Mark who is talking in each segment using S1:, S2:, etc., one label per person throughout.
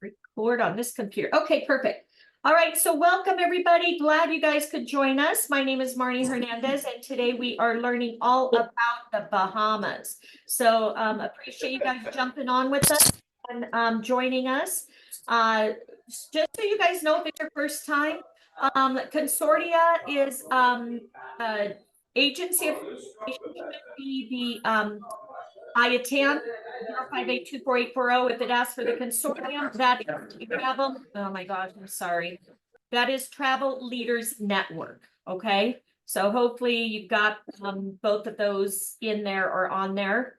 S1: Record on this computer. Okay, perfect. All right, so welcome everybody. Glad you guys could join us. My name is Marnie Hernandez, and today we are learning all about the Bahamas. So appreciate you guys jumping on with us and joining us. Just so you guys know, if it's your first time, Consortia is agency of be the IATAN 0582480. If it asks for the consortium, that you have them. Oh my gosh, I'm sorry. That is Travel Leaders Network. Okay, so hopefully you've got both of those in there or on there.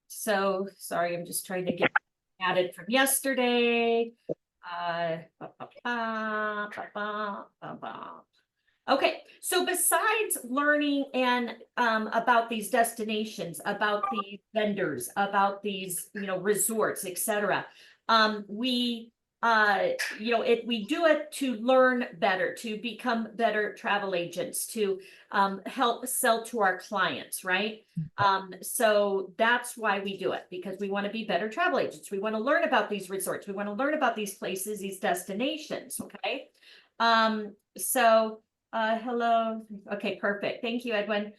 S1: So sorry, I'm just trying to get added from yesterday. Okay, so besides learning and about these destinations, about these vendors, about these resorts, etc., we we do it to learn better, to become better travel agents, to help sell to our clients, right? So that's why we do it, because we want to be better travel agents. We want to learn about these resorts. We want to learn about these places, these destinations. Okay, so. Hello. Okay, perfect. Thank you, Edwin.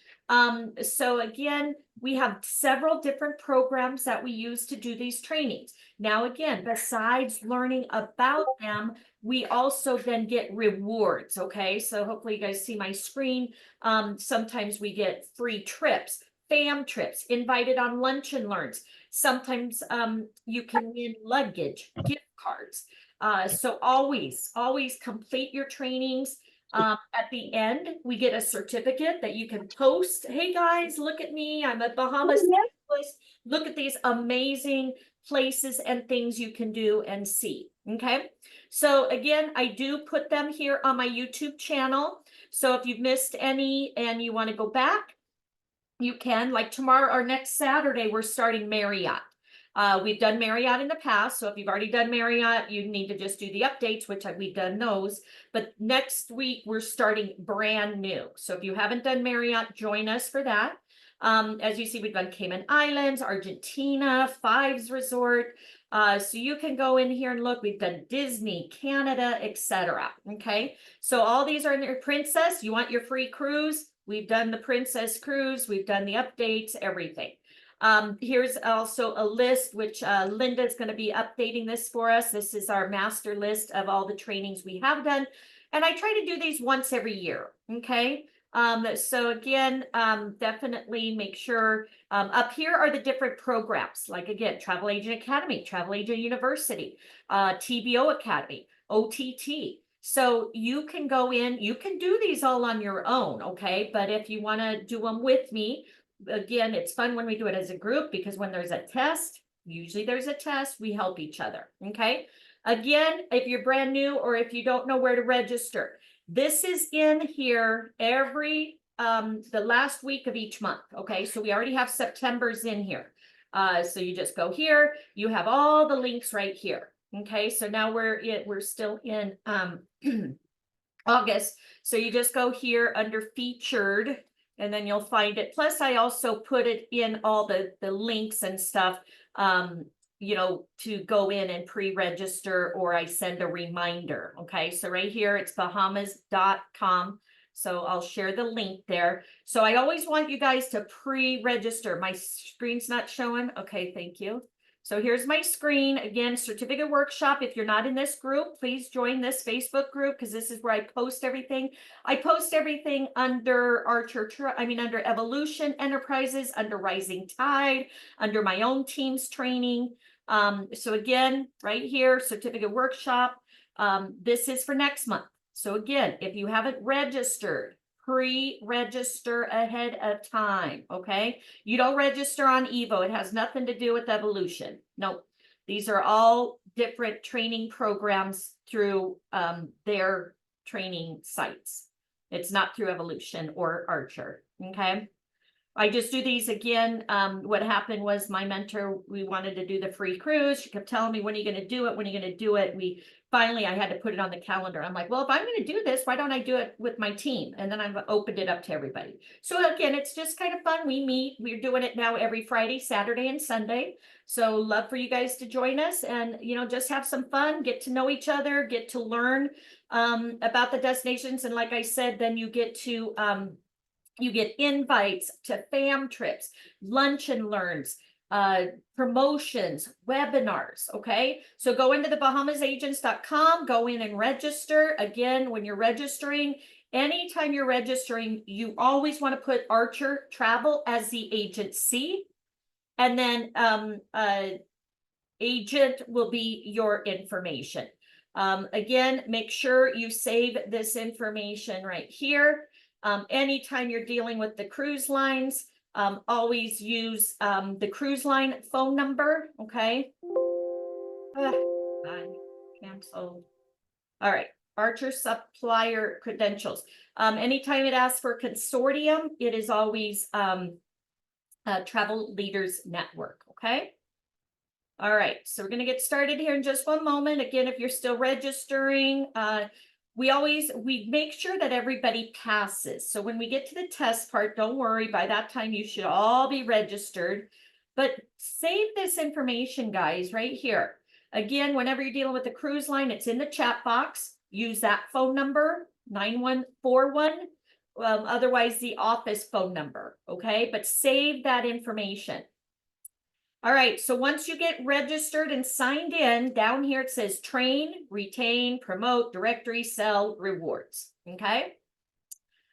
S1: So again, we have several different programs that we use to do these trainings. Now, again, besides learning about them, we also then get rewards. Okay, so hopefully you guys see my screen. Sometimes we get free trips, fam trips, invited on lunch and learns. Sometimes you can win luggage, gift cards. So always complete your trainings. At the end, we get a certificate that you can post. Hey guys, look at me. I'm a Bahamas specialist. Look at these amazing places and things you can do and see. Okay. So again, I do put them here on my YouTube channel. So if you've missed any and you want to go back, you can. Like tomorrow or next Saturday, we're starting Marriott. We've done Marriott in the past, so if you've already done Marriott, you need to just do the updates, which we've done those. But next week, we're starting brand new. So if you haven't done Marriott, join us for that. As you see, we've done Cayman Islands, Argentina, Fives Resort. So you can go in here and look. We've done Disney, Canada, etc. Okay, so all these are in your Princess. You want your free cruise? We've done the Princess Cruise. We've done the updates, everything. Here's also a list, which Linda is going to be updating this for us. This is our master list of all the trainings we have done. And I try to do these once every year. Okay. So again, definitely make sure up here are the different programs. Like again, Travel Agent Academy, Travel Agent University, TBO Academy, OTT. So you can go in, you can do these all on your own. Okay. But if you want to do them with me, again, it's fun when we do it as a group, because when there's a test, usually there's a test, we help each other. Okay. Again, if you're brand new or if you don't know where to register, this is in here every the last week of each month. Okay. So we already have September's in here. So you just go here, you have all the links right here. Okay. So now we're still in August. So you just go here under featured, and then you'll find it. Plus, I also put it in all the links and stuff, to go in and pre-register, or I send a reminder. Okay, so right here, it's bahamas.com. So I'll share the link there. So I always want you guys to pre-register. My screen's not showing. Okay, thank you. So here's my screen. Again, certificate workshop. If you're not in this group, please join this Facebook group, because this is where I post everything. I post everything under our church, under Evolution Enterprises, under Rising Tide, under my own team's training. So again, right here, certificate workshop. This is for next month. So again, if you haven't registered, pre-register ahead of time. Okay, you don't register on Evo. It has nothing to do with Evolution. No, these are all different training programs through their training sites. It's not through Evolution or Archer. Okay. I just do these again. What happened was my mentor, we wanted to do the free cruise. She kept telling me, when are you going to do it? When are you going to do it? Finally, I had to put it on the calendar. I'm like, well, if I'm going to do this, why don't I do it with my team? And then I've opened it up to everybody. So again, it's just kind of fun. We meet, we're doing it now every Friday, Saturday, and Sunday. So love for you guys to join us and, just have some fun, get to know each other, get to learn about the destinations. And like I said, then you get to, you get invites to fam trips, lunch and learns, promotions, webinars. Okay. So go into the bahamasagents.com, go in and register. Again, when you're registering, anytime you're registering, you always want to put Archer Travel as the agency. And then agent will be your information. Again, make sure you save this information right here. Anytime you're dealing with the cruise lines, always use the cruise line phone number. Okay. Cancel. All right. Archer supplier credentials. Anytime it asks for consortium, it is always Travel Leaders Network. Okay. All right. So we're going to get started here in just one moment. Again, if you're still registering, we make sure that everybody passes. So when we get to the test part, don't worry, by that time you should all be registered. But save this information, guys, right here. Again, whenever you're dealing with the cruise line, it's in the chat box. Use that phone number, 9141. Otherwise, the office phone number, okay? But save that information. All right, so once you get registered and signed in, down here it says train, retain, promote, directory, sell, rewards, okay?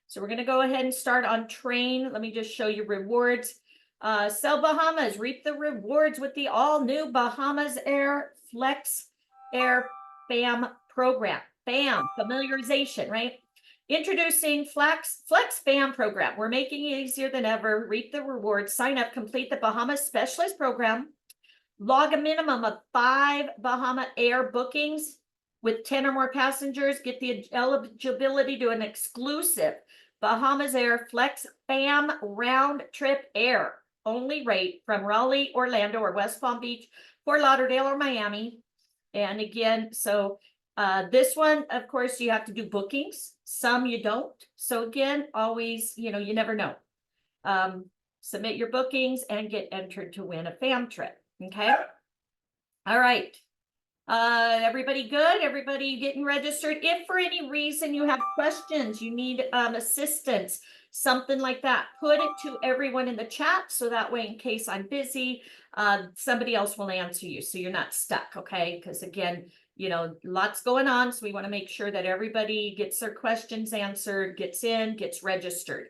S1: So we're gonna go ahead and start on train. Let me just show you rewards. Sell Bahamas, reap the rewards with the all new Bahamas Air Flex Air FAM program. FAM, familiarization, right? Introducing Flex FAM program. We're making it easier than ever. Reap the rewards. Sign up. Complete the Bahamas Specialist program. Log a minimum of 5 Bahama Air bookings with 10 or more passengers. Get the eligibility to an exclusive Bahamas Air Flex FAM round trip air only rate from Raleigh, Orlando, or West Palm Beach, Fort Lauderdale, or Miami. And again, so this one, of course, you have to do bookings. Some you don't. So again, always, you never know. Submit your bookings and get entered to win a FAM trip. Okay. All right. Everybody good? Everybody getting registered? If for any reason you have questions, you need assistance, something like that, put it to everyone in the chat. So that way, in case I'm busy, somebody else will answer you. So you're not stuck. Okay. Because again, lots going on. So we want to make sure that everybody gets their questions answered, gets in, gets registered.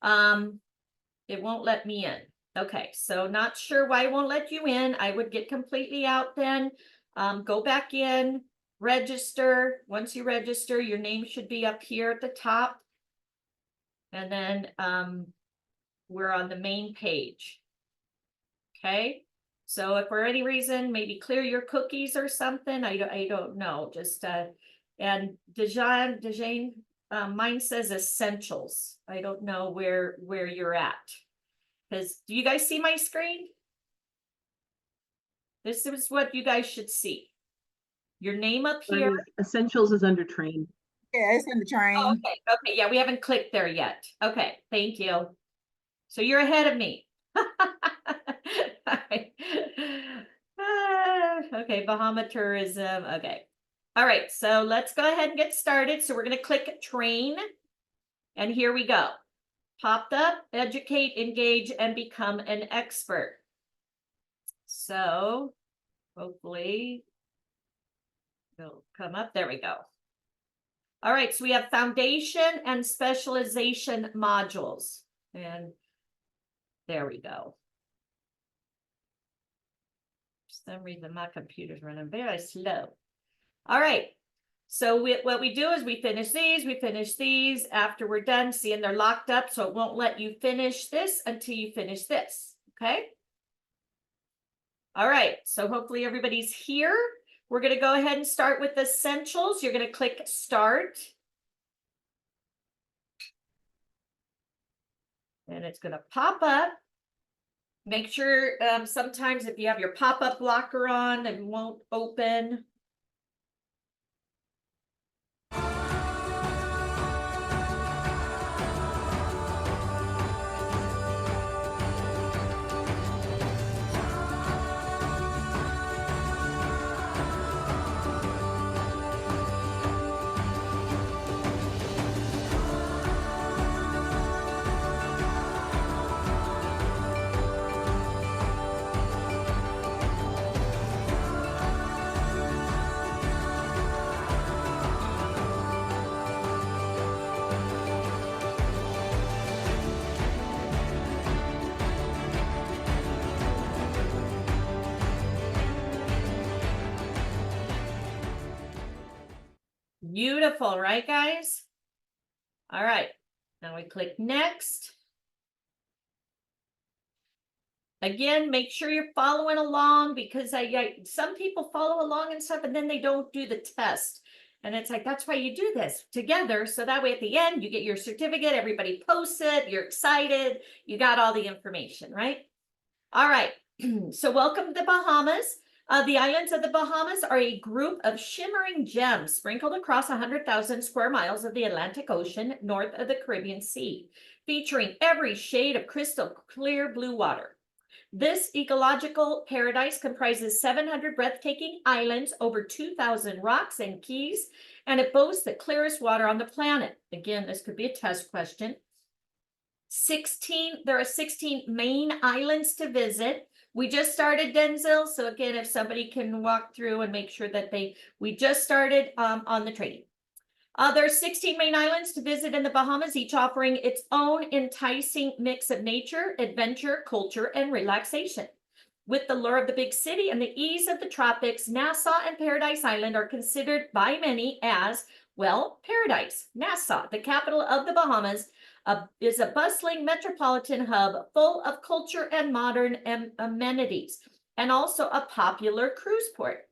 S1: It won't let me in. Okay. So not sure why it won't let you in. I would get completely out then. Go back in, register. Once you register, your name should be up here at the top. And then we're on the main page. Okay. So if for any reason, maybe clear your cookies or something, I don't know. Just and Dejane, mine says essentials. I don't know where you're at. Because do you guys see my screen? This is what you guys should see. Your name up here.
S2: Essentials is under train.
S3: Yeah, it's in the train.
S1: Oh, okay. Okay. Yeah, we haven't clicked there yet. Okay. Thank you. So you're ahead of me. Okay, Bahama tourism. Okay. All right. So let's go ahead and get started. So we're going to click train. And here we go. Popped up, educate, engage, and become an expert. So hopefully it'll come up. There we go. All right. So we have foundation and specialization modules. And there we go. For some reason, my computer's running very slow. All right. So what we do is we finish these. After we're done, seeing they're locked up, so it won't let you finish this until you finish this. Okay. All right. So hopefully everybody's here. We're going to go ahead and start with essentials. You're going to click start. and it's going to pop up. Make sure sometimes if you have your pop-up blocker on, it won't open. Beautiful, right, guys? All right, now we click next. Again, make sure you're following along, because some people follow along and stuff, and then they don't do the test. And it's like, that's why you do this together. So that way at the end, you get your certificate, everybody posts it, you're excited, you got all the information, right? All right, so welcome to the Bahamas. The islands of the Bahamas are a group of shimmering gems sprinkled across 100,000 square miles of the Atlantic Ocean north of the Caribbean Sea, featuring every shade of crystal clear blue water. This ecological paradise comprises 700 breathtaking islands, over 2,000 rocks and keys, and it boasts the clearest water on the planet. Again, this could be a test question. There are 16 main islands to visit. We just started, Denzel. So again, if somebody can walk through and make sure that we just started on the training. There are 16 main islands to visit in the Bahamas, each offering its own enticing mix of nature, adventure, culture, and relaxation. With the lure of the big city and the ease of the tropics, Nassau and Paradise Island are considered by many as, well, paradise. Nassau, the capital of the Bahamas, is a bustling metropolitan hub full of culture and modern amenities, and also a popular cruise port.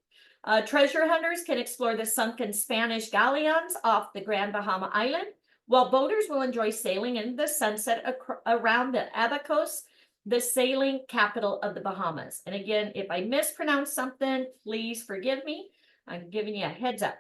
S1: Treasure hunters can explore the sunken Spanish galleons off the Grand Bahama Island, while boaters will enjoy sailing in the sunset around the Abacos, the sailing capital of the Bahamas. And again, if I mispronounce something, please forgive me. I'm giving you a heads up.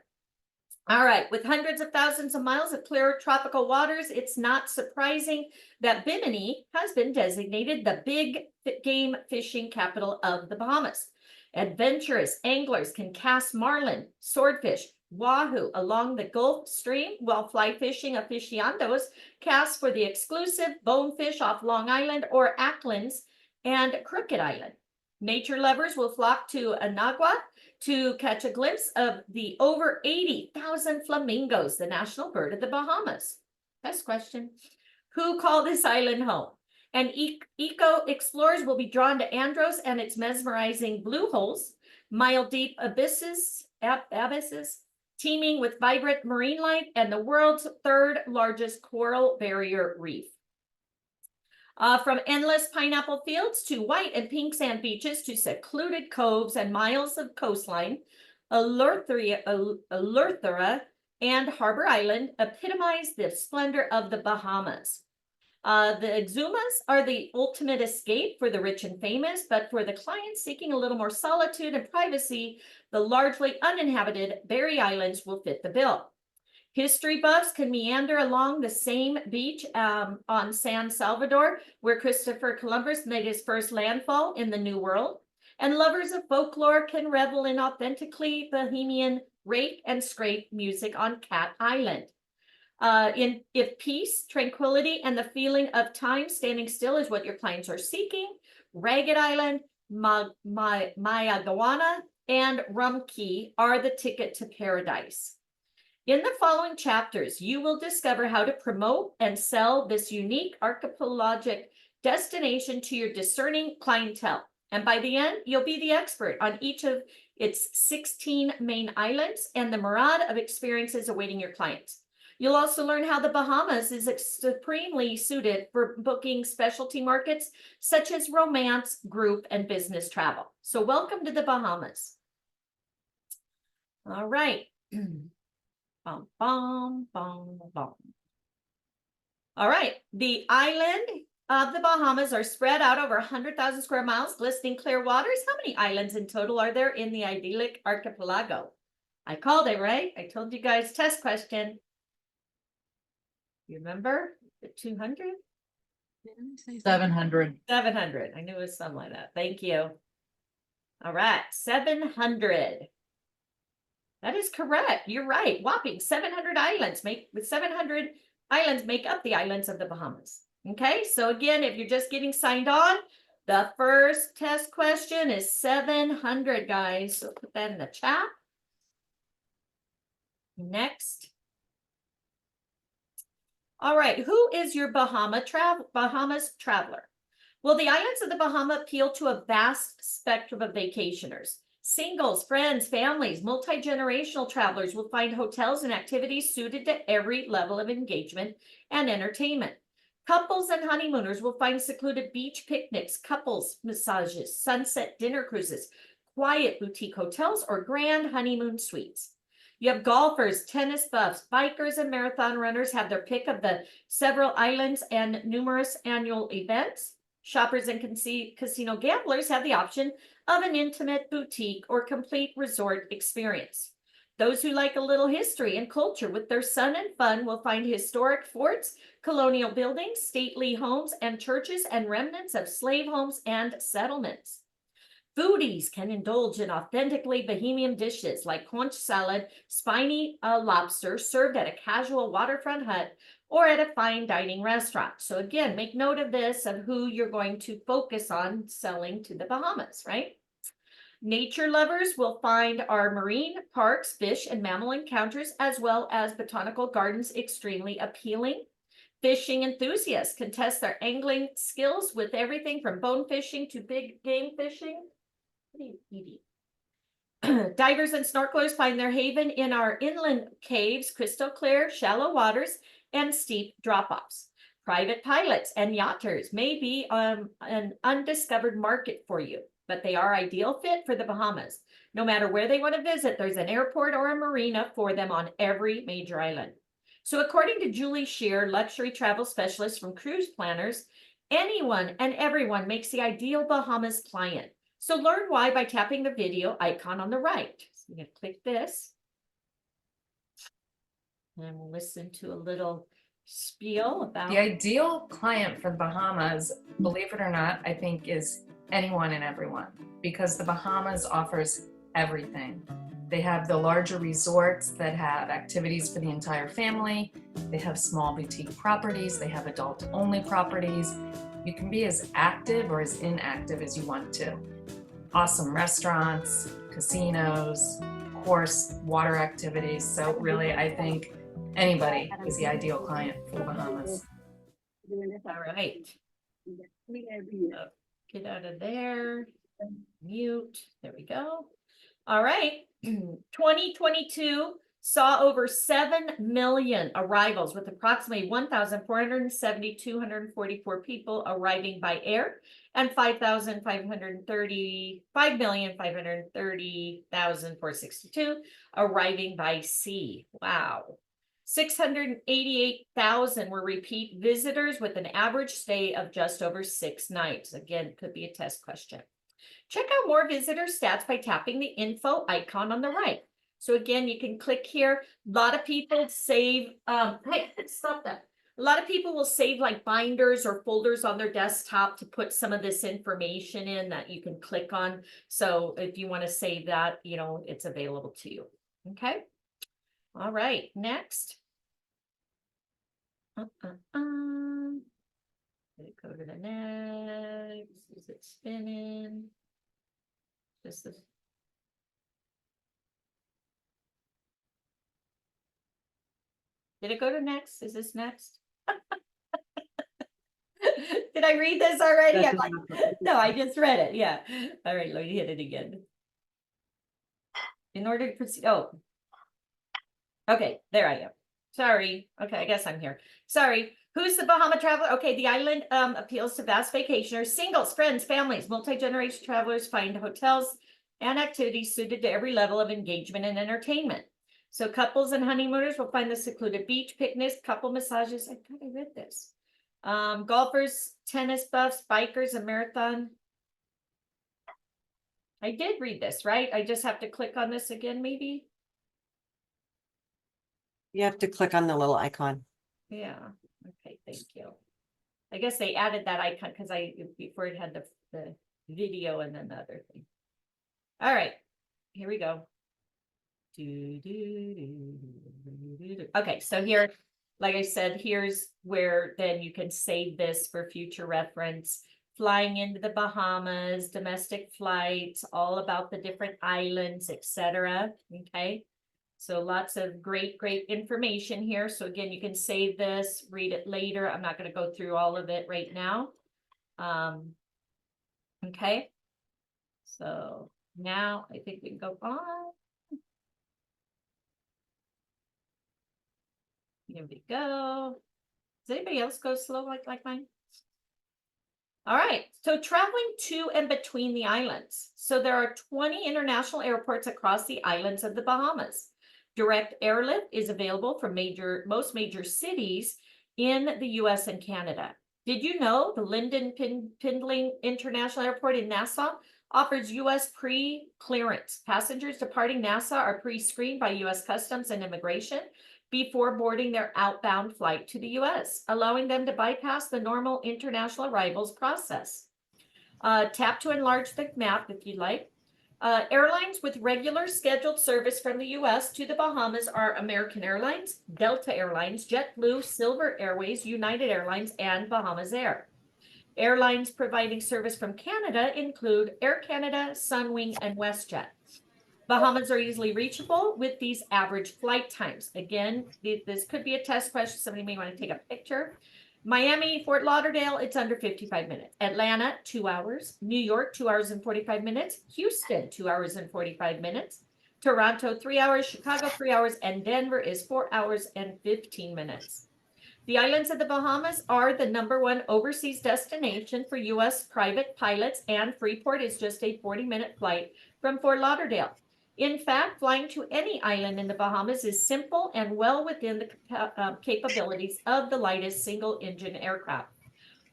S1: All right, with hundreds of thousands of miles of clear tropical waters, it's not surprising that Bimini has been designated the big game fishing capital of the Bahamas. Adventurous anglers can cast marlin, swordfish, wahoo along the Gulf Stream, while fly fishing aficionados cast for the exclusive bonefish off Long Island or Acklands and Crooked Island. Nature lovers will flock to Anagua to catch a glimpse of the over 80,000 flamingos, the national bird of the Bahamas. Best question. Who call this island home? And eco explorers will be drawn to Andros and its mesmerizing blue holes, mile-deep abysses, teeming with vibrant marine life, and the world's third largest coral barrier reef. From endless pineapple fields to white and pink sand beaches to secluded coves and miles of coastline, Eleuthera and Harbor Island epitomize the splendor of the Bahamas. The Exumas are the ultimate escape for the rich and famous, but for the clients seeking a little more solitude and privacy, the largely uninhabited Berry Islands will fit the bill. History buffs can meander along the same beach on San Salvador, where Christopher Columbus made his first landfall in the New World. And lovers of folklore can revel in authentically Bohemian rake and scrape music on Cat Island. If peace, tranquility, and the feeling of time standing still is what your clients are seeking, Ragged Island, Mayagawana, and Rumkey are the ticket to paradise. In the following chapters, you will discover how to promote and sell this unique archipelagic destination to your discerning clientele. And by the end, you'll be the expert on each of its 16 main islands and the myriad of experiences awaiting your clients. You'll also learn how the Bahamas is supremely suited for booking specialty markets such as romance, group, and business travel. So welcome to the Bahamas. All right. Bum, bum, bum, bum. All right, the island of the Bahamas are spread out over 100,000 square miles, glistening clear waters. How many islands in total are there in the idyllic archipelago? I called it, right? I told you guys test question. You remember the 200?
S2: 700.
S1: 700. I knew it was something like that. Thank you. All right, 700. That is correct. You're right. Whopping 700 islands make up the islands of the Bahamas. Okay, so again, if you're just getting signed on, the first test question is 700, guys. So put that in the chat. Next. All right, who is your Bahamas traveler? Well, the islands of the Bahamas appeal to a vast spectrum of vacationers. Singles, friends, families, multi-generational travelers will find hotels and activities suited to every level of engagement and entertainment. Couples and honeymooners will find secluded beach picnics, couples massages, sunset dinner cruises, quiet boutique hotels, or grand honeymoon suites. You have golfers, tennis buffs, bikers, and marathon runners have their pick of the several islands and numerous annual events. Shoppers and casino gamblers have the option of an intimate boutique or complete resort experience. Those who like a little history and culture with their sun and fun will find historic forts, colonial buildings, stately homes and churches, and remnants of slave homes and settlements. Foodies can indulge in authentically Bahamian dishes like conch salad, spiny lobster served at a casual waterfront hut or at a fine dining restaurant. So again, make note of this, of who you're going to focus on selling to the Bahamas, right? Nature lovers will find our marine parks, fish and mammal encounters, as well as botanical gardens extremely appealing. Fishing enthusiasts can test their angling skills with everything from bone fishing to big game fishing. What are you eating? Divers and snorkelers find their haven in our inland caves, crystal clear, shallow waters, and steep drop-offs. Private pilots and yachters may be an undiscovered market for you, but they are ideal fit for the Bahamas. No matter where they want to visit, there's an airport or a marina for them on every major island. So according to Julie Shear, luxury travel specialist from Cruise Planners, anyone and everyone makes the ideal Bahamas client. So learn why by tapping the video icon on the right. So you're going to click this. And we'll listen to a little spiel about...
S2: The ideal client for the Bahamas, believe it or not, I think is anyone and everyone, because the Bahamas offers everything. They have the larger resorts that have activities for the entire family. They have small boutique properties. They have adult-only properties. You can be as active or as inactive as you want to. Awesome restaurants, casinos, of course, water activities. So really, I think anybody is the ideal client for the Bahamas.
S1: All right. Get out of there. Mute. There we go. All right. 2022 saw over 7 million arrivals, with approximately 1,470,244 people arriving by air and 5,530,462 arriving by sea. Wow. 688,000 were repeat visitors with an average stay of just over 6 nights. Again, could be a test question. Check out more visitor stats by tapping the info icon on the right. So again, you can click here. A lot of people save, hey, stop that. A lot of people will save like binders or folders on their desktop to put some of this information in that you can click on. So if you want to save that, you know, it's available to you. Okay. All right, next. Go to the next. Is it spinning? Just this. Did it go to next? Is this next? Did I read this already? I'm like, no, I just read it. Yeah. All right, let me hit it again. In order to proceed. Oh. Okay, there I am. Sorry. Okay, I guess I'm here. Sorry. Who's the Bahama traveler? Okay, the island appeals to vast vacationers, singles, friends, families, multi-generation travelers find hotels and activities suited to every level of engagement and entertainment. So couples and honeymooners will find the secluded beach picnics, couple massages. I thought I read this. Golfers, tennis buffs, bikers, and marathon. I did read this, right? I just have to click on this again, maybe?
S3: You have to click on the little icon.
S1: Yeah, okay, thank you. I guess they added that icon because before it had the video and then the other thing. All right, here we go. Okay, so here, like I said, here's where then you can save this for future reference. Flying into the Bahamas, domestic flights, all about the different islands, etc. Okay, so lots of great information here. So again, you can save this, read it later. I'm not going to go through all of it right now. Okay, so now I think we can go on. Here we go. Does anybody else go slow like mine? All right, so traveling to and between the islands. So there are 20 international airports across the islands of the Bahamas. Direct airlift is available from most major cities in the US and Canada. Did you know the Lynden Pindling International Airport in Nassau offers US pre-clearance? Passengers departing Nassau are pre-screened by US Customs and Immigration before boarding their outbound flight to the US, allowing them to bypass the normal international arrivals process. Tap to enlarge the map if you'd like. Airlines with regular scheduled service from the US to the Bahamas are American Airlines, Delta Airlines, JetBlue, Silver Airways, United Airlines, and Bahamas Air. Airlines providing service from Canada include Air Canada, Sunwing, and WestJet. Bahamas are easily reachable with these average flight times. Again, this could be a test question. Somebody may want to take a picture. Miami, Fort Lauderdale, it's under 55 minutes. Atlanta, 2 hours. New York, 2 hours and 45 minutes. Houston, 2 hours and 45 minutes. Toronto, 3 hours. Chicago, 3 hours. And Denver is 4 hours and 15 minutes. The islands of the Bahamas are the #1 overseas destination for U.S. private pilots, and Freeport is just a 40-minute flight from Fort Lauderdale. In fact, flying to any island in the Bahamas is simple and well within the capabilities of the lightest single-engine aircraft.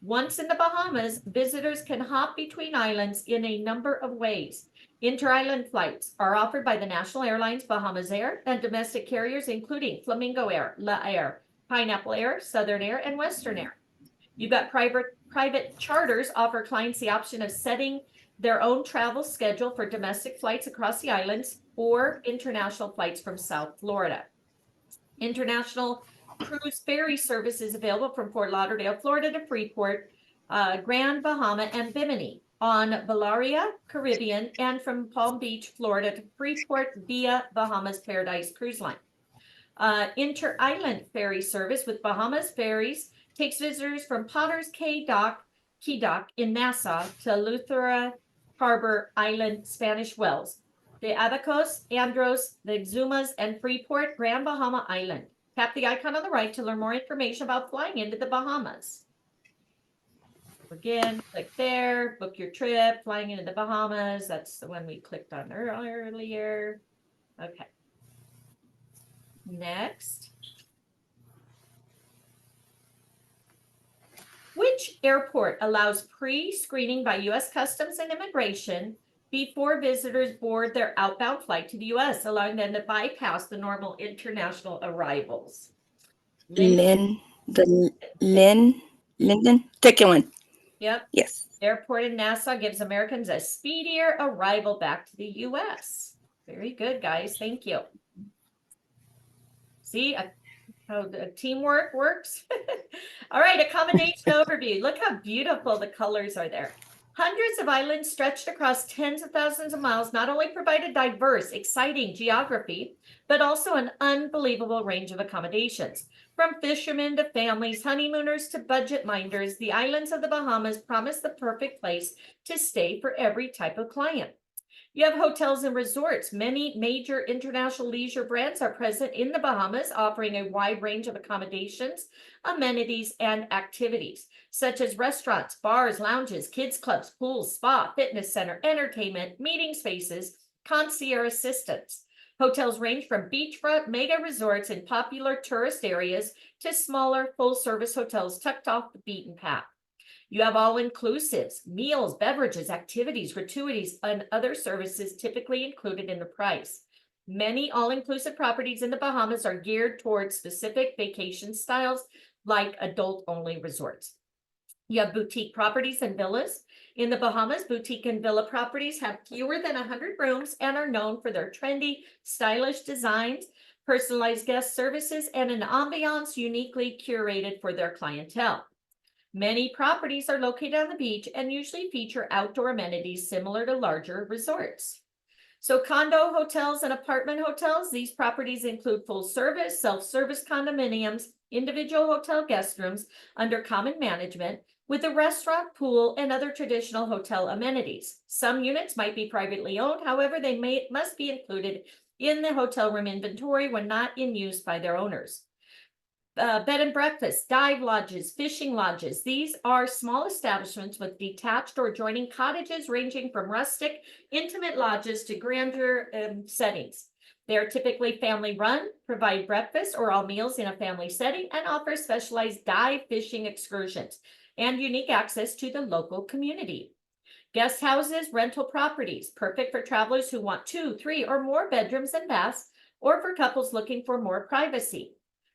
S1: Once in the Bahamas, visitors can hop between islands in a number of ways. Inter-island flights are offered by the national airlines Bahamas Air and domestic carriers including Flamingo Air, La Air, Pineapple Air, Southern Air, and Western Air. You've got private charters offer clients the option of setting their own travel schedule for domestic flights across the islands or international flights from South Florida. International cruise ferry service is available from Fort Lauderdale, Florida to Freeport, Grand Bahama, and Bimini on Balearia, Caribbean, and from Palm Beach, Florida to Freeport via Bahamas Paradise Cruise Line. Inter-island ferry service with Bahamas Ferries takes visitors from Potter's Key Dock in Nassau to Eleuthera Harbor Island, Spanish Wells, the Abacos, Andros, the Exumas, and Freeport, Grand Bahama Island. Tap the icon on the right to learn more information about flying into the Bahamas. Again, click there, book your trip, flying into the Bahamas. That's the one we clicked on earlier. Okay. Next. Which airport allows pre-screening by U.S. Customs and Immigration before visitors board their outbound flight to the U.S., allowing them to bypass the normal international arrivals?
S4: Linden, second one.
S1: Yep.
S4: Yes.
S1: Airport in Nassau gives Americans a speedier arrival back to the U.S. Very good, guys. Thank you. See how the teamwork works? All right, accommodation overview. Look how beautiful the colors are there. Hundreds of islands stretched across tens of thousands of miles not only provide a diverse, exciting geography, but also an unbelievable range of accommodations. From fishermen to families, honeymooners to budget minders, the islands of the Bahamas promise the perfect place to stay for every type of client. You have hotels and resorts. Many major international leisure brands are present in the Bahamas, offering a wide range of accommodations, amenities, and activities, such as restaurants, bars, lounges, kids clubs, pools, spa, fitness center, entertainment, meeting spaces, concierge assistance. Hotels range from beachfront mega resorts in popular tourist areas to smaller full-service hotels tucked off the beaten path. You have all-inclusives, meals, beverages, activities, gratuities, and other services typically included in the price. Many all-inclusive properties in the Bahamas are geared towards specific vacation styles like adult-only resorts. You have boutique properties and villas. In the Bahamas, boutique and villa properties have fewer than 100 rooms and are known for their trendy, stylish designs, personalized guest services, and an ambiance uniquely curated for their clientele. Many properties are located on the beach and usually feature outdoor amenities similar to larger resorts. So condo hotels and apartment hotels, these properties include full service, self-service condominiums, individual hotel guest rooms under common management with a restaurant, pool, and other traditional hotel amenities. Some units might be privately owned, however, they must be included in the hotel room inventory when not in use by their owners. Bed and breakfast, dive lodges, fishing lodges. These are small establishments with detached or adjoining cottages ranging from rustic, intimate lodges to grandeur settings. They are typically family run, provide breakfast or all meals in a family setting, and offer specialized dive fishing excursions and unique access to the local community. Guest houses, rental properties, perfect for travelers who want 2, 3, or more bedrooms and baths, or for couples looking for more privacy.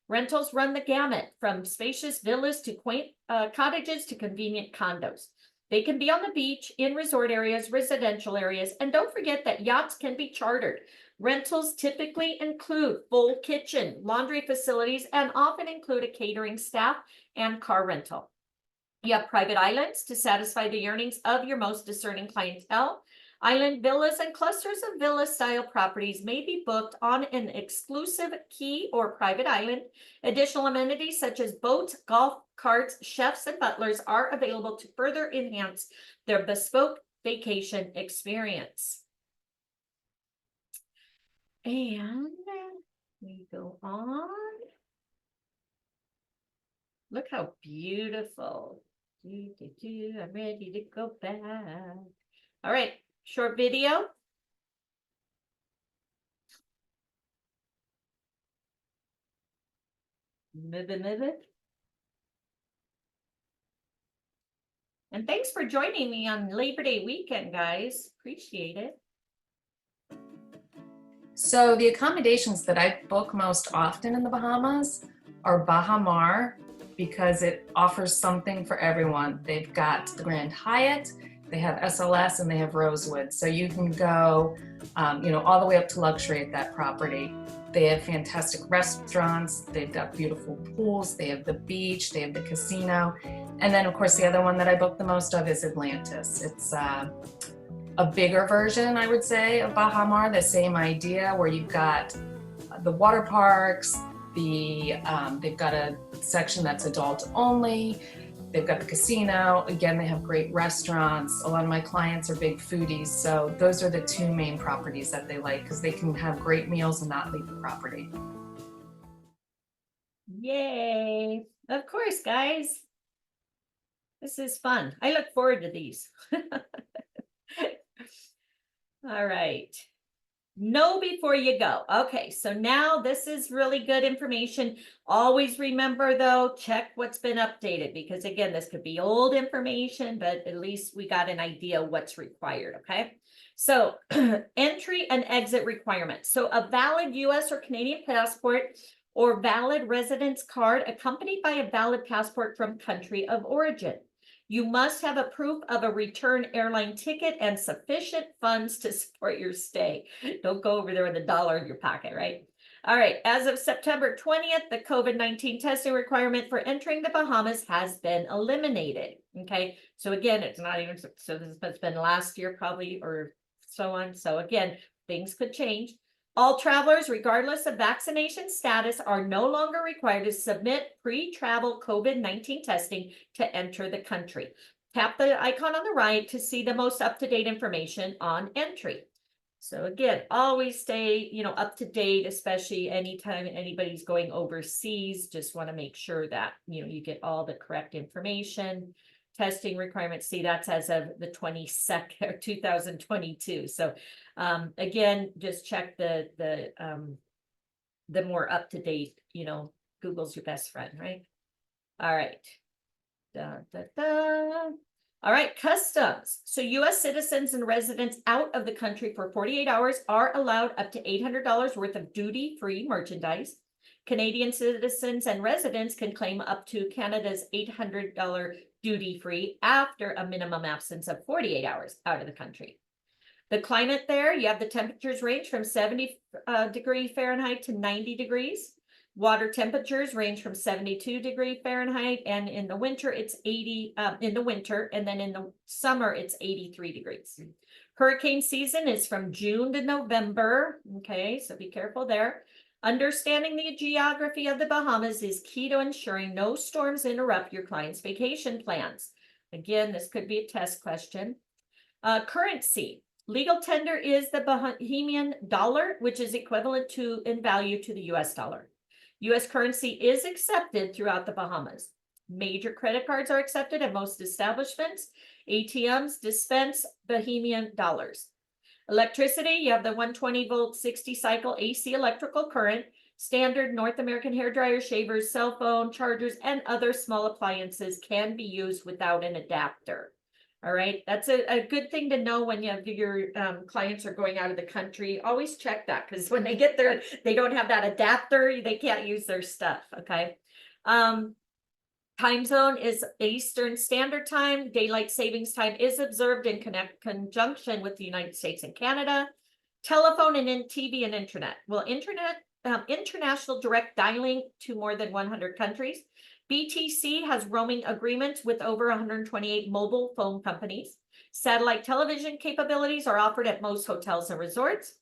S1: Rentals run the gamut from spacious villas to quaint cottages to convenient condos. They can be on the beach, in resort areas, residential areas, and don't forget that yachts can be chartered. Rentals typically include full kitchen, laundry facilities, and often include a catering staff and car rental. You have private islands to satisfy the yearnings of your most discerning clientele. Island villas and clusters of villa-style properties may be booked on an exclusive key or private island. Additional amenities such as boats, golf carts, chefs, and butlers are available to further enhance their bespoke vacation experience. And we go on. Look how beautiful. I'm ready to go back. All right. Short video. Move it. And thanks for joining me on Labor Day weekend, guys. Appreciate it.
S2: So the accommodations that I book most often in the Bahamas are Bahamar, because it offers something for everyone. They've got the Grand Hyatt, they have SLS, and they have Rosewood. So you can go, all the way up to luxury at that property. They have fantastic restaurants. They've got beautiful pools. They have the beach. They have the casino. And then, of course, the other one that I book the most of is Atlantis. It's a bigger version, I would say, of Bahamar. The same idea where you've got the water parks. They've got a section that's adult only. They've got the casino. Again, they have great restaurants. A lot of my clients are big foodies, so those are the two main properties that they like because they can have great meals and not leave the property.
S1: Yay! Of course, guys. This is fun. I look forward to these. All right. Know before you go. Okay, so now this is really good information. Always remember though, check what's been updated because again, this could be old information, but at least we got an idea what's required, okay? So entry and exit requirements. So a valid US or Canadian passport or valid residence card accompanied by a valid passport from country of origin. You must have a proof of a return airline ticket and sufficient funds to support your stay. Don't go over there with $1 in your pocket, right? All right, as of September 20th, the COVID-19 testing requirement for entering the Bahamas has been eliminated, okay? So again, it's not even, so this has been last year probably or so on. So again, things could change. All travelers, regardless of vaccination status, are no longer required to submit pre-travel COVID-19 testing to enter the country. Tap the icon on the right to see the most up-to-date information on entry. So again, always stay, up to date, especially anytime anybody's going overseas. Just want to make sure that, you get all the correct information. testing requirements. See, that's as of the 22nd, 2022. So, again, just check the more up-to-date, Google's your best friend, right? All right. All right, customs. So US citizens and residents out of the country for 48 hours are allowed up to $800 worth of duty-free merchandise. Canadian citizens and residents can claim up to Canada's $800 duty-free after a minimum absence of 48 hours out of the country. The climate there, you have the temperatures range from 70 degree Fahrenheit to 90 degrees. Water temperatures range from 72 degree Fahrenheit, and in the winter it's 80 in the winter, and then in the summer it's 83 degrees. Hurricane season is from June to November. Okay, so be careful there. Understanding the geography of the Bahamas is key to ensuring no storms interrupt your client's vacation plans. Again, this could be a test question. Currency. Legal tender is the Bahamian dollar, which is equivalent to in value to the US dollar. US currency is accepted throughout the Bahamas. Major credit cards are accepted at most establishments. ATMs dispense Bahamian dollars. Electricity, you have the 120 volt 60 cycle AC electrical current. Standard North American hairdryers, shavers, cell phone chargers, and other small appliances can be used without an adapter. All right, that's a good thing to know when your clients are going out of the country. Always check that, because when they get there, they don't have that adapter, they can't use their stuff, okay? Time zone is Eastern Standard Time. Daylight savings time is observed in conjunction with the United States and Canada. Telephone and TV and internet. Well, international direct dialing to more than 100 countries. BTC has roaming agreements with over 128 mobile phone companies. Satellite television capabilities are offered at most hotels and resorts.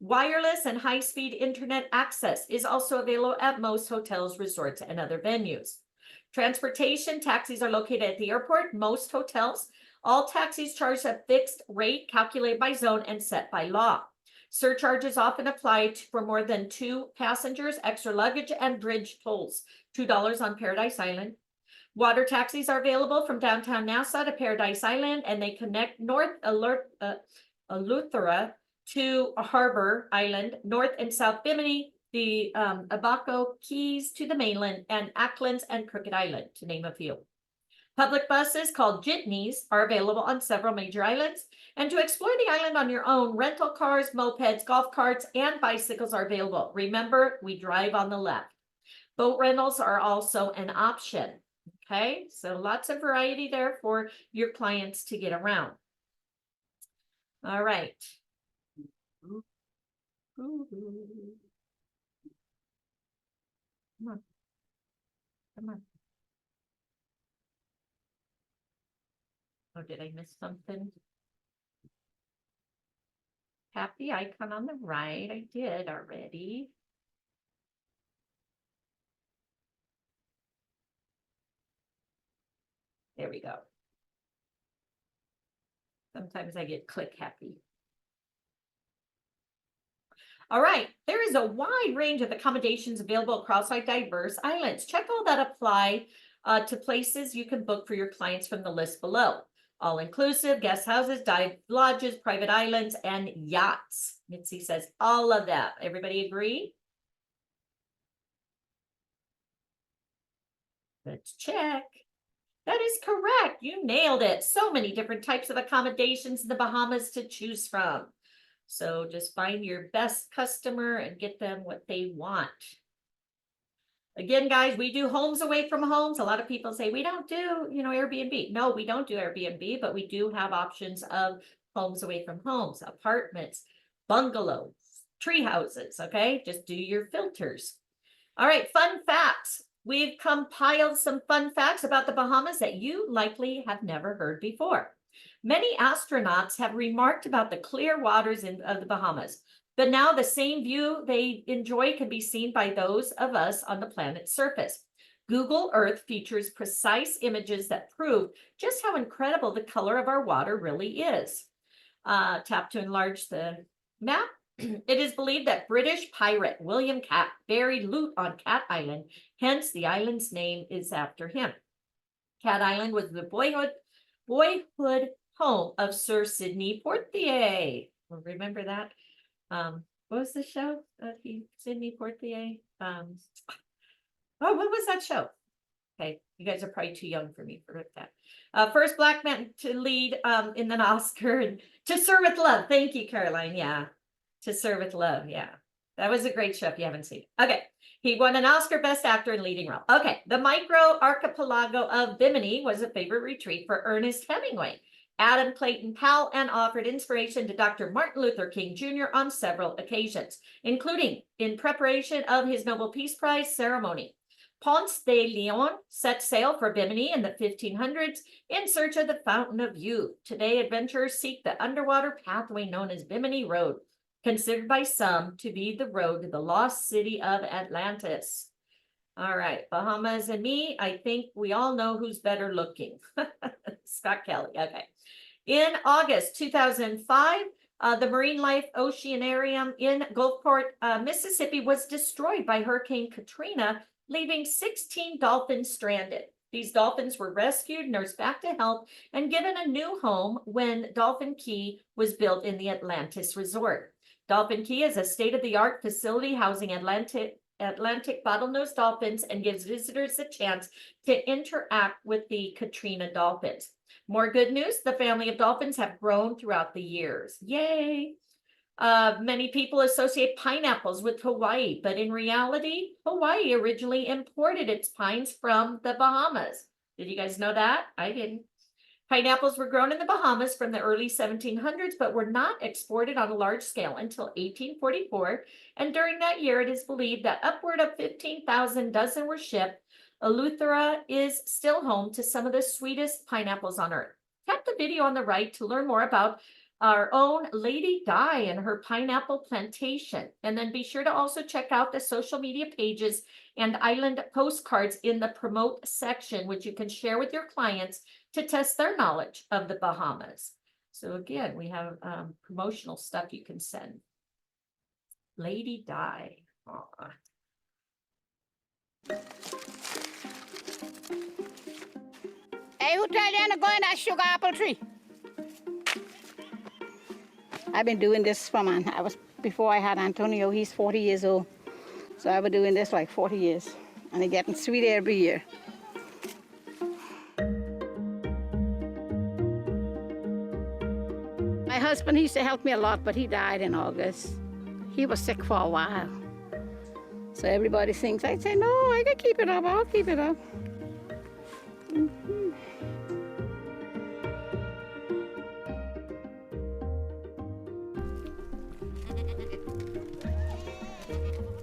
S1: Wireless and high-speed internet access is also available at most hotels, resorts, and other venues. Transportation, taxis are located at the airport, most hotels. All taxis charge a fixed rate calculated by zone and set by law. Surcharges often apply for more than 2 passengers, extra luggage, and bridge tolls. $2 on Paradise Island. Water taxis are available from downtown Nassau to Paradise Island, and they connect North Eleuthera to Harbor Island, North and South Bimini, the Abaco Keys to the mainland, and Acklands and Crooked Island, to name a few. Public buses called jitneys are available on several major islands. And to explore the island on your own, rental cars, mopeds, golf carts, and bicycles are available. Remember, we drive on the left. Boat rentals are also an option. Okay, so lots of variety there for your clients to get around. All right. Come on. Come on. Oh, did I miss something? Tap the icon on the right. I did already. There we go. Sometimes I get click happy. All right, there is a wide range of accommodations available across our diverse islands. Check all that apply to places you can book for your clients from the list below. All-inclusive, guest houses, dive lodges, private islands, and yachts. Mitzi says all of that. Everybody agree? Let's check. That is correct. You nailed it. So many different types of accommodations in the Bahamas to choose from. So just find your best customer and get them what they want. Again, guys, we do homes away from homes. A lot of people say we don't do, Airbnb. No, we don't do Airbnb, but we do have options of homes away from homes, apartments, bungalows, tree houses. Okay, just do your filters. All right, fun facts. We've compiled some fun facts about the Bahamas that you likely have never heard before. Many astronauts have remarked about the clear waters of the Bahamas, but now the same view they enjoy can be seen by those of us on the planet's surface. Google Earth features precise images that prove just how incredible the color of our water really is. Tap to enlarge the map. It is believed that British pirate William Cat buried loot on Cat Island, hence the island's name is after him. Cat Island was the boyhood home of Sir Sidney Poitier. Remember that? What was the show? Sidney Poitier. Oh, what was that show? Okay, you guys are probably too young for me for that. First black man to lead in an Oscar and To Serve with Love. Thank you, Caroline. Yeah, To Serve with Love. Yeah, that was a great show if you haven't seen it. Okay, he won an Oscar Best Actor in Leading Role. Okay, the micro archipelago of Bimini was a favorite retreat for Ernest Hemingway. Adam Clayton Powell and offered inspiration to Dr. Martin Luther King Jr. on several occasions, including in preparation of his Nobel Peace Prize ceremony. Ponce de Leon set sail for Bimini in the 1500s in search of the Fountain of Youth. Today, adventurers seek the underwater pathway known as Bimini Road, considered by some to be the road to the lost city of Atlantis. All right, Bahamas and me, I think we all know who's better looking. Scott Kelly, okay. In August 2005, the Marine Life Oceanarium in Gulfport, Mississippi was destroyed by Hurricane Katrina, leaving 16 dolphins stranded. These dolphins were rescued, nursed back to health, and given a new home when Dolphin Key was built in the Atlantis Resort. Dolphin Key is a state-of-the-art facility housing Atlantic bottlenose dolphins and gives visitors a chance to interact with the Katrina dolphins. More good news, the family of dolphins have grown throughout the years. Yay! Many people associate pineapples with Hawaii, but in reality, Hawaii originally imported its pines from the Bahamas. Did you guys know that? I didn't. Pineapples were grown in the Bahamas from the early 1700s, but were not exported on a large scale until 1844. And during that year, it is believed that upward of 15,000 dozen were shipped. Eleuthera is still home to some of the sweetest pineapples on earth. Tap the video on the right to learn more about our own Lady Di and her pineapple plantation. And then be sure to also check out the social media pages and island postcards in the promote section, which you can share with your clients to test their knowledge of the Bahamas. So again, we have promotional stuff you can send. Lady Di. Aw.
S5: Hey, who tell you to go in that sugar apple tree? I've been doing this before I had Antonio. He's 40 years old. So I've been doing this like 40 years. And they're getting sweeter every year. My husband, he used to help me a lot, but he died in August. He was sick for a while. So everybody thinks, I say, no, I can keep it up, I'll keep it up.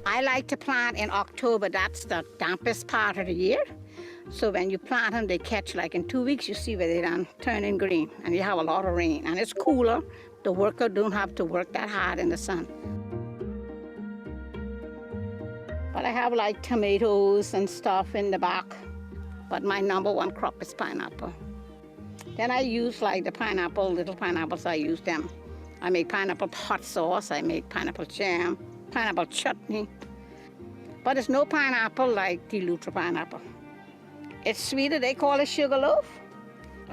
S5: I like to plant in October. That's the dampest part of the year. So when you plant them, they catch like in 2 weeks, you see where they're done turning green and you have a lot of rain and it's cooler. The worker don't have to work that hard in the sun. But I have like tomatoes and stuff in the back. But my number one crop is pineapple. Then I use like the little pineapples, I use them. I make pineapple hot sauce, I make pineapple jam, pineapple chutney. But it's no pineapple like the Eleuthera pineapple. It's sweeter, they call it sugar loaf.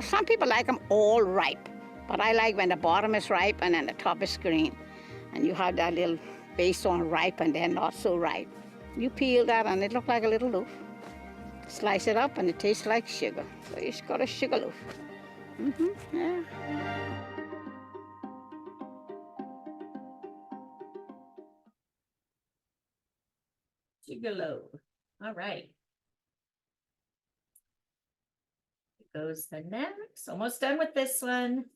S5: Some people like them all ripe, but I like when the bottom is ripe and then the top is green. And you have that little base on ripe and then not so ripe. You peel that and it looks like a little loaf. Slice it up and it tastes like sugar. So it's got a sugar loaf. Yeah.
S1: Sugarloaf. All right. Here goes the next. Almost done with this one.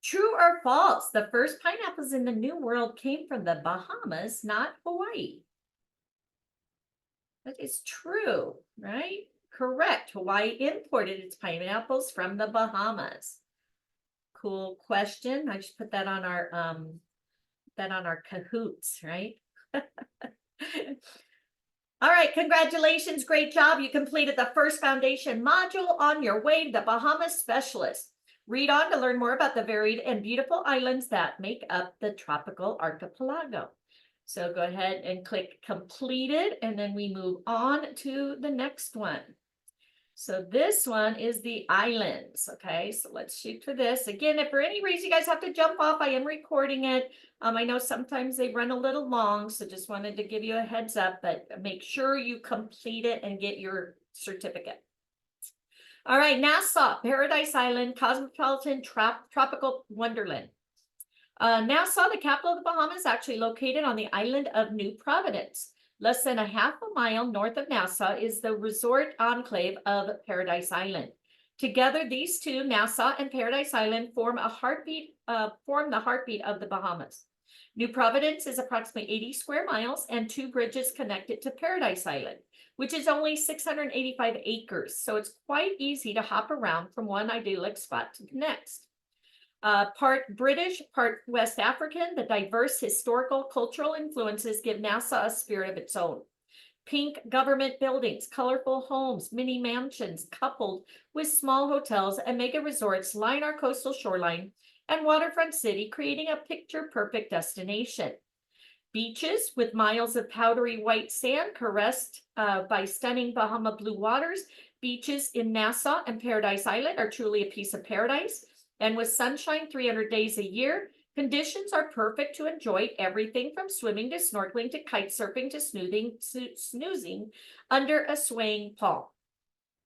S1: True or false? The first pineapples in the New World came from the Bahamas, not Hawaii. That is true, right? Correct. Hawaii imported its pineapples from the Bahamas. Cool question. I should put that on our Kahoots, right? All right, congratulations. Great job. You completed the first foundation module on your way to the Bahamas Specialist. Read on to learn more about the varied and beautiful islands that make up the tropical archipelago. So go ahead and click completed, and then we move on to the next one. So this one is the islands. Okay, so let's shoot for this. Again, if for any reason you guys have to jump off, I am recording it. I know sometimes they run a little long, so just wanted to give you a heads up, but make sure you complete it and get your certificate. All right, Nassau, Paradise Island, Cosmopolitan Tropical Wonderland. Nassau, the capital of the Bahamas, is actually located on the island of New Providence. Less than a half a mile north of Nassau is the resort enclave of Paradise Island. Together, these two, Nassau and Paradise Island, form the heartbeat of the Bahamas. New Providence is approximately 80 square miles and 2 bridges connected to Paradise Island, which is only 685 acres. So it's quite easy to hop around from one idyllic spot to the next. Part British, part West African, the diverse historical, cultural influences give Nassau a spirit of its own. Pink government buildings, colorful homes, mini mansions, coupled with small hotels and mega resorts line our coastal shoreline and waterfront city, creating a picture-perfect destination. Beaches with miles of powdery white sand caressed by stunning Bahama blue waters. Beaches in Nassau and Paradise Island are truly a piece of paradise. And with sunshine 300 days a year, conditions are perfect to enjoy everything from swimming to snorkeling to kite surfing to snoozing under a swaying palm.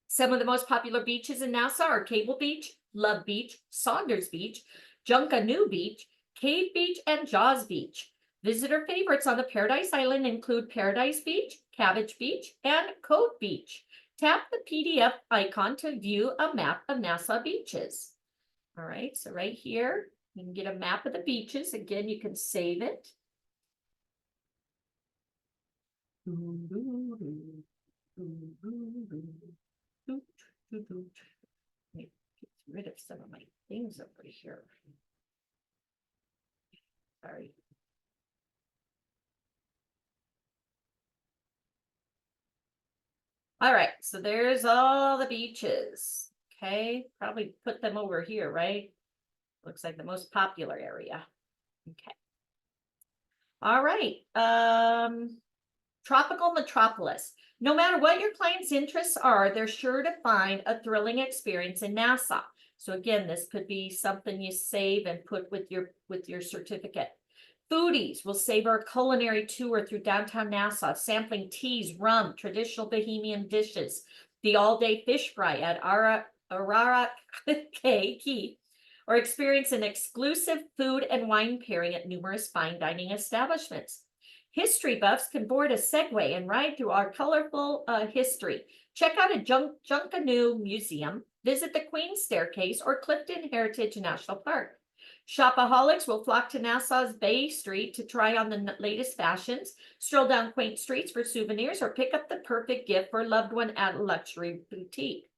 S1: Some of the most popular beaches in Nassau are Cable Beach, Love Beach, Saunders Beach, Junkanoo Beach, Cave Beach, and Jaws Beach. Visitor favorites on the Paradise Island include Paradise Beach, Cabbage Beach, and Cove Beach. Tap the PDF icon to view a map of Nassau beaches. All right, so right here, you can get a map of the beaches. Again, you can save it. Get rid of some of my things over here. Sorry. All right, so there's all the beaches. Okay, probably put them over here, right? Looks like the most popular area. Okay. All right. Tropical metropolis. No matter what your client's interests are, they're sure to find a thrilling experience in Nassau. So again, this could be something you save and put with your certificate. Foodies will savor a culinary tour through downtown Nassau, sampling teas, rum, traditional Bahamian dishes, the all-day fish fry at Arara Key, or experience an exclusive food and wine pairing at numerous fine dining establishments. History buffs can board a Segway and ride through our colorful history. Check out a Junkanoo Museum, visit the Queen's Staircase, or Clifton Heritage National Park. Shopaholics will flock to Nassau's Bay Street to try on the latest fashions, stroll down quaint streets for souvenirs, or pick up the perfect gift for a loved one at a luxury boutique.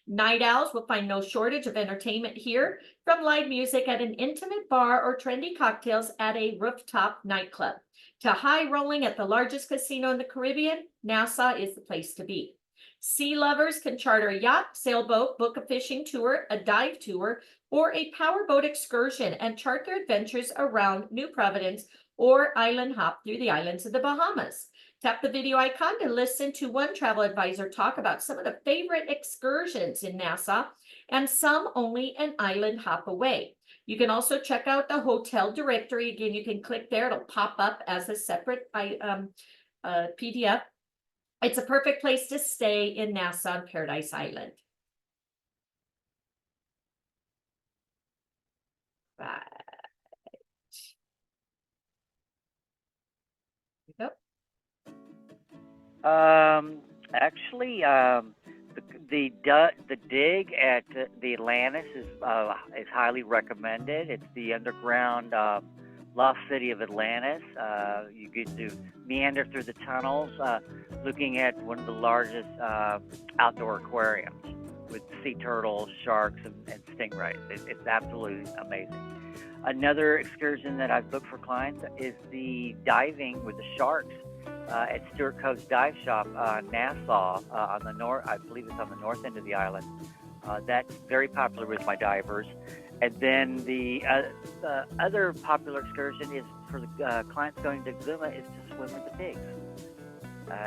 S1: Night owls will find no shortage of entertainment here, from live music at an intimate bar or trendy cocktails at a rooftop nightclub. To high rolling at the largest casino in the Caribbean, Nassau is the place to be. Sea lovers can charter a yacht, sailboat, book a fishing tour, a dive tour, or a powerboat excursion and chart their adventures around New Providence or island hop through the islands of the Bahamas. Tap the video icon to listen to one travel advisor talk about some of the favorite excursions in Nassau and some only an island hop away. You can also check out the hotel directory. Again, you can click there. It'll pop up as a separate PDF. It's a perfect place to stay in Nassau and Paradise Island. Right. There we go.
S6: Actually, the dig at the Atlantis is highly recommended. It's the underground lost city of Atlantis. You get to meander through the tunnels, looking at one of the largest outdoor aquariums with sea turtles, sharks, and stingrays. It's absolutely amazing. Another excursion that I've booked for clients is the diving with the sharks at Stewart Cove's Dive Shop, Nassau, on the north. I believe it's on the north end of the island. That's very popular with my divers. And then the other popular excursion is for the clients going to Exuma is to swim with the pigs.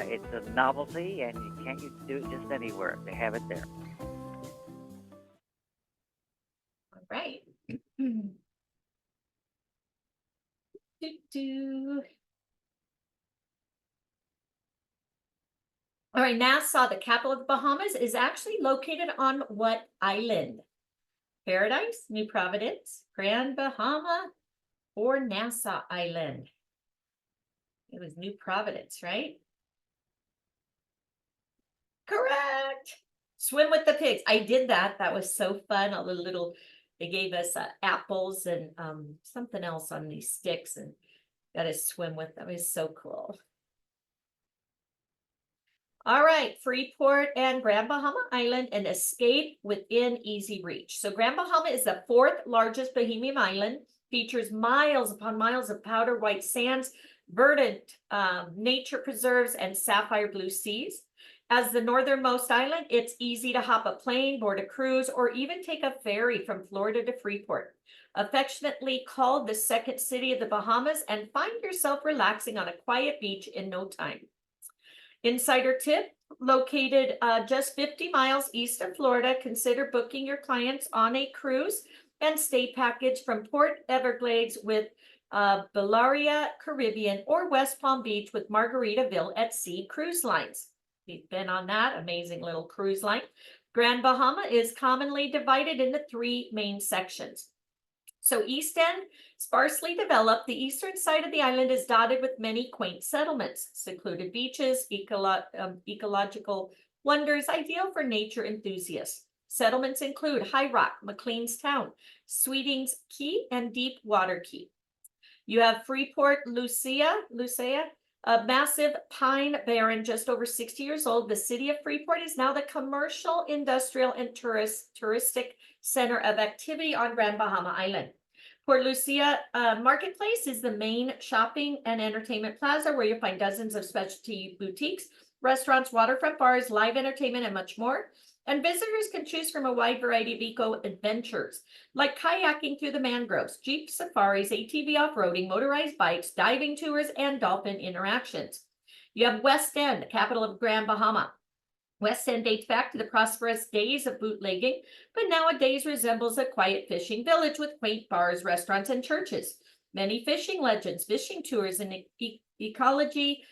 S6: It's a novelty, and you can't do it just anywhere. They have it there.
S1: All right. Do. All right, Nassau, the capital of the Bahamas, is actually located on what island? Paradise, New Providence, Grand Bahama, or Nassau Island? It was New Providence, right? Correct. Swim with the pigs. I did that. That was so fun. All the little, they gave us apples and something else on these sticks and got to swim with them. It was so cool. All right, Freeport and Grand Bahama Island, an escape within easy reach. So Grand Bahama is the 4th largest Bahamian island, features miles upon miles of powder white sands, verdant nature preserves, and sapphire blue seas. As the northernmost island, it's easy to hop a plane, board a cruise, or even take a ferry from Florida to Freeport. Affectionately called the second city of the Bahamas, and find yourself relaxing on a quiet beach in no time. Insider tip, located just 50 miles east of Florida, consider booking your clients on a cruise and stay package from Port Everglades with Bellaria Caribbean or West Palm Beach with Margaritaville at Sea Cruise Lines. We've been on that amazing little cruise line. Grand Bahama is commonly divided into 3 main sections. So East End, sparsely developed, the eastern side of the island is dotted with many quaint settlements, secluded beaches, ecological wonders, ideal for nature enthusiasts. Settlements include High Rock, McLean's Town, Sweetings Key, and Deep Water Key. You have Freeport, Lucia, a massive pine barren just over 60 years old. The city of Freeport is now the commercial, industrial, and touristic center of activity on Grand Bahama Island. Port Lucia Marketplace is the main shopping and entertainment plaza where you'll find dozens of specialty boutiques, restaurants, waterfront bars, live entertainment, and much more. And visitors can choose from a wide variety of eco-adventures, like kayaking through the mangroves, jeep safaris, ATV off-roading, motorized bikes, diving tours, and dolphin interactions. You have West End, the capital of Grand Bahama. West End dates back to the prosperous days of bootlegging, but nowadays resembles a quiet fishing village with quaint bars, restaurants, and churches. Many fishing legends, fishing tours, and ecology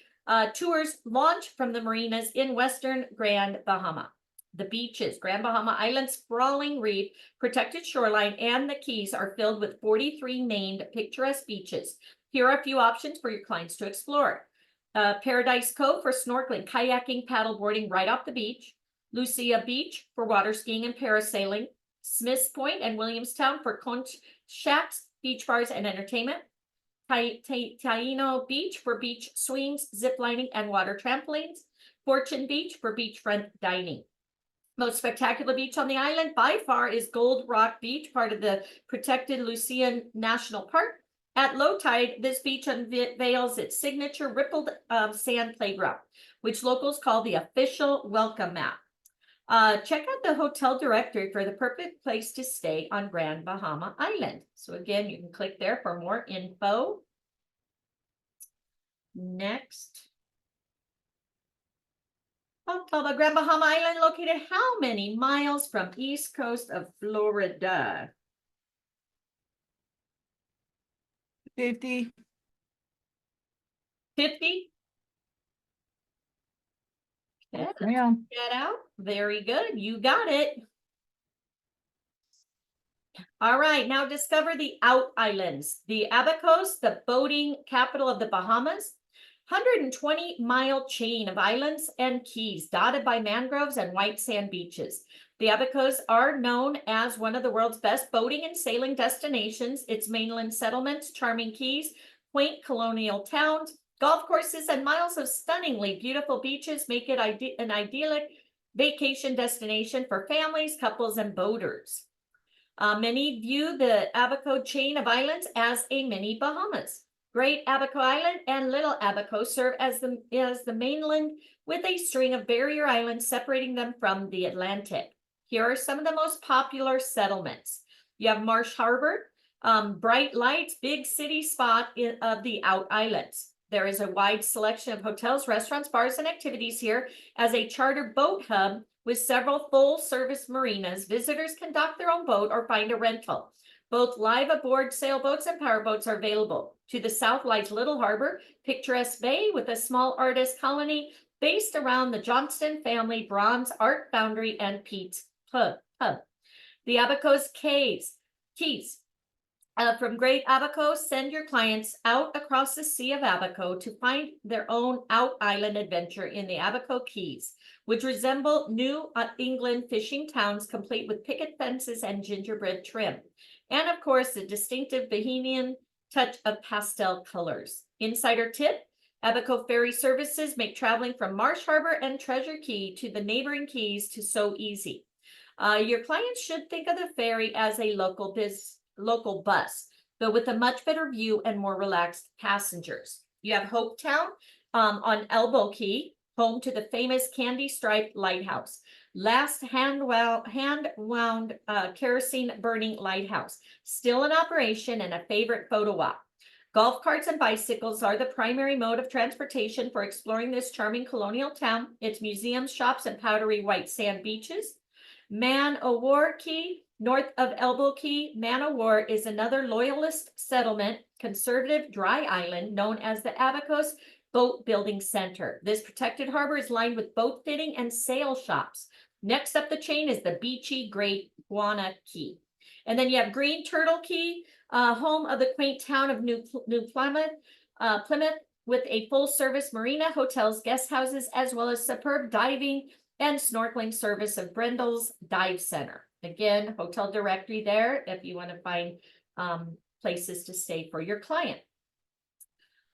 S1: tours launch from the marinas in western Grand Bahama. The beaches, Grand Bahama Island's sprawling reef, protected shoreline, and the Keys are filled with 43 named picturesque beaches. Here are a few options for your clients to explore. Paradise Cove for snorkeling, kayaking, paddleboarding right off the beach. Lucia Beach for water skiing and parasailing. Smith's Point and Williamstown for conch shacks, beach bars, and entertainment. Taino Beach for beach swings, zip lining, and water trampolines. Fortune Beach for beachfront dining. Most spectacular beach on the island by far is Gold Rock Beach, part of the protected Lucian National Park. At low tide, this beach unveils its signature rippled sand playground, which locals call the official welcome mat. Check out the hotel directory for the perfect place to stay on Grand Bahama Island. So again, you can click there for more info. Next. Grand Bahama Island located how many miles from east coast of Florida?
S7: 50.
S1: 50? Yeah,
S7: Yeah.
S1: get out. Very good. You got it. All right, now discover the out islands. The Abacos, the boating capital of the Bahamas. 120-mile chain of islands and keys dotted by mangroves and white sand beaches. The Abacos are known as one of the world's best boating and sailing destinations. Its mainland settlements, charming keys, quaint colonial towns, golf courses, and miles of stunningly beautiful beaches make it an idyllic vacation destination for families, couples, and boaters. Many view the Abaco chain of islands as a mini Bahamas. Great Abaco Island and Little Abaco serve as the mainland with a string of barrier islands separating them from the Atlantic. Here are some of the most popular settlements. You have Marsh Harbor, Bright lights, big city spot of the out islands. There is a wide selection of hotels, restaurants, bars, and activities here. As a charter boat hub with several full-service marinas, visitors can dock their own boat or find a rental. Both live aboard sailboats and powerboats are available. To the south lies Little Harbor, picturesque bay with a small artist colony based around the Johnston family bronze art foundry and Pete's Pub. The Abacos Keys. From Great Abaco, send your clients out across the Sea of Abaco to find their own out-island adventure in the Abaco Keys, which resemble New England fishing towns complete with picket fences and gingerbread trim. And of course, the distinctive Bohemian touch of pastel colors. Insider tip, Abaco ferry services make traveling from Marsh Harbor and Treasure Key to the neighboring keys so easy. Your clients should think of the ferry as a local bus, but with a much better view and more relaxed passengers. You have Hopetown on Elbow Key, home to the famous candy-striped lighthouse. Last hand-wound kerosene-burning lighthouse, still in operation and a favorite photo op. Golf carts and bicycles are the primary mode of transportation for exploring this charming colonial town. Its museums, shops, and powdery white sand beaches. Man-o-War Key, north of Elbow Key. Man-o-War is another loyalist settlement, conservative dry island known as the Abacos Boat Building Center. This protected harbor is lined with boat fitting and sail shops. Next up the chain is the beachy Great Guana Key. And then you have Green Turtle Key, home of the quaint town of New Plymouth, with a full-service marina, hotels, guest houses, as well as superb diving and snorkeling service of Brendel's Dive Center. Again, hotel directory there if you want to find places to stay for your client.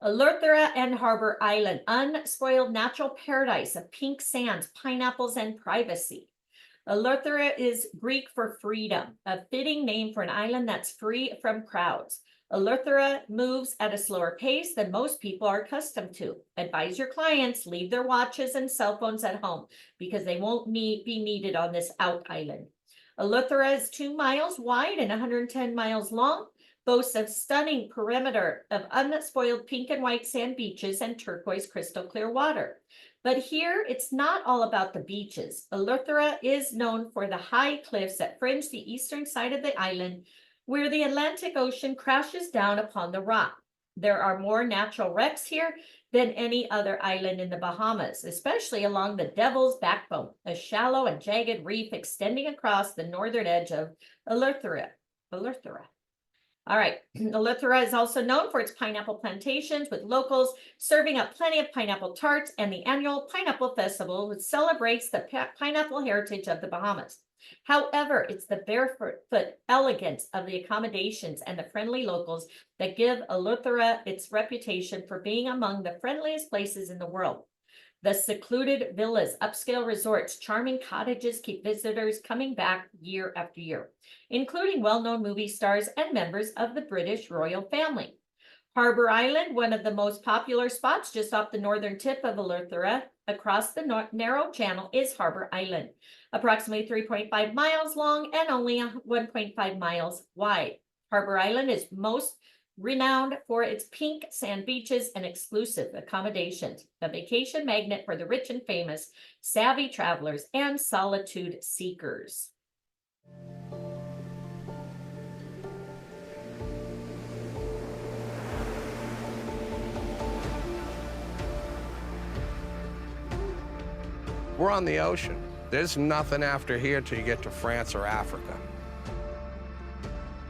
S1: Eleuthera and Harbor Island, unspoiled natural paradise of pink sands, pineapples, and privacy. Eleuthera is Greek for freedom, a fitting name for an island that's free from crowds. Eleuthera moves at a slower pace than most people are accustomed to. Advise your clients leave their watches and cell phones at home because they won't be needed on this out island. Eleuthera is 2 miles wide and 110 miles long. Boasts a stunning perimeter of unspoiled pink and white sand beaches and turquoise crystal clear water. But here, it's not all about the beaches. Eleuthera is known for the high cliffs that fringe the eastern side of the island, where the Atlantic Ocean crashes down upon the rock. There are more natural wrecks here than any other island in the Bahamas, especially along the Devil's Backbone, a shallow and jagged reef extending across the northern edge of Eleuthera. All right, Eleuthera is also known for its pineapple plantations, with locals serving up plenty of pineapple tarts, and the annual Pineapple Festival, which celebrates the pineapple heritage of the Bahamas. However, it's the barefoot elegance of the accommodations and the friendly locals that give Eleuthera its reputation for being among the friendliest places in the world. The secluded villas, upscale resorts, charming cottages keep visitors coming back year after year, including well-known movie stars and members of the British royal family. Harbor Island, one of the most popular spots just off the northern tip of Eleuthera, across the narrow channel, is Harbor Island, approximately 3.5 miles long and only 1.5 miles wide. Harbor Island is most renowned for its pink sand beaches and exclusive accommodations, a vacation magnet for the rich and famous, savvy travelers, and solitude seekers.
S8: We're on the ocean. There's nothing after here till you get to France or Africa.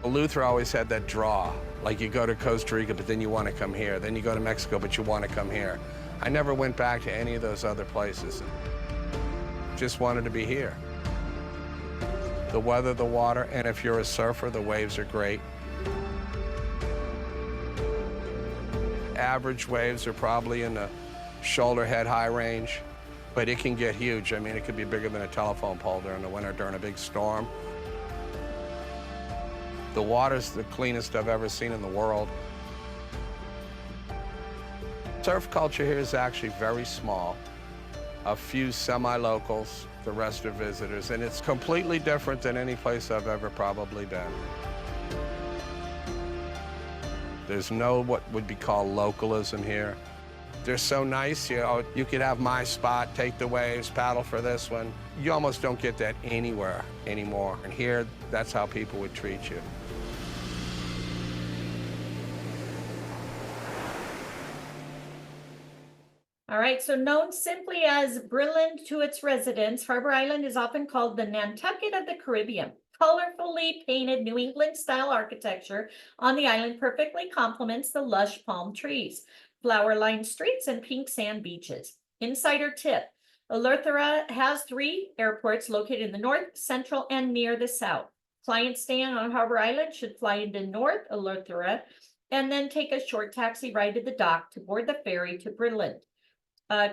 S8: Eleuthera always had that draw. Like you go to Costa Rica, but then you want to come here. Then you go to Mexico, but you want to come here. I never went back to any of those other places. Just wanted to be here. The weather, the water, and if you're a surfer, the waves are great. Average waves are probably in the shoulder head high range, but it can get huge. I mean, it could be bigger than a telephone pole during the winter, during a big storm. The water's the cleanest I've ever seen in the world. Surf culture here is actually very small. A few semi-locals, the rest are visitors, and it's completely different than any place I've ever probably been. There's no what would be called localism here. They're so nice, you know, you could have my spot, take the waves, paddle for this one. You almost don't get that anywhere anymore. And here, that's how people would treat you.
S1: All right, so known simply as Brilland to its residents, Harbor Island is often called the Nantucket of the Caribbean. Colorfully painted New England-style architecture on the island perfectly complements the lush palm trees, flower-lined streets, and pink sand beaches. Insider tip, Eleuthera has 3 airports located in the north, central, and near the south. Clients staying on Harbor Island should fly into North Eleuthera and then take a short taxi ride to the dock to board the ferry to Brilland.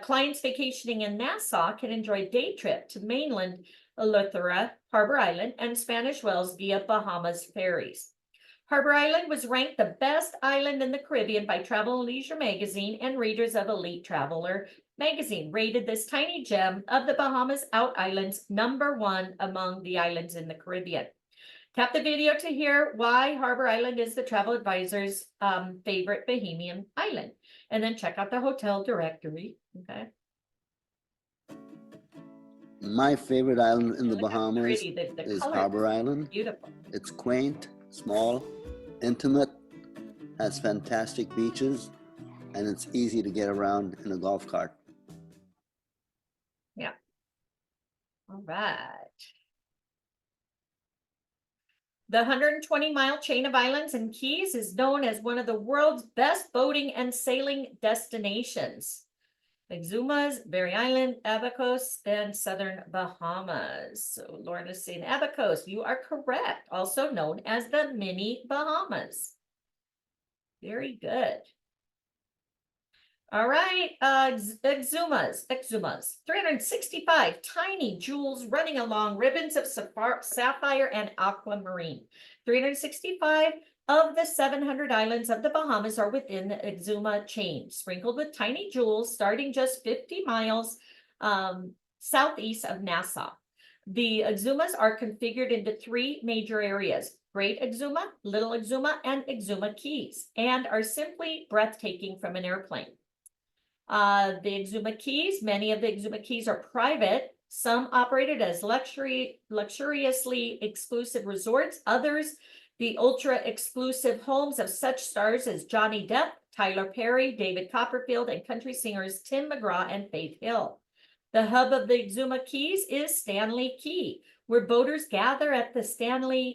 S1: Clients vacationing in Nassau can enjoy a day trip to mainland Eleuthera, Harbor Island, and Spanish Wells via Bahamas ferries. Harbor Island was ranked the best island in the Caribbean by Travel and Leisure magazine, and readers of Elite Traveler magazine rated this tiny gem of the Bahamas out islands #1 among the islands in the Caribbean. Tap the video to hear why Harbor Island is the travel advisor's favorite Bahamian island. And then check out the hotel directory, okay?
S9: My favorite island in the
S1: Look how
S9: Bahamas
S1: pretty the
S9: is
S1: colors.
S9: Harbor Island.
S1: Beautiful.
S9: It's quaint, small, intimate, has fantastic beaches, and it's easy to get around in a golf cart.
S1: Yeah. All right. The 120-mile chain of islands and keys is known as one of the world's best boating and sailing destinations. Exumas, Berry Island, Abacos, and Southern Bahamas. So Lauren is saying Abacos, you are correct. Also known as the mini Bahamas. Very good. All right, Exumas, 365 tiny jewels running along ribbons of sapphire and aquamarine. 365 of the 700 islands of the Bahamas are within the Exuma chain, sprinkled with tiny jewels starting just 50 miles southeast of Nassau. The Exumas are configured into 3 major areas: Great Exuma, Little Exuma, and Exuma Keys, and are simply breathtaking from an airplane. The Exuma Keys, many of the Exuma Keys are private. Some operated as luxuriously exclusive resorts. Others, the ultra exclusive homes of such stars as Johnny Depp, Tyler Perry, David Copperfield, and country singers Tim McGraw and Faith Hill. The hub of the Exuma Keys is Stanley Key, where boaters gather at the Stanil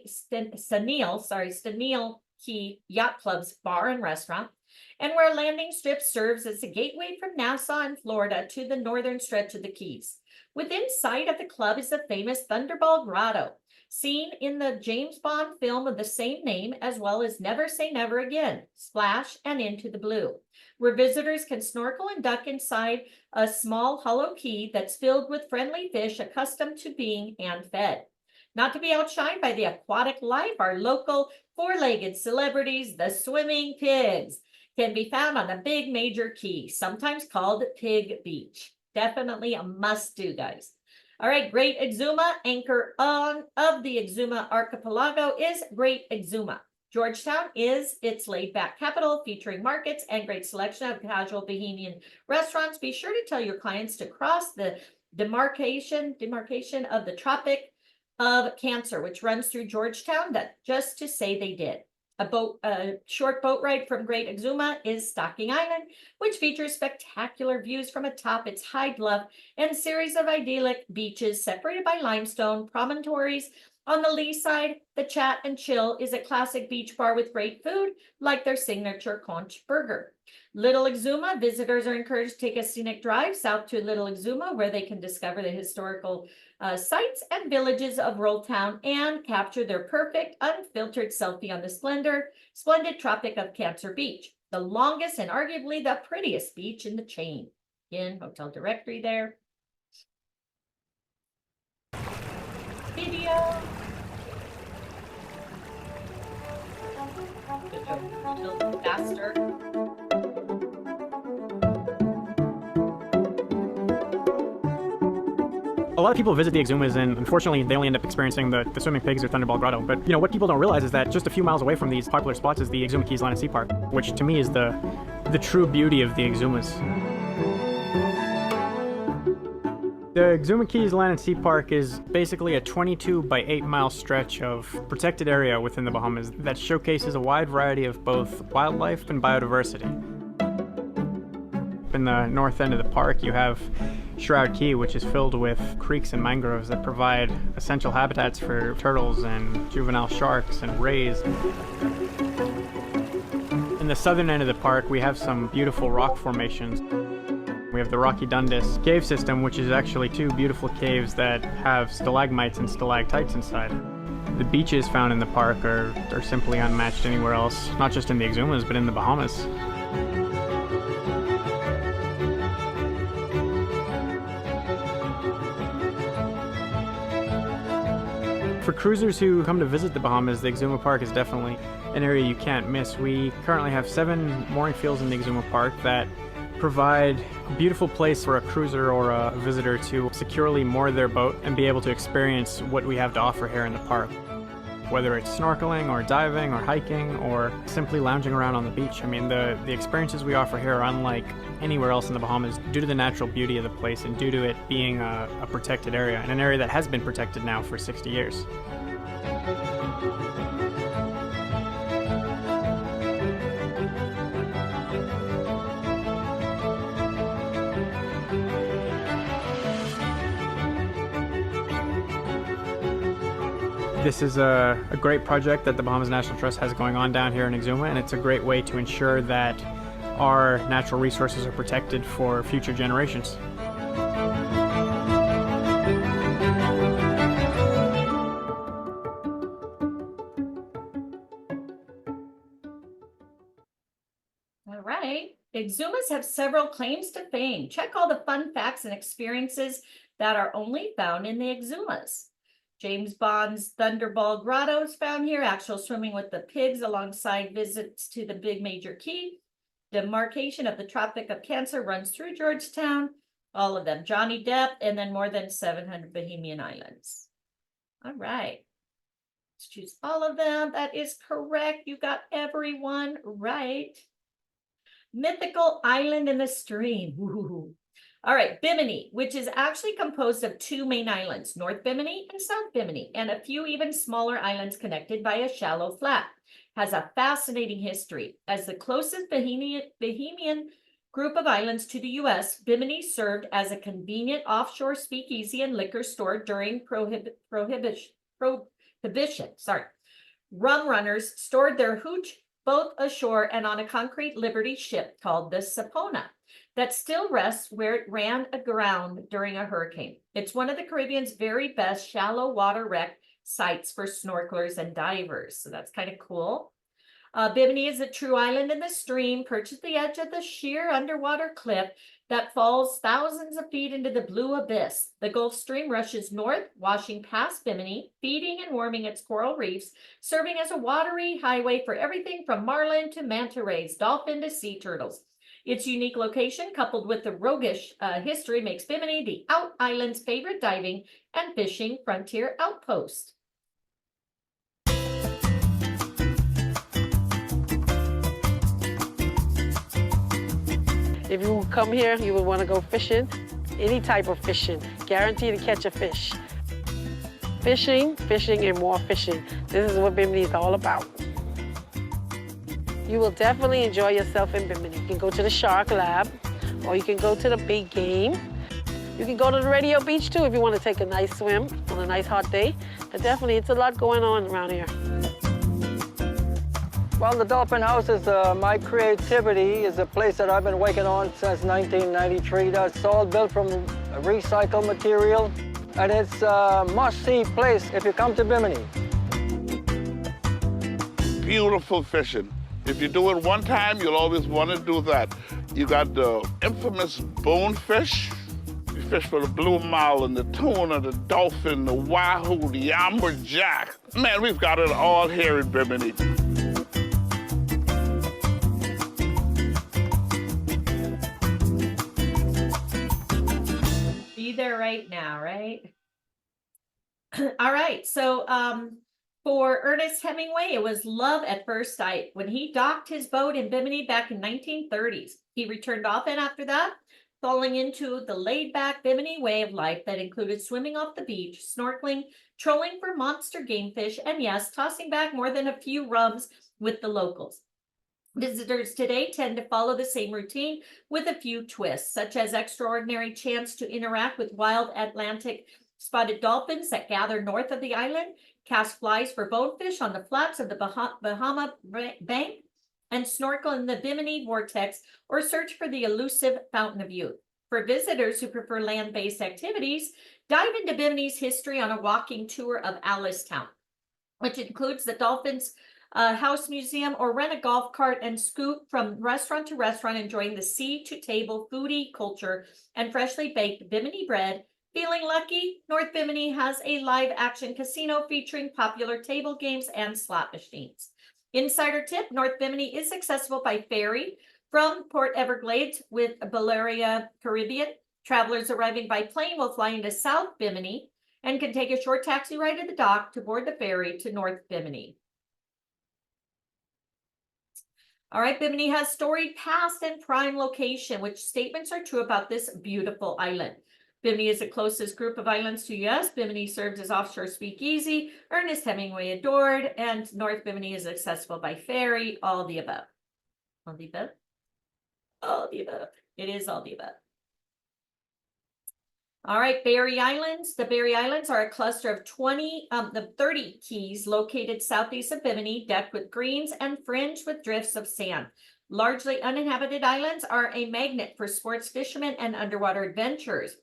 S1: Key Yacht Club's bar and restaurant, and where a landing strip serves as a gateway from Nassau and Florida to the northern stretch of the Keys. Within sight of the club is the famous Thunderball Grotto, seen in the James Bond film of the same name, as well as Never Say Never Again, Splash, and Into the Blue, where visitors can snorkel and duck inside a small hollow key that's filled with friendly fish accustomed to being hand-fed. Not to be outshined by the aquatic life, our local four-legged celebrities, the swimming pigs, can be found on the big major key, sometimes called Pig Beach. Definitely a must-do, guys. All right, Great Exuma, anchor of the Exuma archipelago is Great Exuma. Georgetown is its laid-back capital, featuring markets and great selection of casual Bahamian restaurants. Be sure to tell your clients to cross the demarcation of the Tropic of Cancer, which runs through Georgetown, that just to say they did. A short boat ride from Great Exuma is Stocking Island, which features spectacular views from atop its high bluff and a series of idyllic beaches separated by limestone promontories. On the lee side, the Chat and Chill is a classic beach bar with great food, like their signature conch burger. Little Exuma, visitors are encouraged to take a scenic drive south to Little Exuma, where they can discover the historical sites and villages of Roll Town and capture their perfect, unfiltered selfie on the splendid Tropic of Cancer Beach, the longest and arguably the prettiest beach in the chain. Again, hotel directory there. Video. A little faster.
S10: lot of people visit the Exumas, and unfortunately they only end up experiencing the swimming pigs or Thunderball Grotto. But you know what people don't realize is that just a few miles away from these popular spots is the Exuma Keys Land and Sea Park, which to me is the true beauty of the Exumas. The Exuma Keys Land and Sea Park is basically a 22 by 8 mile stretch of protected area within the Bahamas that showcases a wide variety of both wildlife and biodiversity. In the north end of the park, you have Shroud Key, which is filled with creeks and mangroves that provide essential habitats for turtles and juvenile sharks and rays. In the southern end of the park, we have some beautiful rock formations. We have the Rocky Dundas cave system, which is actually 2 beautiful caves that have stalagmites and stalactites inside. The beaches found in the park are simply unmatched anywhere else, not just in the Exumas, but in the Bahamas. For cruisers who come to visit the Bahamas, the Exuma Park is definitely an area you can't miss. We currently have 7 mooring fields in the Exuma Park that provide a beautiful place for a cruiser or a visitor to securely moor their boat and be able to experience what we have to offer here in the park. Whether it's snorkeling or diving or hiking or simply lounging around on the beach. I mean, the experiences we offer here are unlike anywhere else in the Bahamas due to the natural beauty of the place and due to it being a protected area, and an area that has been protected now for 60 years. This is a great project that the Bahamas National Trust has going on down here in Exuma, and it's a great way to ensure that our natural resources are protected for future generations.
S1: All right. Exumas have several claims to fame. Check all the fun facts and experiences that are only found in the Exumas. James Bond's Thunderball Grotto is found here, actual swimming with the pigs alongside visits to the Big Major Key. Demarcation of the Tropic of Cancer runs through Georgetown, all of them. Johnny Depp, and then more than 700 Bahamian islands. All right. Let's choose all of them. That is correct. You got everyone right. Mythical island in the stream. Ooh. All right, Bimini, which is actually composed of 2 main islands, North Bimini and South Bimini, and a few even smaller islands connected by a shallow flat. Has a fascinating history. As the closest Bahamian group of islands to the U.S., Bimini served as a convenient offshore speakeasy and liquor store during prohibition. Rum runners stored their hooch both ashore and on a concrete Liberty ship called the Sapona that still rests where it ran aground during a hurricane. It's one of the Caribbean's very best shallow water wreck sites for snorkelers and divers. So that's kind of cool. Bimini is a true island in the stream, perched at the edge of the sheer underwater cliff that falls thousands of feet into the blue abyss. The Gulf Stream rushes north, washing past Bimini, feeding and warming its coral reefs, serving as a watery highway for everything from marlin to manta rays, dolphin to sea turtles. Its unique location, coupled with the roguish history, makes Bimini the out island's favorite diving and fishing frontier outpost.
S11: If you come here, you would want to go fishing, any type of fishing, guaranteed to catch a fish. Fishing, fishing, and more fishing. This is what Bimini is all about. You will definitely enjoy yourself in Bimini. You can go to the Shark Lab, or you can go to the big game. You can go to the Radio Beach too if you want to take a nice swim on a nice hot day. But definitely, it's a lot going on around here.
S12: Well, the Dolphin House is my creativity. Is a place that I've been working on since 1993. That's all built from recycled material, and it's a must-see place if you come to Bimini.
S13: Beautiful fishing. If you do it one time, you'll always want to do that. You got the infamous bonefish. You fish for the blue marlin, the tuna, the dolphin, the wahoo, the amberjack. Man, we've got it all here in Bimini.
S1: Be there right now, right? All right, so for Ernest Hemingway, it was love at first sight. When he docked his boat in Bimini back in 1930s, he returned often after that, falling into the laid-back Bimini way of life that included swimming off the beach, snorkeling, trolling for monster game fish, and yes, tossing back more than a few rums with the locals. Visitors today tend to follow the same routine with a few twists, such as extraordinary chance to interact with wild Atlantic spotted dolphins that gather north of the island, cast flies for bonefish on the flats of the Bahama Bank, and snorkel in the Bimini vortex or search for the elusive Fountain of Youth. For visitors who prefer land-based activities, dive into Bimini's history on a walking tour of Alice-town, which includes the Dolphins House Museum, or rent a golf cart and scoot from restaurant to restaurant, enjoying the sea-to-table foodie culture and freshly baked Bimini bread. Feeling lucky? North Bimini has a live-action casino featuring popular table games and slot machines. Insider tip, North Bimini is accessible by ferry from Port Everglades with Balearia Caribbean. Travelers arriving by plane will fly into South Bimini and can take a short taxi ride to the dock to board the ferry to North Bimini. All right, Bimini has storied past and prime location, which statements are true about this beautiful island. Bimini is the closest group of islands to US. Bimini serves as offshore speakeasy. Ernest Hemingway adored, and North Bimini is accessible by ferry. All the above. All the above. All the above. It is all the above. All right, Berry Islands. The Berry Islands are a cluster of 30 keys located southeast of Bimini, decked with greens and fringed with drifts of sand. Largely uninhabited islands are a magnet for sports fishermen and underwater adventurers.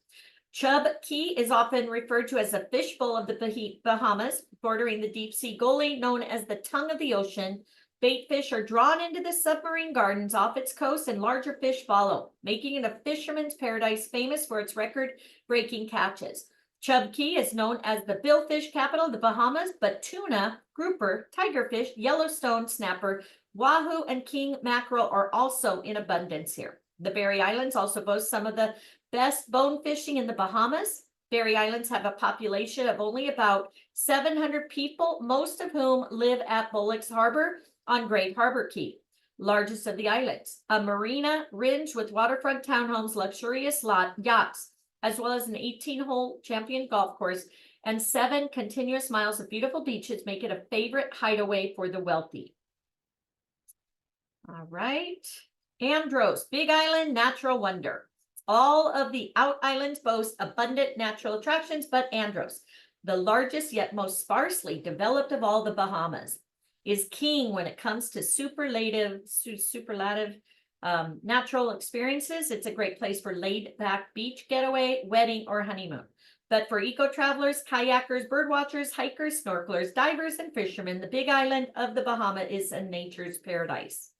S1: Chub Key is often referred to as the fishbowl of the Bahamas, bordering the deep sea gully known as the tongue of the ocean. Bait fish are drawn into the submarine gardens off its coast, and larger fish follow, making it a fisherman's paradise famous for its record-breaking catches. Chub Key is known as the billfish capital of the Bahamas, but tuna, grouper, tigerfish, Yellowstone snapper, wahoo, and king mackerel are also in abundance here. The Berry Islands also boast some of the best bone fishing in the Bahamas. Berry Islands have a population of only about 700 people, most of whom live at Bullock's Harbor on Great Harbor Key, largest of the islands. A marina ringed with waterfront townhomes, luxurious yachts, as well as an 18-hole champion golf course and 7 continuous miles of beautiful beaches make it a favorite hideaway for the wealthy. All right. Andros, Big Island Natural Wonder. All of the out islands boast abundant natural attractions, but Andros, the largest yet most sparsely developed of all the Bahamas, is king when it comes to superlative natural experiences. It's a great place for laid-back beach getaway, wedding, or honeymoon. But for eco-travelers, kayakers, birdwatchers, hikers, snorkelers, divers, and fishermen, the Big Island of the Bahamas is a nature's paradise.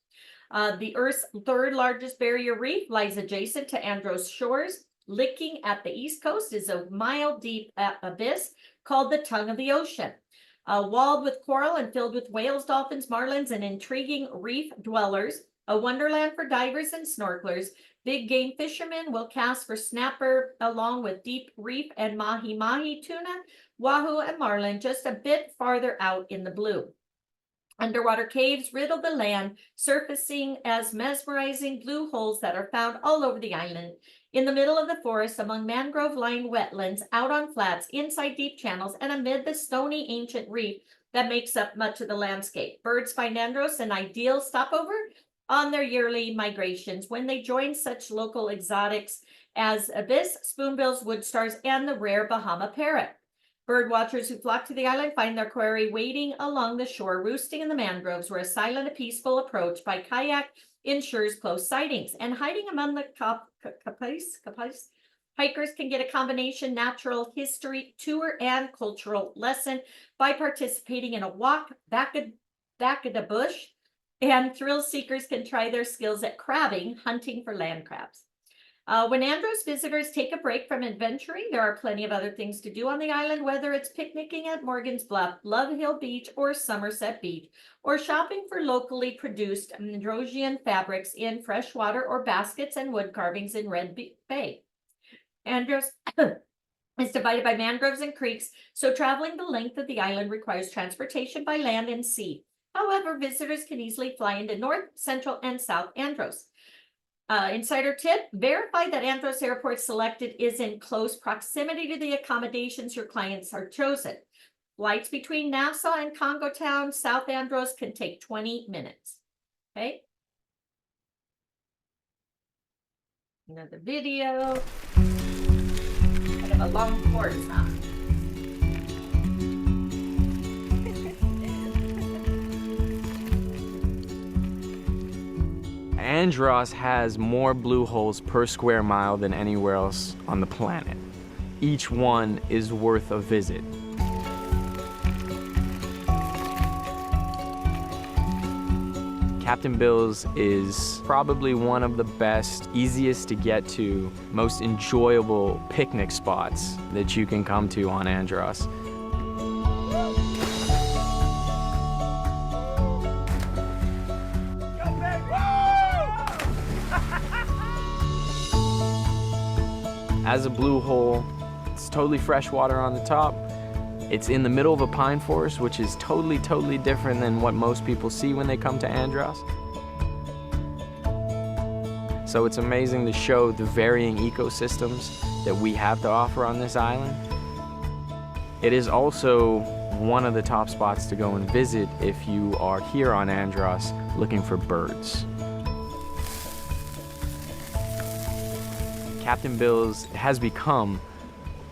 S1: The Earth's third largest barrier reef lies adjacent to Andros shores. Licking at the east coast is a mile-deep abyss called the Tongue of the Ocean. Walled with coral and filled with whales, dolphins, marlins, and intriguing reef dwellers, a wonderland for divers and snorkelers. Big game fishermen will cast for snapper along with deep reef and mahi-mahi, tuna, wahoo, and marlin just a bit farther out in the blue. Underwater caves riddle the land, surfacing as mesmerizing blue holes that are found all over the island. In the middle of the forest, among mangrove-lined wetlands, out on flats, inside deep channels, and amid the stony ancient reef that makes up much of the landscape. Birds find Andros an ideal stopover on their yearly migrations when they join such local exotics as ibis, spoonbills, wood stars, and the rare Bahama parrot. Bird watchers who flock to the island find their quarry waiting along the shore, roosting in the mangroves, where a silent and peaceful approach by kayak ensures close sightings. And hiding among the kapais, hikers can get a combination natural history tour and cultural lesson by participating in a walk back of the bush. And thrill seekers can try their skills at crabbing, hunting for land crabs. When Andros visitors take a break from adventuring, there are plenty of other things to do on the island, whether it's picnicking at Morgan's Bluff, Love Hill Beach, or Somerset Beach, or shopping for locally produced Androsian fabrics in freshwater, or baskets and wood carvings in Red Bay. Andros It's divided by mangroves and creeks, so traveling the length of the island requires transportation by land and sea. However, visitors can easily fly into North, Central, and South Andros. Insider tip, verify that Andros Airport selected is in close proximity to the accommodations your clients are chosen. Flights between Nassau and Congo Town, South Andros can take 20 minutes. Okay. Another video. Kind of a long course, huh?
S14: Andros has more blue holes per square mile than anywhere else on the planet. Each one is worth a visit. Captain Bill's is probably one of the best, easiest to get to, most enjoyable picnic spots that you can come to on Andros. As a blue hole, it's totally fresh water on the top. It's in the middle of a pine forest, which is totally different than what most people see when they come to Andros. So it's amazing to show the varying ecosystems that we have to offer on this island. It is also one of the top spots to go and visit if you are here on Andros looking for birds. Captain Bill's has become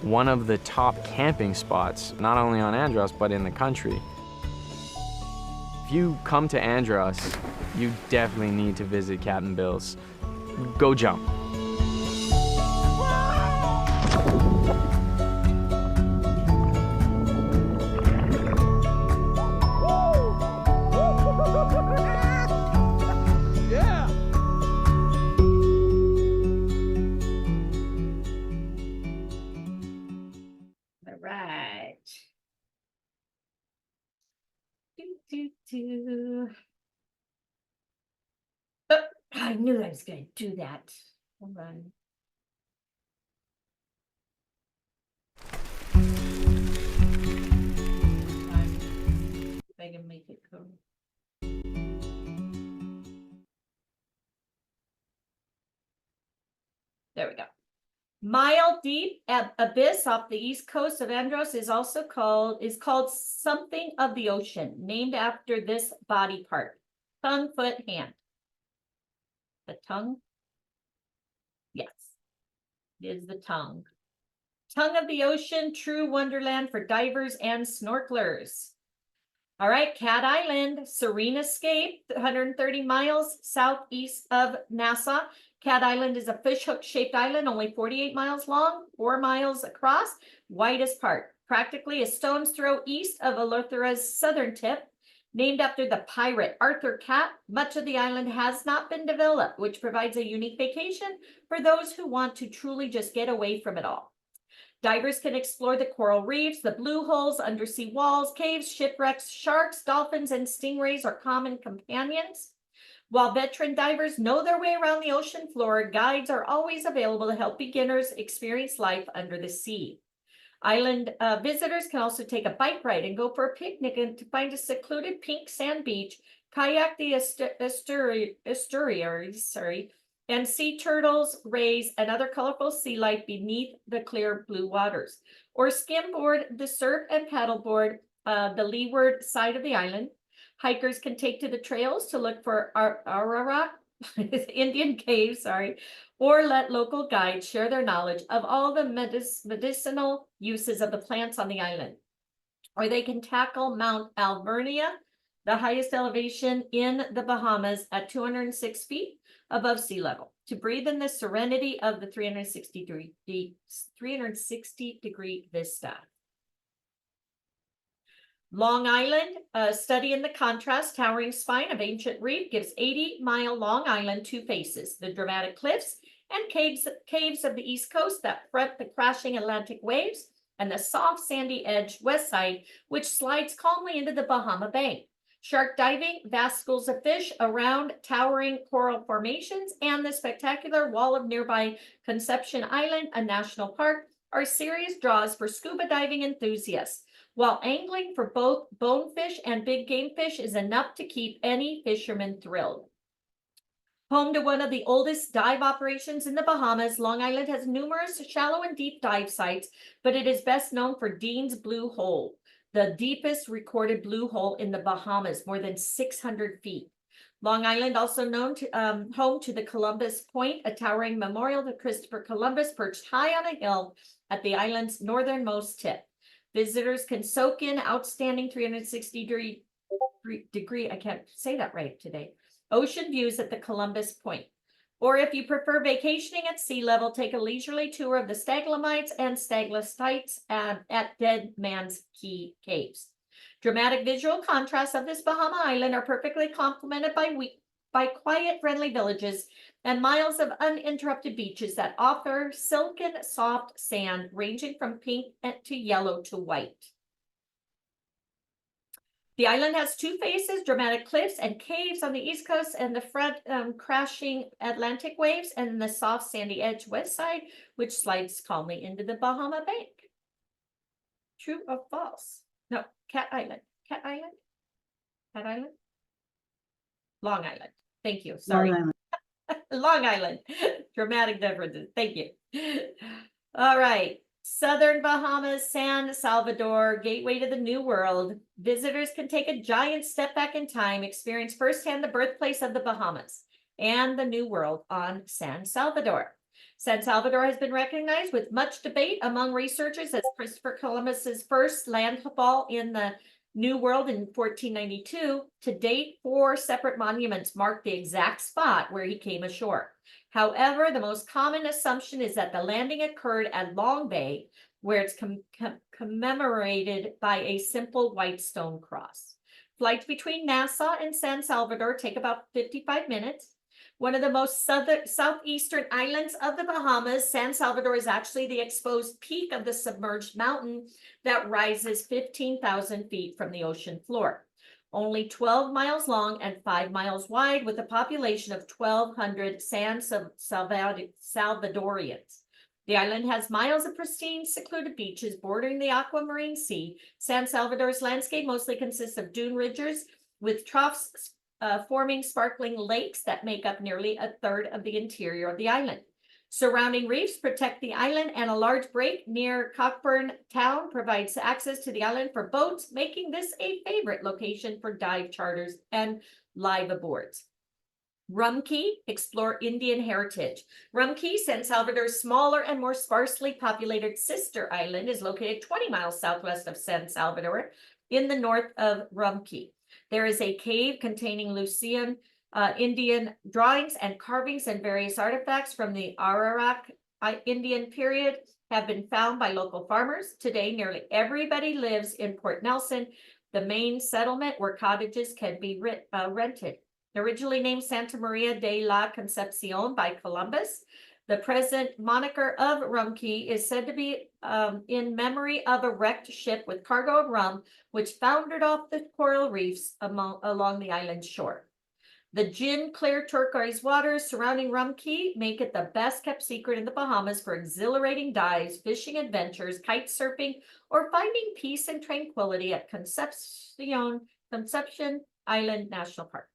S14: one of the top camping spots, not only on Andros, but in the country. If you come to Andros, you definitely need to visit Captain Bill's. Go jump.
S1: Oh, I knew I was going to do that. Hold on. If I can make it go. There we go. Mile deep abyss off the east coast of Andros is called something of the ocean, named after this body part: tongue, foot, hand. The tongue? Yes, it is the tongue. Tongue of the ocean, true wonderland for divers and snorkelers. All right, Cat Island, serene escape, 130 miles southeast of Nassau. Cat Island is a fishhook shaped island, only 48 miles long, 4 miles across, widest part, practically a stone's throw east of Eleutheра's southern tip. Named after the pirate Arthur Cat, much of the island has not been developed, which provides a unique vacation for those who want to truly just get away from it all. Divers can explore the coral reefs, the blue holes, undersea walls, caves, shipwrecks. Sharks, dolphins, and stingrays are common companions. While veteran divers know their way around the ocean floor, guides are always available to help beginners experience life under the sea. Island visitors can also take a bike ride and go for a picnic and to find a secluded pink sand beach, kayak the estuaries, and sea turtles, rays, and other colorful sea life beneath the clear blue waters. Or skimboard the surf and paddleboard the leeward side of the island. Hikers can take to the trails to look for Ararat, Indian caves, or let local guides share their knowledge of all the medicinal uses of the plants on the island. Or they can tackle Mount Alvernia, the highest elevation in the Bahamas at 206 feet above sea level, to breathe in the serenity of the 360-degree vista. Long Island, study in the contrast, towering spine of ancient reef gives 80-mile Long Island two faces: the dramatic cliffs and caves of the East Coast that front the crashing Atlantic waves, and the soft sandy edge west side, which slides calmly into the Bahama Bank. Shark diving, vast schools of fish around towering coral formations, and the spectacular wall of nearby Conception Island, a national park, are serious draws for scuba diving enthusiasts, while angling for both bonefish and big game fish is enough to keep any fisherman thrilled. Home to one of the oldest dive operations in the Bahamas, Long Island has numerous shallow and deep dive sites, but it is best known for Dean's Blue Hole, the deepest recorded blue hole in the Bahamas, more than 600 feet. Long Island, also known to home to the Columbus Point, a towering memorial to Christopher Columbus perched high on a hill at the island's northernmost tip. Visitors can soak in outstanding 360 degree, I can't say that right today, ocean views at the Columbus Point. Or if you prefer vacationing at sea level, take a leisurely tour of the stalagmites and stalactites at Dead Man's Key Caves. Dramatic visual contrasts of this Bahama island are perfectly complemented by quiet, friendly villages and miles of uninterrupted beaches that offer silken, soft sand ranging from pink to yellow to white. The island has two faces, dramatic cliffs and caves on the east coast and the front crashing Atlantic waves, and the soft sandy edge west side, which slides calmly into the Bahama Bank. True or false? No, Cat Island. Cat Island? Cat Island? Long Island. Thank you. Sorry.
S7: Long Island.
S1: Long Island. Dramatic differences. Thank you. All right. Southern Bahamas, San Salvador, gateway to the New World. Visitors can take a giant step back in time, experience firsthand the birthplace of the Bahamas and the New World on San Salvador. San Salvador has been recognized with much debate among researchers as Christopher Columbus's first landfall in the New World in 1492. To date, 4 separate monuments mark the exact spot where he came ashore. However, the most common assumption is that the landing occurred at Long Bay, where it's commemorated by a simple white stone cross. Flights between Nassau and San Salvador take about 55 minutes. One of the most southeastern islands of the Bahamas, San Salvador is actually the exposed peak of the submerged mountain that rises 15,000 feet from the ocean floor. Only 12 miles long and 5 miles wide, with a population of 1,200 San Salvadorians. The island has miles of pristine, secluded beaches bordering the aquamarine sea. San Salvador's landscape mostly consists of dune ridges with troughs forming sparkling lakes that make up nearly a third of the interior of the island. Surrounding reefs protect the island, and a large break near Cockburn Town provides access to the island for boats, making this a favorite location for dive charters and live aboards. Rum Cay, explore Indian heritage. Rum Cay, San Salvador's smaller and more sparsely populated sister island, is located 20 miles southwest of San Salvador in the north of Rum Cay. There is a cave containing Lucian Indian drawings and carvings, and various artifacts from the Ararak Indian period have been found by local farmers. Today, nearly everybody lives in Port Nelson, the main settlement where cottages can be rented. Originally named Santa Maria de la Concepcion by Columbus, the present moniker of Rum Cay is said to be in memory of a wrecked ship with cargo of rum, which foundered off the coral reefs along the island's shore. The gin clear turquoise waters surrounding Rum Cay make it the best kept secret in the Bahamas for exhilarating dives, fishing adventures, kite surfing, or finding peace and tranquility at Conception Island National Park.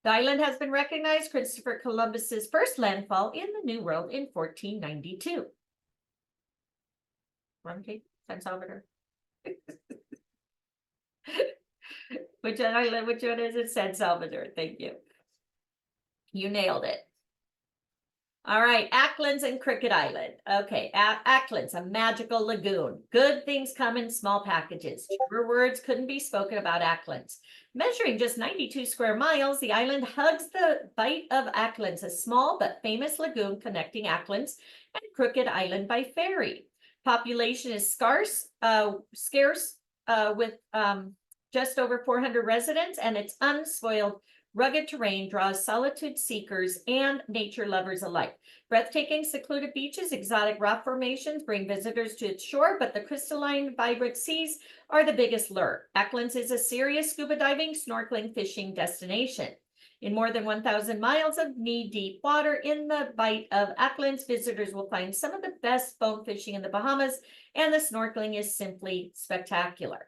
S1: The island has been recognized Christopher Columbus's first landfall in the New World in 1492. Rum Cay, San Salvador. Which one is it? San Salvador. Thank you. You nailed it. All right, Acklands and Crooked Island. Okay, Acklands, a magical lagoon. Good things come in small packages. Truer words couldn't be spoken about Acklands. Measuring just 92 square miles, the island hugs the Bight of Acklands, a small but famous lagoon connecting Acklands and Crooked Island by ferry. Population is scarce with just over 400 residents, and its unspoiled, rugged terrain draws solitude seekers and nature lovers alike. Breathtaking, secluded beaches, exotic rock formations bring visitors to its shore, but the crystalline, vibrant seas are the biggest lure. Acklands is a serious scuba diving, snorkeling, fishing destination. In more than 1,000 miles of knee-deep water in the Bight of Acklins, visitors will find some of the best bone fishing in the Bahamas, and the snorkeling is simply spectacular.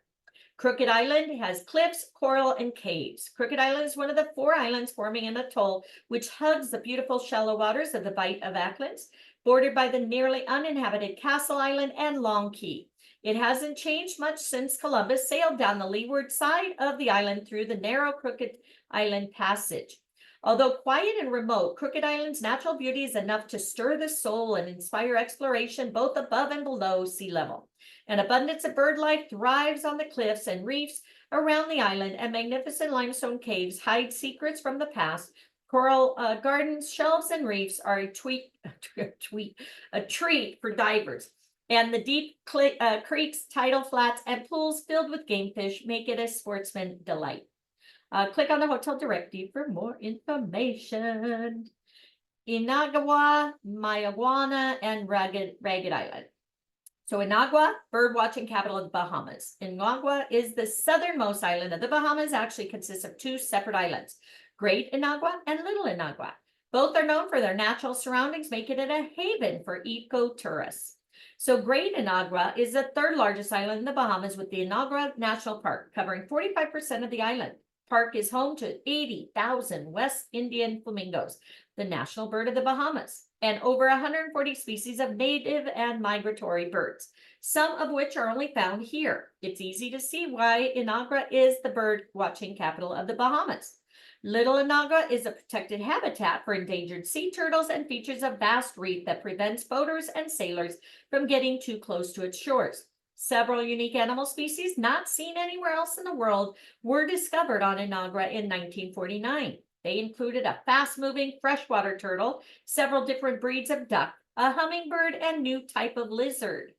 S1: Crooked Island has cliffs, coral, and caves. Crooked Island is one of the 4 islands forming an atoll which hugs the beautiful shallow waters of the Bight of Acklins, bordered by the nearly uninhabited Castle Island and Long Key. It hasn't changed much since Columbus sailed down the leeward side of the island through the narrow Crooked Island Passage. Although quiet and remote, Crooked Island's natural beauty is enough to stir the soul and inspire exploration both above and below sea level. An abundance of bird life thrives on the cliffs and reefs around the island, and magnificent limestone caves hide secrets from the past. Coral gardens, shelves, and reefs are a treat for divers. And the deep creeks, tidal flats, and pools filled with game fish make it a sportsman delight. Click on the hotel directory for more information. Inagua, Mayaguana, and Ragged Island. So Inagua, bird watching capital of the Bahamas. Inagua is the southernmost island of the Bahamas, actually consists of 2 separate islands, Great Inagua and Little Inagua. Both are known for their natural surroundings, making it a haven for eco-tourists. So Great Inagua is the 3rd largest island in the Bahamas, with the Inagua National Park covering 45% of the island. Park is home to 80,000 West Indian flamingos, the national bird of the Bahamas, and over 140 species of native and migratory birds, some of which are only found here. It's easy to see why Inagua is the bird watching capital of the Bahamas. Little Inagua is a protected habitat for endangered sea turtles and features a vast reef that prevents boaters and sailors from getting too close to its shores. Several unique animal species not seen anywhere else in the world were discovered on Inagua in 1949. They included a fast-moving freshwater turtle, several different breeds of duck, a hummingbird, and new type of lizard.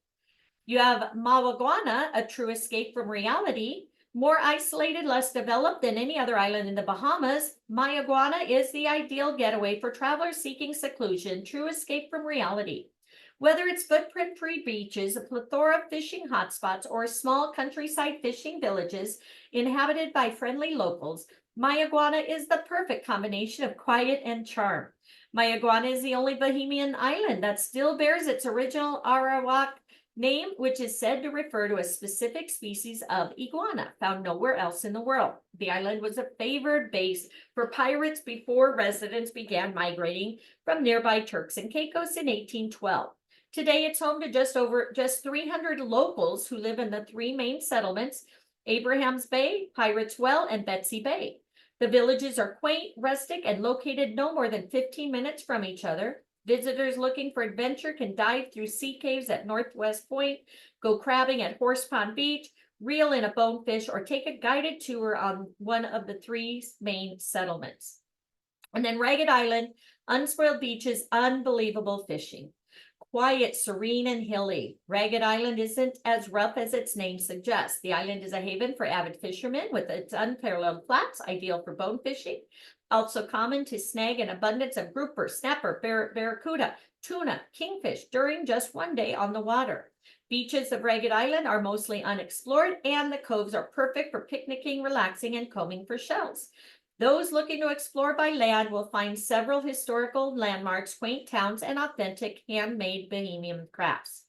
S1: You have Mayaguana, a true escape from reality. More isolated, less developed than any other island in the Bahamas, Mayaguana is the ideal getaway for travelers seeking seclusion, true escape from reality. Whether it's footprint-free beaches, a plethora of fishing hotspots, or small countryside fishing villages inhabited by friendly locals, Mayaguana is the perfect combination of quiet and charm. Mayaguana is the only Bahamian island that still bears its original Arawak name, which is said to refer to a specific species of iguana found nowhere else in the world. The island was a favored base for pirates before residents began migrating from nearby Turks and Caicos in 1812. Today, it's home to just 300 locals who live in the 3 main settlements, Abraham's Bay, Pirates Well, and Betsy Bay. The villages are quaint, rustic, and located no more than 15 minutes from each other. Visitors looking for adventure can dive through sea caves at Northwest Point, go crabbing at Horse Pond Beach, reel in a bonefish, or take a guided tour on one of the 3 main settlements. And then Ragged Island, unspoiled beaches, unbelievable fishing. Quiet, serene, and hilly. Ragged Island isn't as rough as its name suggests. The island is a haven for avid fishermen with its unparalleled flats, ideal for bone fishing. Also common to snag an abundance of grouper, snapper, barracuda, tuna, kingfish during just one day on the water. Beaches of Ragged Island are mostly unexplored, and the coves are perfect for picnicking, relaxing, and combing for shells. Those looking to explore by land will find several historical landmarks, quaint towns, and authentic handmade Bahamian crafts.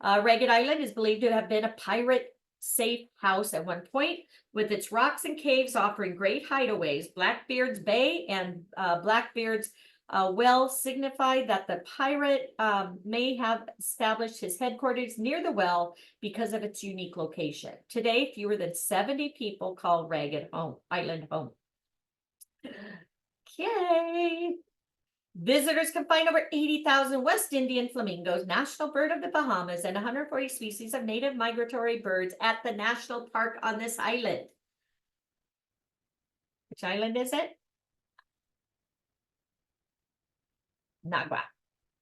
S1: Ragged Island is believed to have been a pirate-safe house at one point, with its rocks and caves offering great hideaways. Blackbeard's Bay and Blackbeard's Well signify that the pirate may have established his headquarters near the well because of its unique location. Today, fewer than 70 people call Ragged Island home. Okay. Visitors can find over 80,000 West Indian flamingos, national bird of the Bahamas, and 140 species of native migratory birds at the national park on this island. Which island is it? Inagua.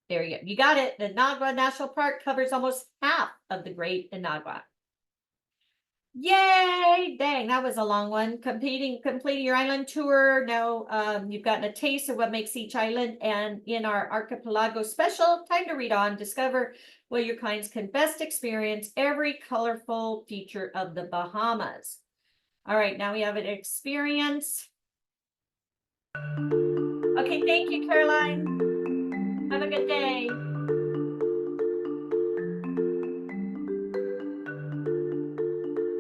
S1: There you go. You got it. The Inagua National Park covers almost half of the Great Inagua. Yay! Dang, that was a long one. Completing your island tour. Now you've gotten a taste of what makes each island, and in our archipelago special, time to read on, discover what your clients can best experience every colorful feature of the Bahamas. All right, now we have an experience. Okay, thank you, Caroline. Have a good day.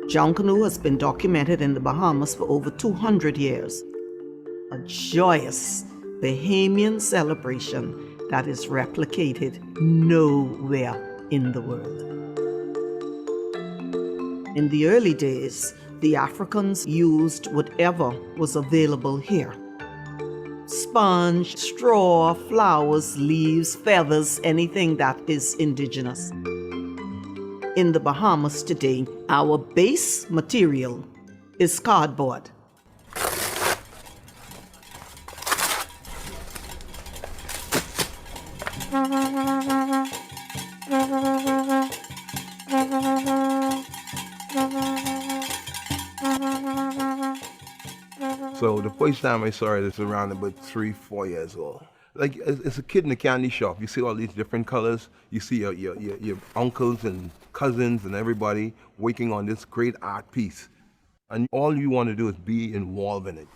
S7: Junkanoo has been documented in the Bahamas for over 200 years. A joyous Bahamian celebration that is replicated nowhere in the world. In the early days, the Africans used whatever was available here. Sponge, straw, flowers, leaves, feathers, anything that is indigenous. In the Bahamas today, our base material is cardboard.
S15: So the first time I saw it, it's around about 3-4 years old. Like it's a kid in a candy shop. You see all these different colors. You see your uncles and cousins and everybody working on this great art piece. And all you want to do is be involved in it.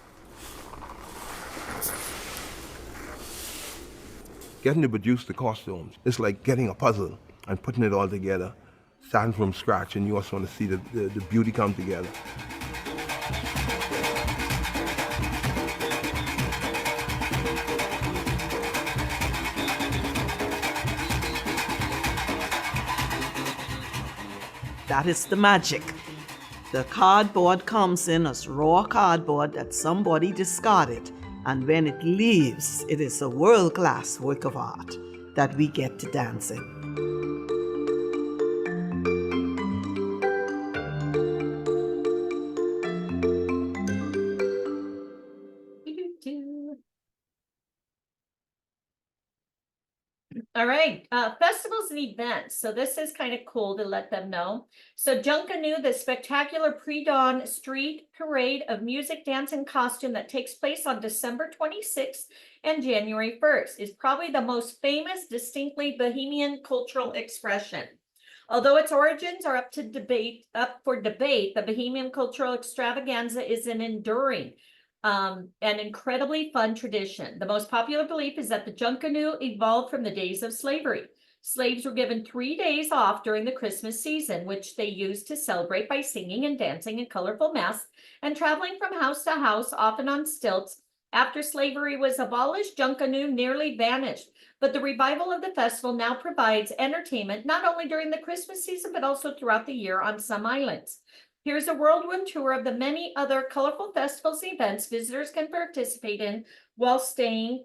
S15: Getting to produce the costumes, it's like getting a puzzle and putting it all together, starting from scratch, and you also want to see the beauty come together.
S7: That is the magic. The cardboard comes in as raw cardboard that somebody discarded, and when it leaves, it is a world-class work of art that we get to dance in.
S1: All right, festivals and events. So this is kind of cool to let them know. So Junkanoo, the spectacular pre-dawn street parade of music, dance, and costume that takes place on December 26th and January 1st, is probably the most famous, distinctly Bahamian cultural expression. Although its origins are up for debate, the Bahamian cultural extravaganza is an enduring an incredibly fun tradition. The most popular belief is that the Junkanoo evolved from the days of slavery. Slaves were given 3 days off during the Christmas season, which they used to celebrate by singing and dancing in colorful masks and traveling from house to house, often on stilts. After slavery was abolished, Junkanoo nearly vanished, but the revival of the festival now provides entertainment not only during the Christmas season, but also throughout the year on some islands. Here's a whirlwind tour of the many other colorful festivals and events visitors can participate in while staying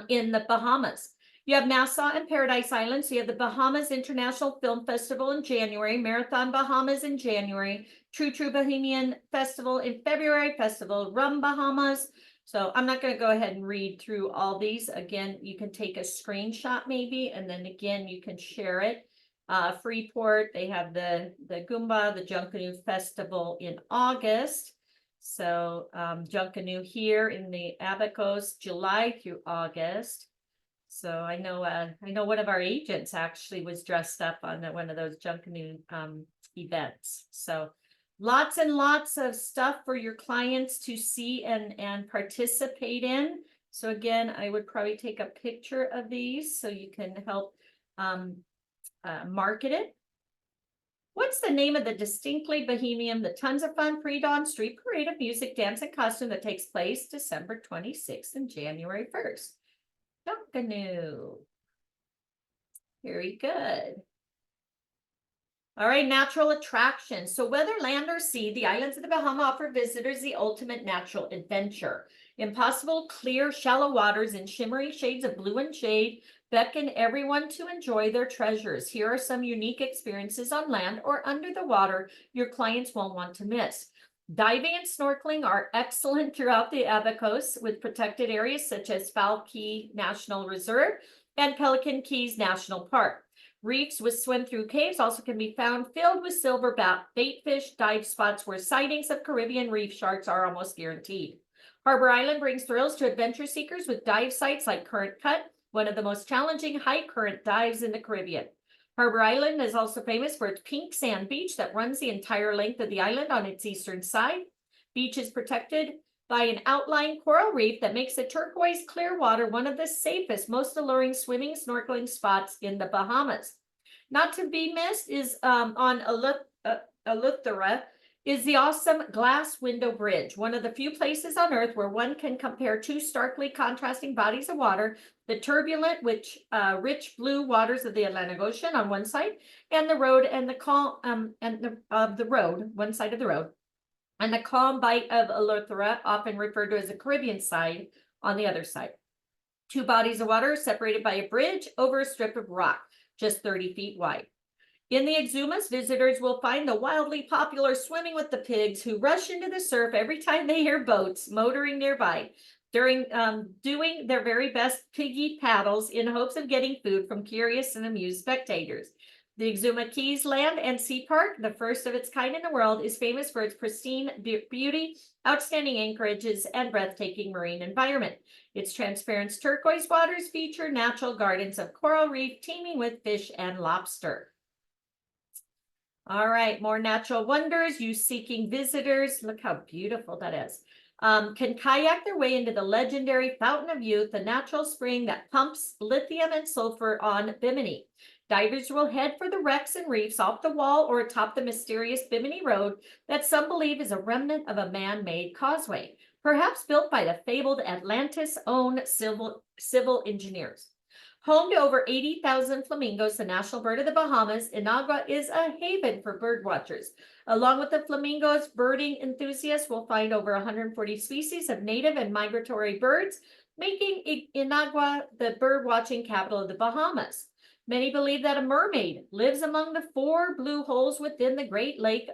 S1: in the Bahamas. You have Nassau and Paradise Islands. So you have the Bahamas International Film Festival in January, Marathon Bahamas in January, True Bahamian Festival in February, Festival Rum Bahamas. So I'm not going to go ahead and read through all these. Again, you can take a screenshot maybe, and then again, you can share it. Freeport, they have the Goomba, the Junkanoo Festival in August. So Junkanoo here in the Abacos, July through August. So I know one of our agents actually was dressed up on one of those Junkanoo events. So lots and lots of stuff for your clients to see and participate in. So again, I would probably take a picture of these so you can help market it. What's the name of the distinctly Bahamian, the tons of fun pre-dawn street parade of music, dance, and costume that takes place December 26th and January 1st? Junkanoo. Very good. All right, natural attractions. So whether land or sea, the islands of the Bahamas offer visitors the ultimate natural adventure. Impossible, clear, shallow waters in shimmering shades of blue and jade beckon everyone to enjoy their treasures. Here are some unique experiences on land or under the water your clients won't want to miss. Diving and snorkeling are excellent throughout the Abacos, with protected areas such as Fowl Key National Reserve and Pelican Keys National Park. Reefs with swim-through caves also can be found filled with silverback baitfish, dive spots where sightings of Caribbean reef sharks are almost guaranteed. Harbor Island brings thrills to adventure seekers with dive sites like Current Cut, one of the most challenging high current dives in the Caribbean. Harbor Island is also famous for its pink sand beach that runs the entire length of the island on its eastern side. Beach is protected by an outlying coral reef that makes the turquoise clear water one of the safest, most alluring swimming, snorkeling spots in the Bahamas. Not to be missed is on Eleuthera is the awesome glass window bridge, one of the few places on Earth where one can compare two starkly contrasting bodies of water, the turbulent, rich blue waters of the Atlantic Ocean on one side, and the road and the calm the road, one side of the road, and the calm bite of Eleuthera, often referred to as the Caribbean side, on the other side. Two bodies of water separated by a bridge over a strip of rock, just 30 feet wide. In the Exumas, visitors will find the wildly popular Swimming with the Pigs, who rush into the surf every time they hear boats motoring nearby, during doing their very best piggy paddles in hopes of getting food from curious and amused spectators. The Exuma Keys Land and Sea Park, the first of its kind in the world, is famous for its pristine beauty, outstanding anchorages, and breathtaking marine environment. Its transparent turquoise waters feature natural gardens of coral reef teeming with fish and lobster. All right, more natural wonders. You seeking visitors, look how beautiful that is. Can kayak their way into the legendary Fountain of Youth, a natural spring that pumps lithium and sulfur on Bimini. Divers will head for the wrecks and reefs off the wall or atop the mysterious Bimini Road that some believe is a remnant of a man-made causeway, perhaps built by the fabled Atlantis-owned civil engineers. Home to over 80,000 flamingos, the national bird of the Bahamas, Inagua is a haven for bird watchers. Along with the flamingos, birding enthusiasts will find over 140 species of native and migratory birds, making Inagua the bird watching capital of the Bahamas. Many believe that a mermaid lives among the 4 blue holes within the Great Lake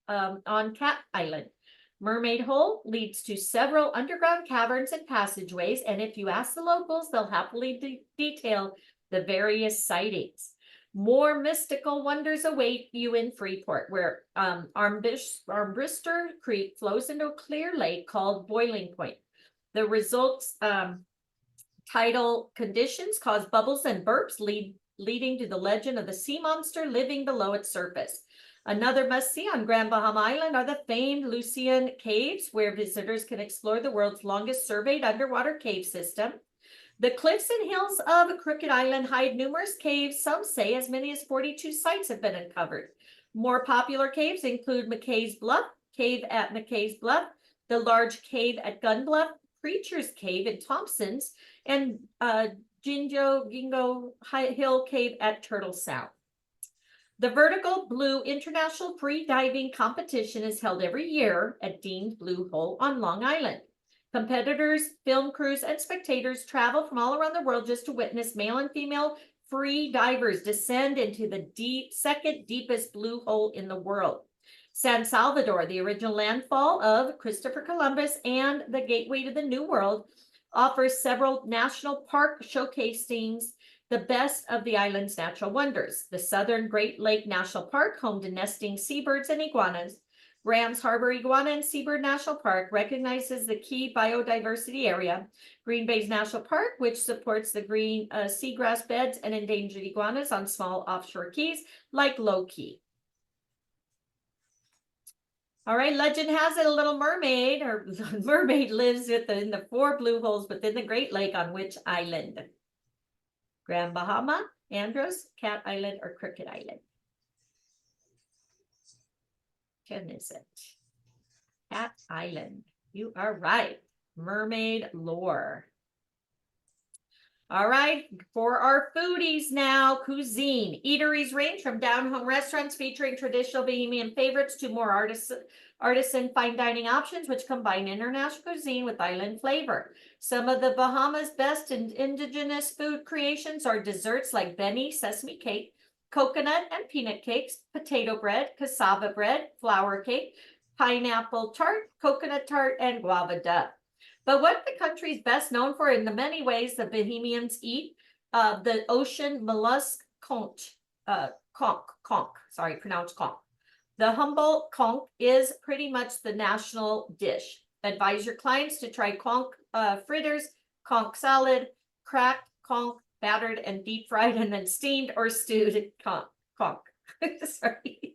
S1: on Cat Island. Mermaid Hole leads to several underground caverns and passageways, and if you ask the locals, they'll happily detail the various sightings. More mystical wonders await you in Freeport, where Armbrister Creek flows into a clear lake called Boiling Point. The results, tidal conditions cause bubbles and burps, leading to the legend of the sea monster living below its surface. Another must-see on Grand Bahama Island are the famed Lucian Caves, where visitors can explore the world's longest surveyed underwater cave system. The cliffs and hills of Crooked Island hide numerous caves. Some say as many as 42 sites have been uncovered. More popular caves include McKay's Bluff, Cave at McKay's Bluff, the large cave at Gun Bluff, Preacher's Cave in Thompson's, and Gingo Hill Cave at Turtle Sound. The Vertical Blue International Free-Diving Competition is held every year at Dean's Blue Hole on Long Island. Competitors, film crews, and spectators travel from all around the world just to witness male and female free divers descend into the second deepest blue hole in the world. San Salvador, the original landfall of Christopher Columbus and the gateway to the New World, offers several national park showcasings the best of the island's natural wonders. The Southern Great Lake National Park, home to nesting seabirds and iguanas. Graham's Harbor Iguana and Seabird National Park recognizes the key biodiversity area. Green Bay's National Park, which supports the green seagrass beds and endangered iguanas on small offshore keys like Low Key. All right, legend has it a little mermaid or mermaid lives in the 4 blue holes within the Great Lake on which island? Grand Bahama, Andros, Cat Island, or Crooked Island? Which one is it? Cat Island. You are right. Mermaid lore. All right, for our foodies now, cuisine. Eateries range from down-home restaurants featuring traditional Bahamian favorites to more artisan fine dining options, which combine international cuisine with island flavor. Some of the Bahamas' best indigenous food creations are desserts like Benny sesame cake, coconut and peanut cakes, potato bread, cassava bread, flour cake, pineapple tart, coconut tart, and guava duck. But what the country is best known for in the many ways the Bahamians eat, the ocean mollusk conch, pronounced conch. The humble conch is pretty much the national dish. Advise your clients to try conch fritters, conch salad, cracked conch, battered and deep fried and then steamed or stewed conch. Sorry.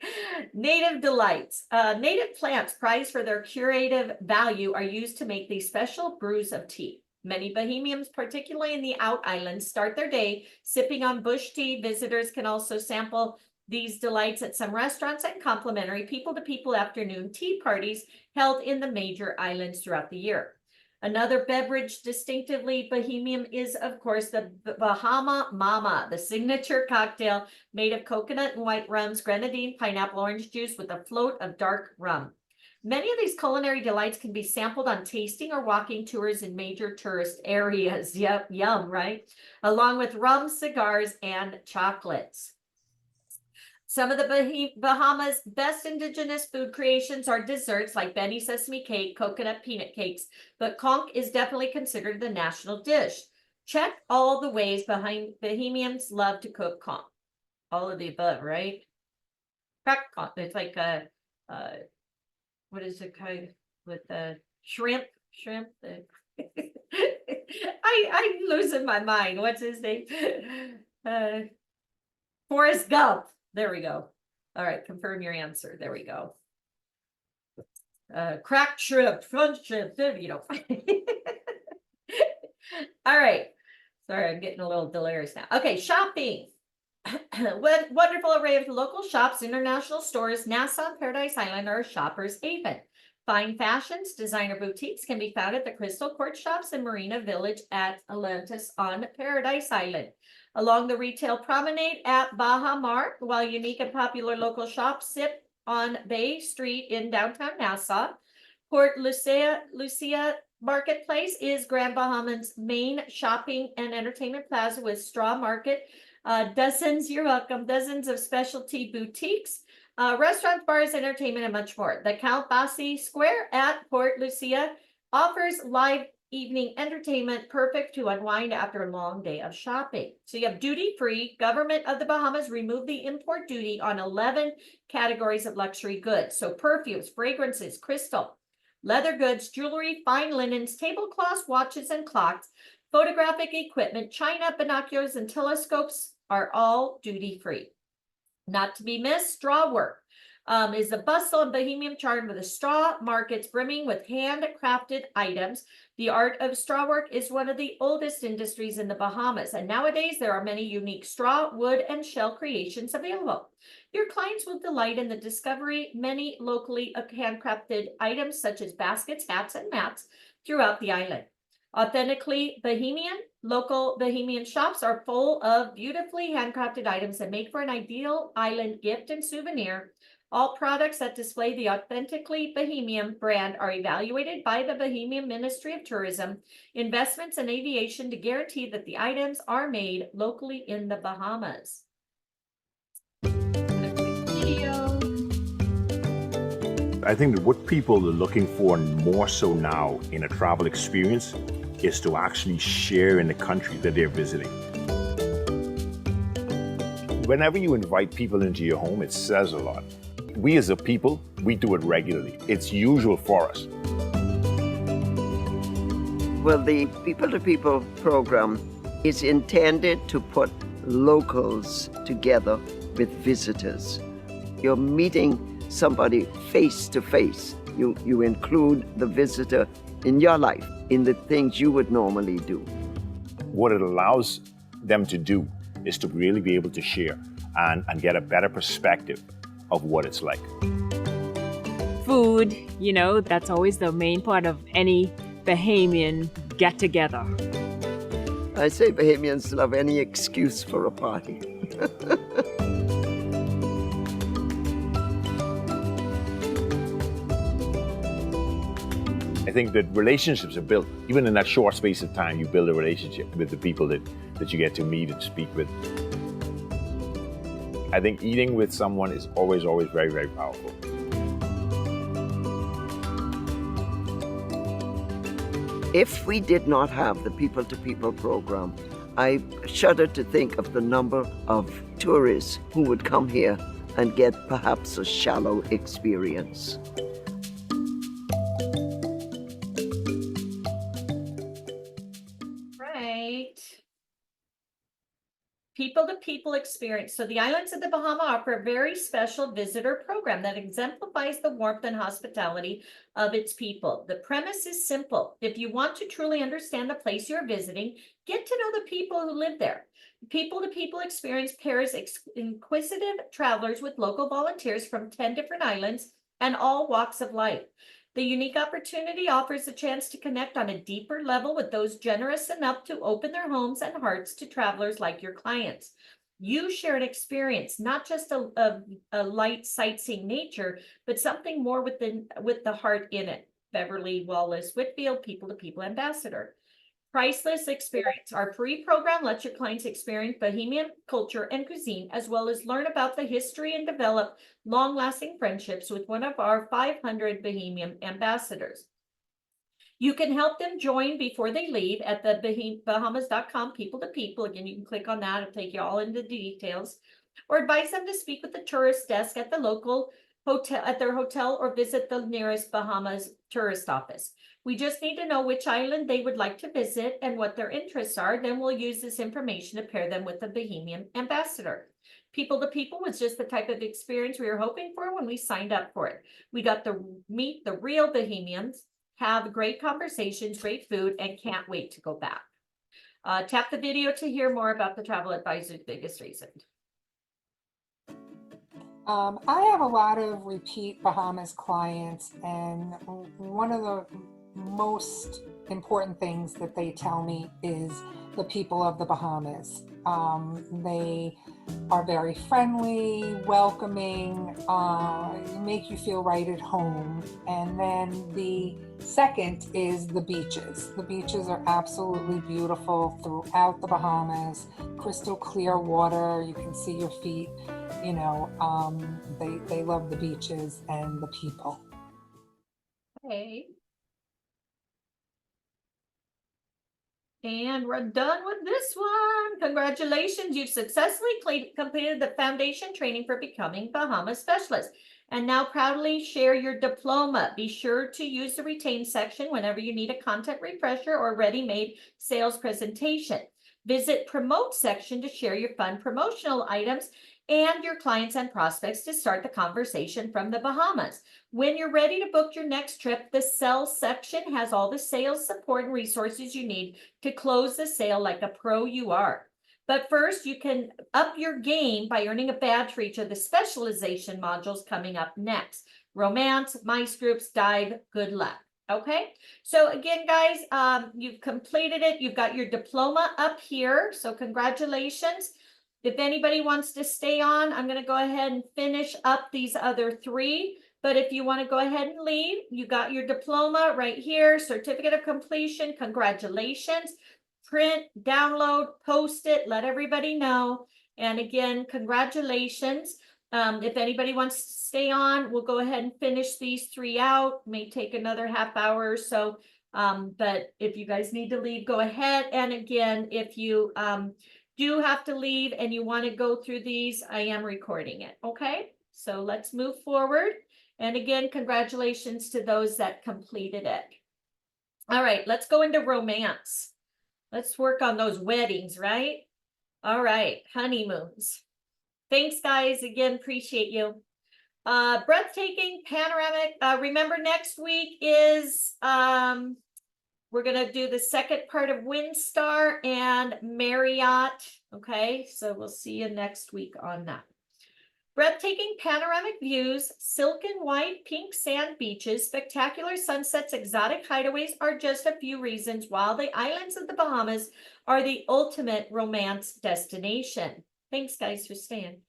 S1: Native delights. Native plants prized for their curative value are used to make these special brews of tea. Many Bahamians, particularly in the out islands, start their day sipping on bush tea. Visitors can also sample these delights at some restaurants and complimentary people-to-people afternoon tea parties held in the major islands throughout the year. Another beverage distinctively Bahamian is, of course, the Bahama Mama, the signature cocktail made of coconut and white rums, grenadine, pineapple, orange juice with a float of dark rum. Many of these culinary delights can be sampled on tasting or walking tours in major tourist areas. Yep, yum, right? Along with rum, cigars, and chocolates. Some of the Bahamas' best indigenous food creations are desserts like Benny sesame cake, coconut peanut cakes, but conch is definitely considered the national dish. Check all the ways Bahamians love to cook conch. All of the above, right? Crack conch. It's like a, what is it kind with the shrimp? I'm losing my mind. What's his name? Forrest Gump. There we go. All right, confirm your answer. There we go. Cracked shrimp, front shrimp, you know. All right. Sorry, I'm getting a little delirious now. Okay, shopping. What wonderful array of local shops, international stores, Nassau and Paradise Island are a shopper's haven. Fine fashions, designer boutiques can be found at the Crystal Court Shops and Marina Village at Atlantis on Paradise Island. Along the retail promenade at Baja Mart, while unique and popular local shops sit on Bay Street in downtown Nassau. Port Lucia Marketplace is Grand Bahama's main shopping and entertainment plaza with straw market. You're welcome, dozens of specialty boutiques, restaurants, bars, entertainment, and much more. The Count Basie Square at Port Lucia offers live evening entertainment perfect to unwind after a long day of shopping. So you have duty-free. Government of the Bahamas removed the import duty on 11 categories of luxury goods. So perfumes, fragrances, crystal, leather goods, jewelry, fine linens, tablecloths, watches, and clocks, photographic equipment, china, binoculars, and telescopes are all duty-free. Not to be missed, straw work. Is the bustle and Bahamian charm with the straw markets brimming with handcrafted items. The art of straw work is one of the oldest industries in the Bahamas, and nowadays there are many unique straw, wood, and shell creations available. Your clients will delight in the discovery many locally handcrafted items such as baskets, hats, and mats throughout the island. Authentically Bahamian, local Bahamian shops are full of beautifully handcrafted items that make for an ideal island gift and souvenir. All products that display the authentically Bahamian brand are evaluated by the Bahamian Ministry of Tourism, Investments, and Aviation to guarantee that the items are made locally in the Bahamas. Video.
S16: I think that what people are looking for more so now in a travel experience is to actually share in the country that they're visiting. Whenever you invite people into your home, it says a lot. We as a people, we do it regularly. It's usual for us.
S17: Well, the people-to-people program is intended to put locals together with visitors. You're meeting somebody face to face. You include the visitor in your life, in the things you would normally do.
S16: What it allows them to do is to really be able to share and get a better perspective of what it's like.
S18: Food, you know, that's always the main part of any Bahamian get-together.
S17: I say Bahamians love any excuse for a party.
S16: I think that relationships are built. Even in that short space of time, you build a relationship with the people that you get to meet and speak with. I think eating with someone is always very, very powerful.
S17: If we did not have the people-to-people program, I shudder to think of the number of tourists who would come here and get perhaps a shallow experience.
S1: Right. people-to-people experience. So the islands of the Bahamas offer a very special visitor program that exemplifies the warmth and hospitality of its people. The premise is simple. If you want to truly understand the place you're visiting, get to know the people who live there. People-to-people experience pairs inquisitive travelers with local volunteers from 10 different islands and all walks of life. The unique opportunity offers a chance to connect on a deeper level with those generous enough to open their homes and hearts to travelers like your clients. You share an experience, not just a light sightseeing nature, but something more with the heart in it. Beverly Wallace Whitfield, People-to-People Ambassador. Priceless experience. Our free program lets your clients experience Bahamian culture and cuisine, as well as learn about the history and develop long-lasting friendships with one of our 500 Bahamian ambassadors. You can help them join before they leave at the Bahamas.com people-to-people. Again, you can click on that. It'll take you all into the details. Or advise them to speak with the tourist desk at the local hotel, at their hotel, or visit the nearest Bahamas tourist office. We just need to know which island they would like to visit and what their interests are. Then we'll use this information to pair them with a Bahamian ambassador. People-to-people was just the type of experience we were hoping for when we signed up for it. We got to meet the real Bahamians, have great conversations, great food, and can't wait to go back. Tap the video to hear more about the travel advisor's biggest reason.
S19: I have a lot of repeat Bahamas clients, and one of the most important things that they tell me is the people of the Bahamas. They are very friendly, welcoming, make you feel right at home. And then the second is the beaches. The beaches are absolutely beautiful throughout the Bahamas, crystal clear water, you can see your feet. You know, they love the beaches and the people.
S1: Okay. And we're done with this one. Congratulations, you've successfully completed the foundation training for becoming Bahamas specialist. And now proudly share your diploma. Be sure to use the retain section whenever you need a content refresher or ready-made sales presentation. Visit promote section to share your fun promotional items and your clients and prospects to start the conversation from the Bahamas. When you're ready to book your next trip, the sell section has all the sales support and resources you need to close the sale like a pro you are. But first, you can up your game by earning a badge for each of the specialization modules coming up next. Romance, mice groups, dive, good luck. Okay, so again, guys, you've completed it. You've got your diploma up here, so congratulations. If anybody wants to stay on, I'm going to go ahead and finish up these other three. But if you want to go ahead and leave, you got your diploma right here, certificate of completion. Congratulations. Print, download, post it, let everybody know. And again, congratulations. If anybody wants to stay on, we'll go ahead and finish these three out. May take another half hour or so. But if you guys need to leave, go ahead. And again, if you do have to leave and you want to go through these, I am recording it. Okay, so let's move forward. And again, congratulations to those that completed it. All right, let's go into romance. Let's work on those weddings, right? All right, honeymoons. Thanks, guys. Again, appreciate you. Breathtaking, panoramic. Remember, next week is we're going to do the second part of Windstar and Marriott. Okay, so we'll see you next week on that. Breathtaking panoramic views, silken white, pink sand beaches, spectacular sunsets, exotic hideaways are just a few reasons why the islands of the Bahamas are the ultimate romance destination. Thanks, guys, for staying.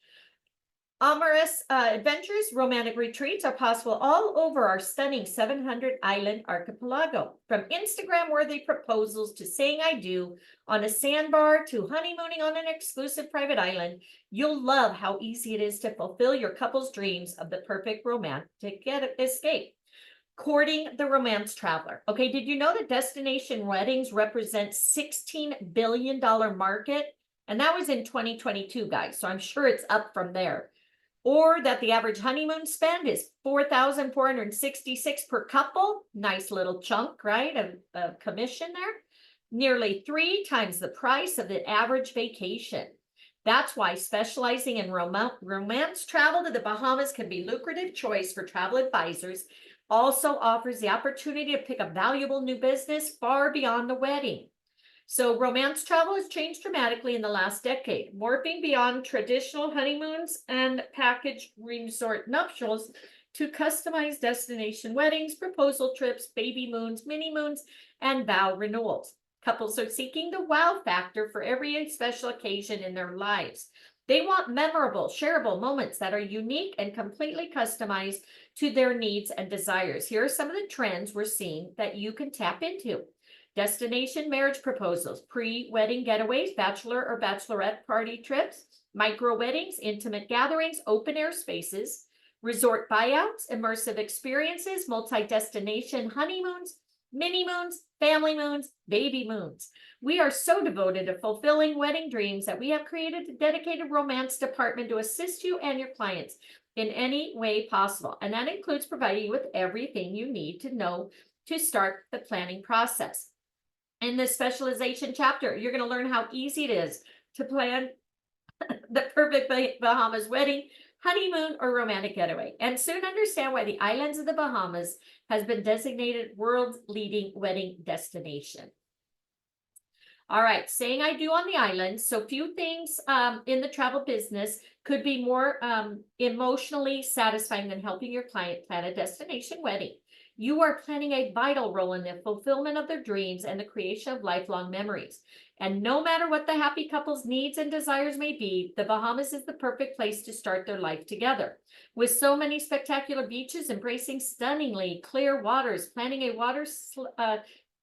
S1: Amorous adventures, romantic retreats are possible all over our stunning 700-island archipelago. From Instagram-worthy proposals to saying I do on a sandbar to honeymooning on an exclusive private island, you'll love how easy it is to fulfill your couple's dreams of the perfect romantic escape. Courting the romance traveler. Okay, did you know that destination weddings represent $16 billion market? And that was in 2022, guys, so I'm sure it's up from there. Or that the average honeymoon spend is $4,466 per couple. Nice little chunk, right, of commission there. Nearly 3 times the price of the average vacation. That's why specializing in romance travel to the Bahamas can be a lucrative choice for travel advisors. Also offers the opportunity to pick up valuable new business far beyond the wedding. So romance travel has changed dramatically in the last decade, morphing beyond traditional honeymoons and package resort nuptials to customized destination weddings, proposal trips, baby moons, mini moons, and vow renewals. Couples are seeking the wow factor for every special occasion in their lives. They want memorable, shareable moments that are unique and completely customized to their needs and desires. Here are some of the trends we're seeing that you can tap into. Destination marriage proposals, pre-wedding getaways, bachelor or bachelorette party trips, micro weddings, intimate gatherings, open air spaces, resort buyouts, immersive experiences, multi-destination honeymoons, mini moons, family moons, baby moons. We are so devoted to fulfilling wedding dreams that we have created a dedicated romance department to assist you and your clients in any way possible. And that includes providing you with everything you need to know to start the planning process. In this specialization chapter, you're going to learn how easy it is to plan the perfect Bahamas wedding, honeymoon, or romantic getaway, and soon understand why the islands of the Bahamas has been designated world's leading wedding destination. All right, saying I do on the islands. So few things in the travel business could be more emotionally satisfying than helping your client plan a destination wedding. You are planning a vital role in the fulfillment of their dreams and the creation of lifelong memories. And no matter what the happy couple's needs and desires may be, the Bahamas is the perfect place to start their life together. With so many spectacular beaches, embracing stunningly clear waters, planning a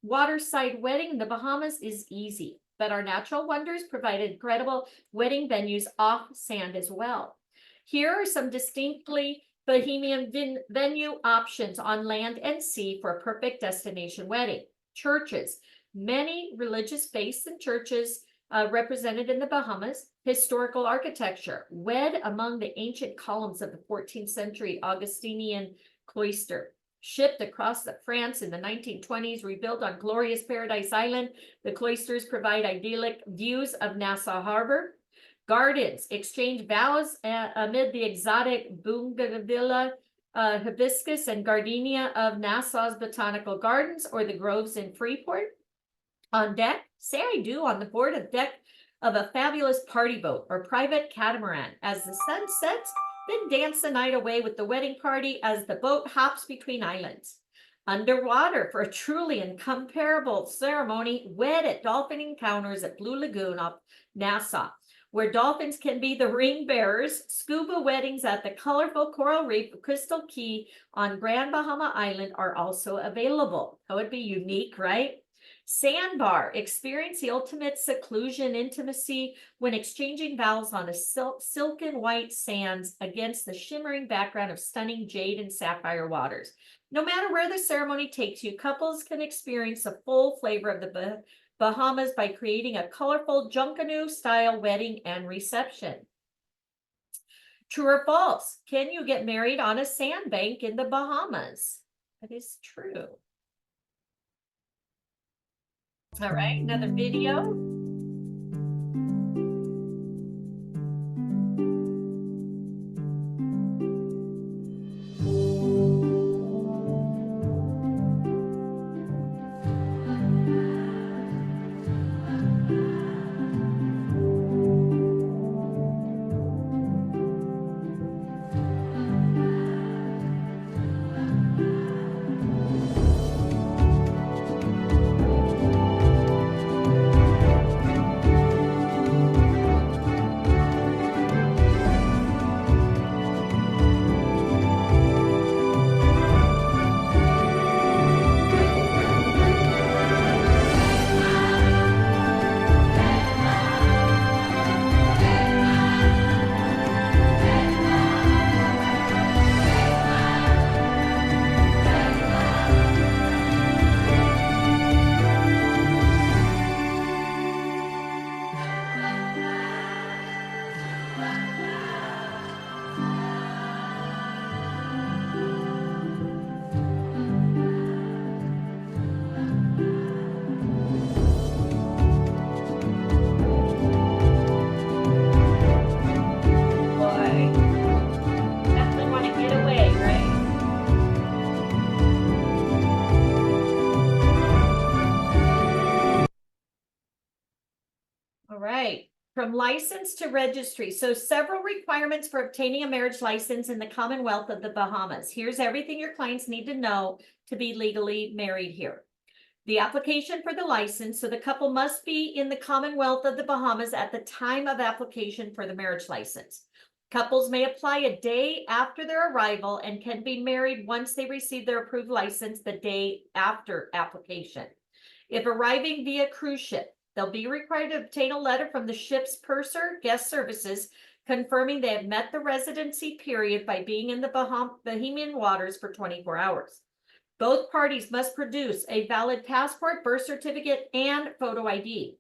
S1: waterside wedding in the Bahamas is easy. But our natural wonders provide incredible wedding venues off sand as well. Here are some distinctly Bahamian venue options on land and sea for a perfect destination wedding. Churches. Many religious faiths and churches represented in the Bahamas. Historical architecture. Wed among the ancient columns of the 14th century Augustinian cloister. Shipped across France in the 1920s, rebuilt on glorious Paradise Island, the cloisters provide idyllic views of Nassau Harbor. Gardens, exchange vows amid the exotic bougainvillea, hibiscus, and gardenia of Nassau's botanical gardens or the groves in Freeport. On deck, say I do on the board of deck of a fabulous party boat or private catamaran. As the sun sets, then dance the night away with the wedding party as the boat hops between islands. Underwater for a truly incomparable ceremony, wed at dolphin encounters at Blue Lagoon off Nassau, where dolphins can be the ring bearers. Scuba weddings at the colorful coral reef of Crystal Key on Grand Bahama Island are also available. That would be unique, right? Sandbar, experience the ultimate seclusion intimacy when exchanging vows on a silken white sands against the shimmering background of stunning jade and sapphire waters. No matter where the ceremony takes you, couples can experience the full flavor of the Bahamas by creating a colorful Junkanoo-style wedding and reception. True or false? Can you get married on a sandbank in the Bahamas? That is true. All right, another video. From license to registry. So several requirements for obtaining a marriage license in the Commonwealth of the Bahamas. Here's everything your clients need to know to be legally married here. The application for the license. So the couple must be in the Commonwealth of the Bahamas at the time of application for the marriage license. Couples may apply a day after their arrival and can be married once they receive their approved license the day after application. If arriving via cruise ship, they'll be required to obtain a letter from the ship's purser, guest services, confirming they have met the residency period by being in the Bahamian waters for 24 hours. Both parties must produce a valid passport, birth certificate, and photo ID.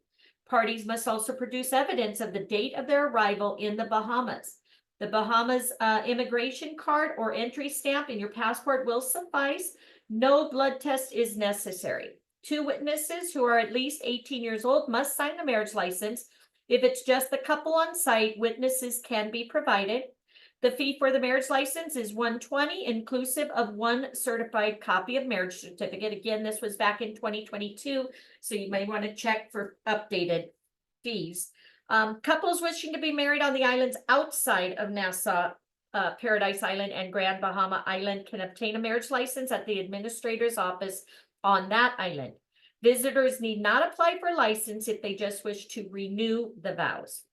S1: Parties must also produce evidence of the date of their arrival in the Bahamas. The Bahamas immigration card or entry stamp in your passport will suffice. No blood test is necessary. 2 witnesses who are at least 18 years old must sign the marriage license. If it's just the couple on site, witnesses can be provided. The fee for the marriage license is $120, inclusive of 1 certified copy of marriage certificate. Again, this was back in 2022, so you may want to check for updated fees. Couples wishing to be married on the islands outside of Nassau, Paradise Island, and Grand Bahama Island can obtain a marriage license at the administrator's office on that island. Visitors need not apply for a license if they just wish to renew the vows.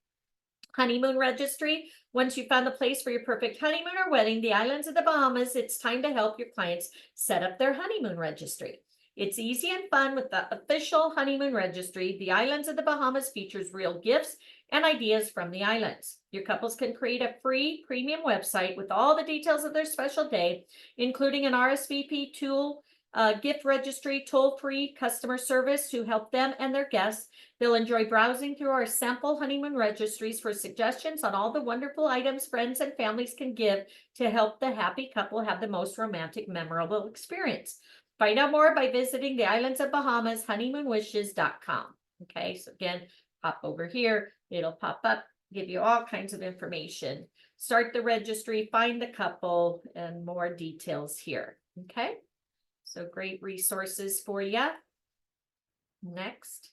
S1: Honeymoon registry. Once you found the place for your perfect honeymoon or wedding, the islands of the Bahamas, it's time to help your clients set up their honeymoon registry. It's easy and fun with the official honeymoon registry. The islands of the Bahamas features real gifts and ideas from the islands. Your couples can create a free premium website with all the details of their special day, including an RSVP tool, gift registry, toll-free customer service to help them and their guests. They'll enjoy browsing through our sample honeymoon registries for suggestions on all the wonderful items friends and families can give to help the happy couple have the most romantic, memorable experience. Find out more by visiting the Islands of Bahamas, honeymoonwishes.com. Okay, so again, pop over here. It'll pop up, give you all kinds of information. Start the registry, find the couple, and more details here. Okay, so great resources for you. Next.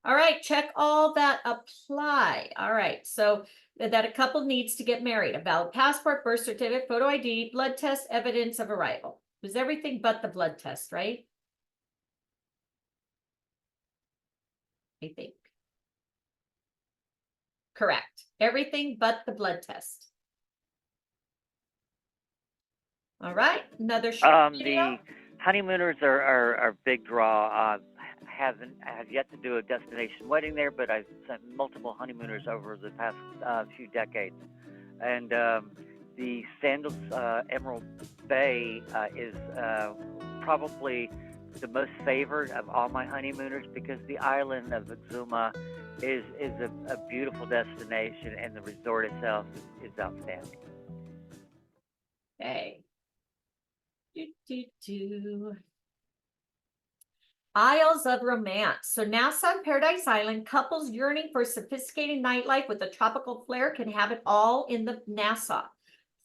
S1: All right, check all that apply. All right, so that a couple needs to get married. A valid passport, birth certificate, photo ID, blood test, evidence of arrival. It was everything but the blood test, right? I think. Correct. Everything but the blood test. All right, another short video.
S6: The honeymooners are a big draw. Have yet to do a destination wedding there, but I've sent multiple honeymooners over the past few decades. And the Sandals Emerald Bay is probably the most favored of all my honeymooners because the island of Exuma is a beautiful destination and the resort itself is outstanding.
S1: Okay. Isles of Romance. So Nassau and Paradise Island, couples yearning for sophisticated nightlife with a tropical flair can have it all in the Nassau.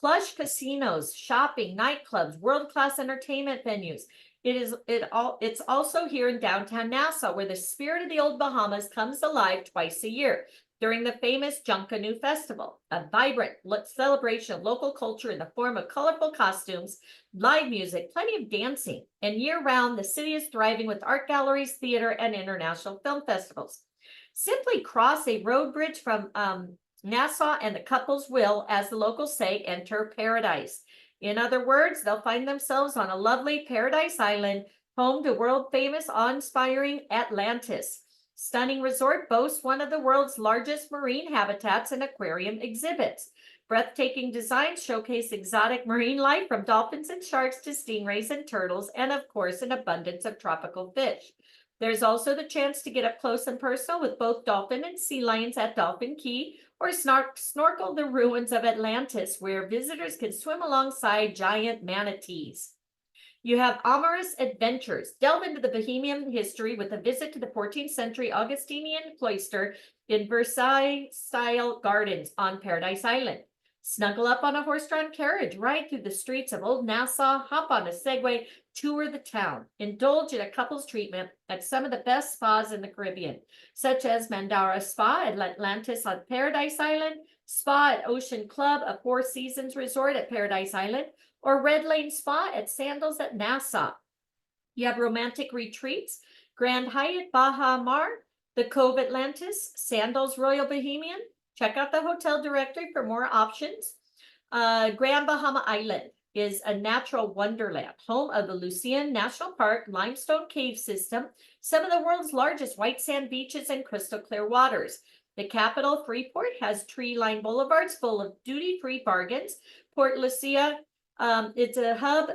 S1: Plush casinos, shopping, nightclubs, world-class entertainment venues. It's also here in downtown Nassau, where the spirit of the old Bahamas comes alive twice a year during the famous Junkanoo Festival, a vibrant celebration of local culture in the form of colorful costumes, live music, plenty of dancing, and year-round, the city is thriving with art galleries, theater, and international film festivals. Simply cross a road bridge from Nassau and the couples will, as the locals say, enter paradise. In other words, they'll find themselves on a lovely Paradise Island, home to world-famous, awe-inspiring Atlantis. Stunning resort boasts one of the world's largest marine habitats and aquarium exhibits. Breathtaking designs showcase exotic marine life from dolphins and sharks to stingrays and turtles, and of course, an abundance of tropical fish. There's also the chance to get up close and personal with both dolphin and sea lions at Dolphin Key, or snorkel the ruins of Atlantis, where visitors can swim alongside giant manatees. You have amorous adventures. Delve into the Bohemian history with a visit to the 14th century Augustinian cloister in Versailles-style gardens on Paradise Island. Snuggle up on a horse-drawn carriage, ride through the streets of Old Nassau, hop on a Segway, tour the town. Indulge in a couples treatment at some of the best spas in the Caribbean, such as Mandara Spa at Atlantis on Paradise Island, Spa at Ocean Club, a Four Seasons resort at Paradise Island, or Red Lane Spa at Sandals at Nassau. You have romantic retreats, Grand Hyatt Baja Mar, the Cove Atlantis, Sandals Royal Bohemian. Check out the hotel directory for more options. Grand Bahama Island is a natural wonderland, home of the Lucian National Park limestone cave system, some of the world's largest white sand beaches and crystal clear waters. The capital, Freeport, has tree-lined boulevards full of duty-free bargains. Port Lucia, it's a hub,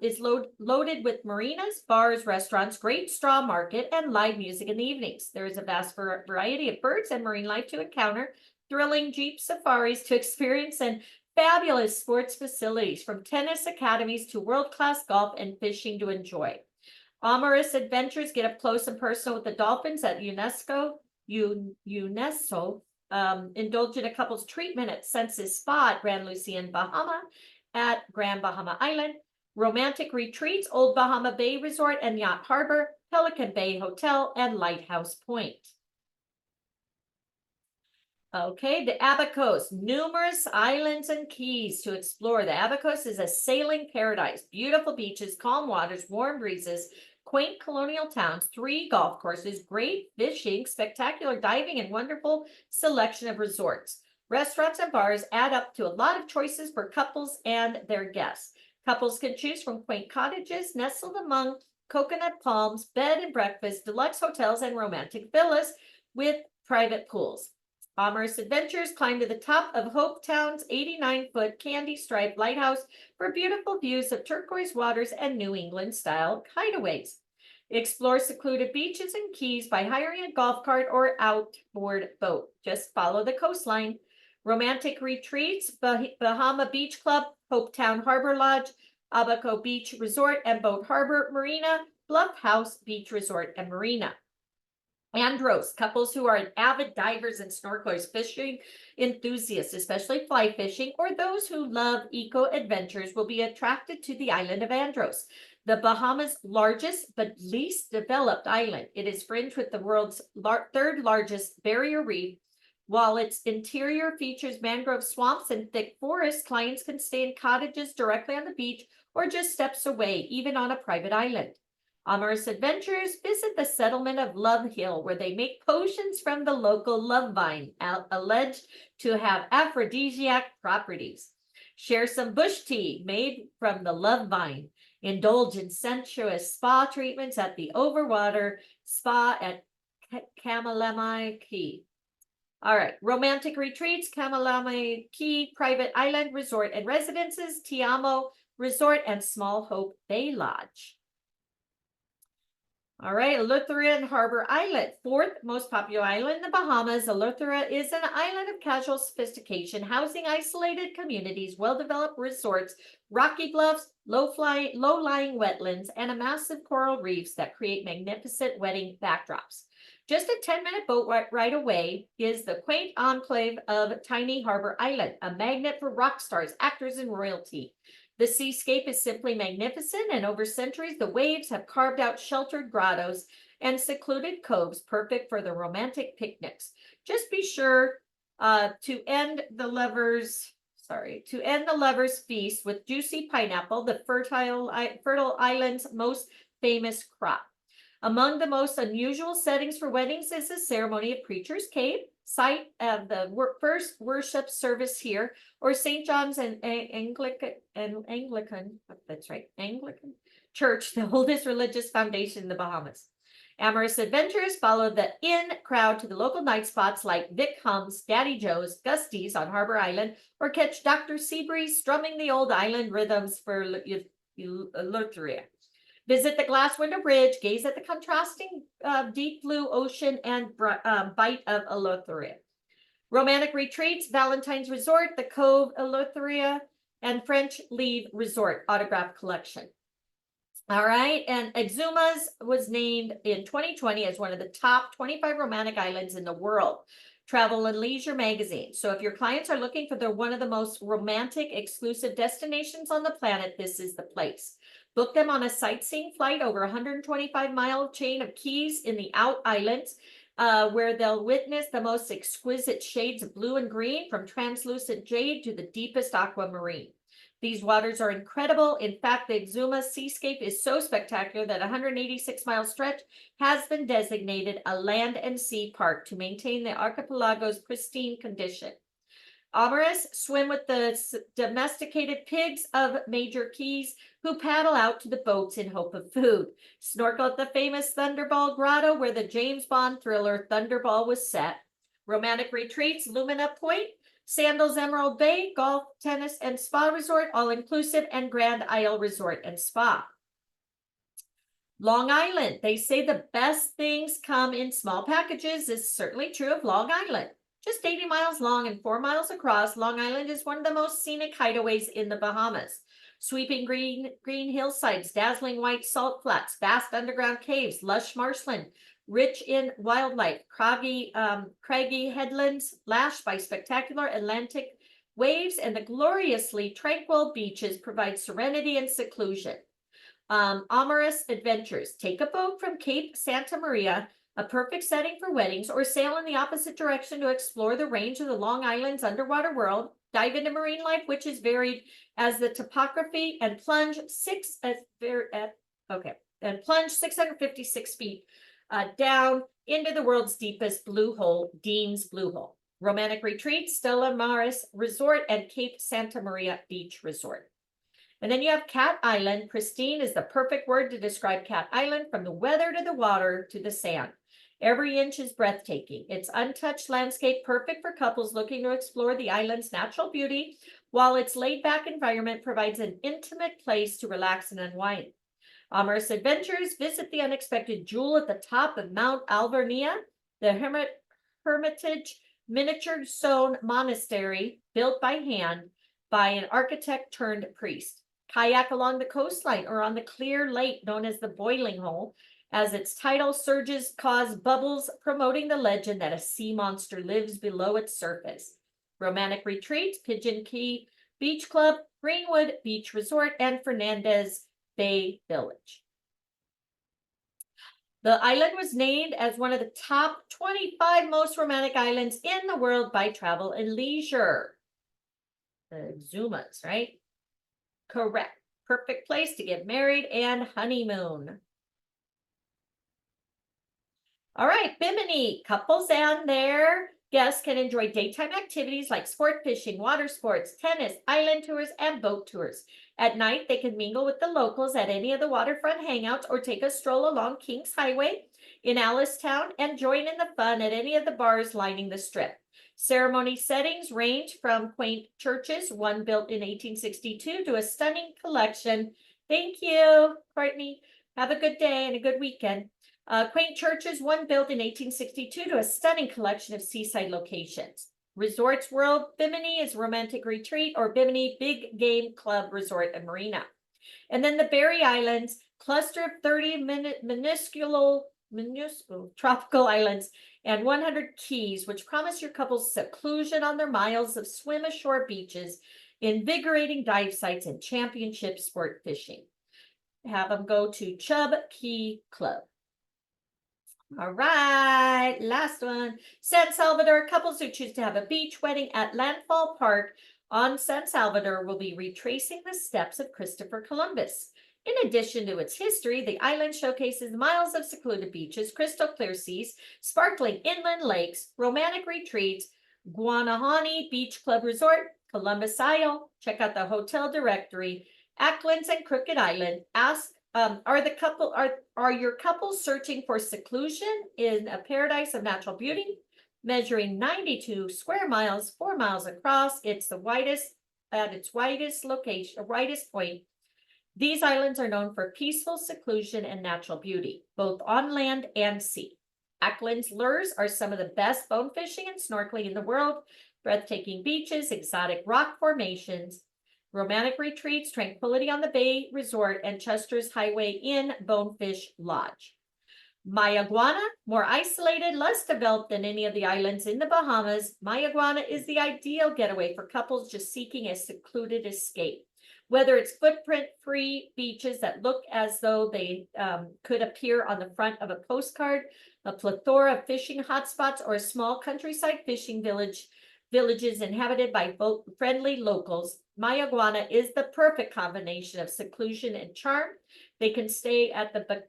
S1: is loaded with marinas, bars, restaurants, great straw market, and live music in the evenings. There is a vast variety of birds and marine life to encounter, thrilling Jeep safaris to experience, and fabulous sports facilities from tennis academies to world-class golf and fishing to enjoy. Amorous adventures, get up close and personal with the dolphins at UNESCO. Indulge in a couple's treatment at Senses Spa at Grand Lucian Bahama at Grand Bahama Island. Romantic retreats, Old Bahama Bay Resort and Yacht Harbor, Pelican Bay Hotel, and Lighthouse Point. Okay, the Abacos, numerous islands and keys to explore. The Abacos is a sailing paradise, beautiful beaches, calm waters, warm breezes, quaint colonial towns, 3 golf courses, great fishing, spectacular diving, and wonderful selection of resorts. Restaurants and bars add up to a lot of choices for couples and their guests. Couples can choose from quaint cottages nestled among coconut palms, bed and breakfast, deluxe hotels, and romantic villas with private pools. Amorous adventures, climb to the top of Hope Town's 89-foot candy-striped lighthouse for beautiful views of turquoise waters and New England-style hideaways. Explore secluded beaches and keys by hiring a golf cart or outboard boat. Just follow the coastline. Romantic retreats, Bahama Beach Club, Hope Town Harbor Lodge, Abaco Beach Resort and Boat Harbor Marina, Bluff House Beach Resort and Marina. Andros, couples who are avid divers and snorkelers, fishing enthusiasts, especially fly fishing, or those who love eco adventures will be attracted to the island of Andros, the Bahamas' largest but least developed island. It is fringed with the world's third largest barrier reef. While its interior features mangrove swamps and thick forests, clients can stay in cottages directly on the beach or just steps away, even on a private island. Amorous adventures, visit the settlement of Love Hill, where they make potions from the local love vine, alleged to have aphrodisiac properties. Share some bush tea made from the love vine. Indulge in sensuous spa treatments at the Overwater Spa at Kamalama Key. All right, romantic retreats, Kamalama Key, private island resort and residences, Tiamo Resort, and Small Hope Bay Lodge. All right, Eleuthera and Harbor Island, 4th most popular island in the Bahamas. Eleuthera is an island of casual sophistication, housing isolated communities, well-developed resorts, rocky bluffs, low-lying wetlands, and a massive coral reefs that create magnificent wedding backdrops. Just a 10-minute boat ride away is the quaint enclave of Tiny Harbor Island, a magnet for rock stars, actors, and royalty. The seascape is simply magnificent, and over centuries, the waves have carved out sheltered grottos and secluded coves, perfect for the romantic picnics. Just be sure to end the lovers' feast with juicy pineapple, the fertile island's most famous crop. Among the most unusual settings for weddings is the ceremony of Preacher's Cave, site of the first worship service here, or St. John's and Anglican Church, the oldest religious foundation in the Bahamas. Amorous adventures, follow the in crowd to the local night spots like Vic Hum's, Daddy Joe's, Gusty's on Harbor Island, or catch Dr. Seabreeze strumming the old island rhythms for Eleuthera. Visit the Glass Window Bridge, gaze at the contrasting deep blue ocean and bite of Eleuthera. Romantic retreats, Valentine's Resort, the Cove Eleuthera, and French Leave Resort autograph collection. All right, and Exumas was named in 2020 as one of the top 25 romantic islands in the world. Travel and Leisure magazine. So if your clients are looking for one of the most romantic, exclusive destinations on the planet, this is the place. Book them on a sightseeing flight over 125-mile chain of keys in the Out Islands, where they'll witness the most exquisite shades of blue and green, from translucent jade to the deepest aquamarine. These waters are incredible. In fact, the Exuma seascape is so spectacular that a 186-mile stretch has been designated a land and sea park to maintain the archipelago's pristine condition. Amores swim with the domesticated pigs of major keys, who paddle out to the boats in hope of food. Snorkel at the famous Thunderball Grotto, where the James Bond thriller Thunderball was set. Romantic retreats, Lumina Point, Sandals Emerald Bay, golf, tennis, and spa resort, all inclusive, and Grand Isle Resort and Spa. Long Island, they say the best things come in small packages. This is certainly true of Long Island. Just 80 miles long and 4 miles across, Long Island is one of the most scenic hideaways in the Bahamas. Sweeping green hillsides, dazzling white salt flats, vast underground caves, lush marshland, rich in wildlife, craggy headlands lashed by spectacular Atlantic waves, and the gloriously tranquil beaches provide serenity and seclusion. Amorous adventures. Take a boat from Cape Santa Maria, a perfect setting for weddings, or sail in the opposite direction to explore the range of the Long Island's underwater world. Dive into marine life, which is varied as the topography, and plunge 656 feet down into the world's deepest blue hole, Dean's Blue Hole. Romantic retreats, Stella Maris Resort and Cape Santa Maria Beach Resort. And then you have Cat Island. Pristine is the perfect word to describe Cat Island, from the weather to the water to the sand. Every inch is breathtaking. Its untouched landscape, perfect for couples looking to explore the island's natural beauty, while its laid-back environment provides an intimate place to relax and unwind. Amorous adventures, visit the unexpected jewel at the top of Mount Alvernia, the Hermitage miniature stone monastery built by hand by an architect turned priest. Kayak along the coastline or on the clear lake known as the Boiling Hole, as its tidal surges cause bubbles, promoting the legend that a sea monster lives below its surface. Romantic retreats, Pigeon Key Beach Club, Greenwood Beach Resort, and Fernandez Bay Village. The island was named as one of the top 25 most romantic islands in the world by Travel and Leisure. The Exumas, right? Correct. Perfect place to get married and honeymoon. All right, Bimini. Couples and their guests can enjoy daytime activities like sport fishing, water sports, tennis, island tours, and boat tours. At night, they can mingle with the locals at any of the waterfront hangouts or take a stroll along Kings Highway in Alice-town and join in the fun at any of the bars lining the strip. Ceremony settings range from quaint churches, one built in 1862, to a stunning collection. Thank you, Courtney. Have a good day and a good weekend. Quaint churches, one built in 1862, to a stunning collection of seaside locations. Resorts World Bimini is romantic retreat, or Bimini Big Game Club Resort and Marina. And then the Berry Islands, cluster of 30 minuscule tropical islands and 100 keys, which promise your couples seclusion on their miles of swim ashore beaches, invigorating dive sites, and championship sport fishing. Have them go to Chub Key Club. All right, last one. San Salvador. Couples who choose to have a beach wedding at Landfall Park on San Salvador will be retracing the steps of Christopher Columbus. In addition to its history, the island showcases miles of secluded beaches, crystal clear seas, sparkling inland lakes, romantic retreats, Guanahani Beach Club Resort, Columbus Isle. Check out the hotel directory, Acklands and Crooked Island. Ask, are your couples searching for seclusion in a paradise of natural beauty? Measuring 92 square miles, 4 miles across, it's the widest at its widest point. These islands are known for peaceful seclusion and natural beauty, both on land and sea. Acklands lures are some of the best bone fishing and snorkeling in the world. Breathtaking beaches, exotic rock formations, romantic retreats, tranquility on the Bay Resort, and Chester's Highway Inn Bonefish Lodge. Mayaguana, more isolated, less developed than any of the islands in the Bahamas, Mayaguana is the ideal getaway for couples just seeking a secluded escape. Whether it's footprint-free beaches that look as though they could appear on the front of a postcard, a plethora of fishing hotspots, or a small countryside fishing villages inhabited by boat-friendly locals, Mayaguana is the perfect combination of seclusion and charm. They can stay at the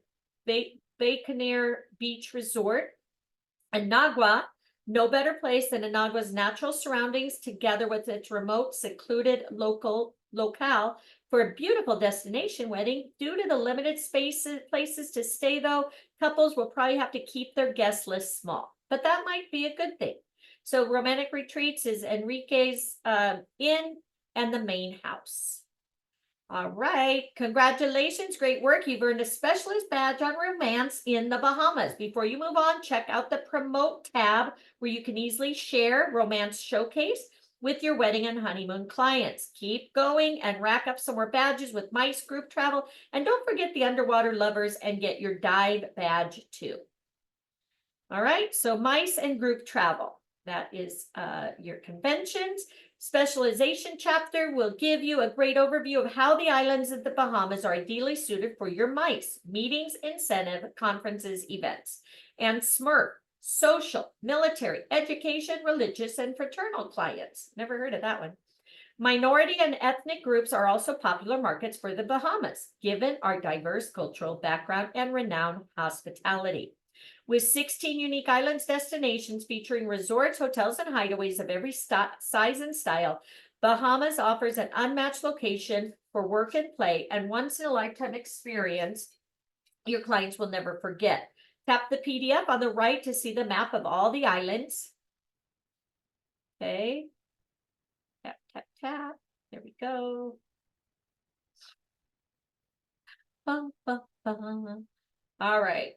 S1: Bacaneer Beach Resort. Anagua, no better place than Anagua's natural surroundings together with its remote, secluded locale for a beautiful destination wedding. Due to the limited places to stay, though, couples will probably have to keep their guest list small, but that might be a good thing. So Romantic Retreats is Enrique's Inn and the main house. All right, congratulations, great work. You've earned a specialist badge on romance in the Bahamas. Before you move on, check out the promote tab where you can easily share romance showcase with your wedding and honeymoon clients. Keep going and rack up some more badges with MICE group travel. And don't forget the underwater lovers and get your dive badge too. All right, so MICE and group travel. That is your conventions. Specialization chapter will give you a great overview of how the islands of the Bahamas are ideally suited for your MICE, meetings, incentive, conferences, events. And SMERF, social, military, education, religious, and fraternal clients. Never heard of that one. Minority and ethnic groups are also popular markets for the Bahamas, given our diverse cultural background and renowned hospitality. With 16 unique islands destinations featuring resorts, hotels, and hideaways of every size and style, Bahamas offers an unmatched location for work and play and once-in-a-lifetime experience your clients will never forget. Tap the PDF on the right to see the map of all the islands. Okay. Tap, tap, tap. There we go. Bum, bum, bum. All right.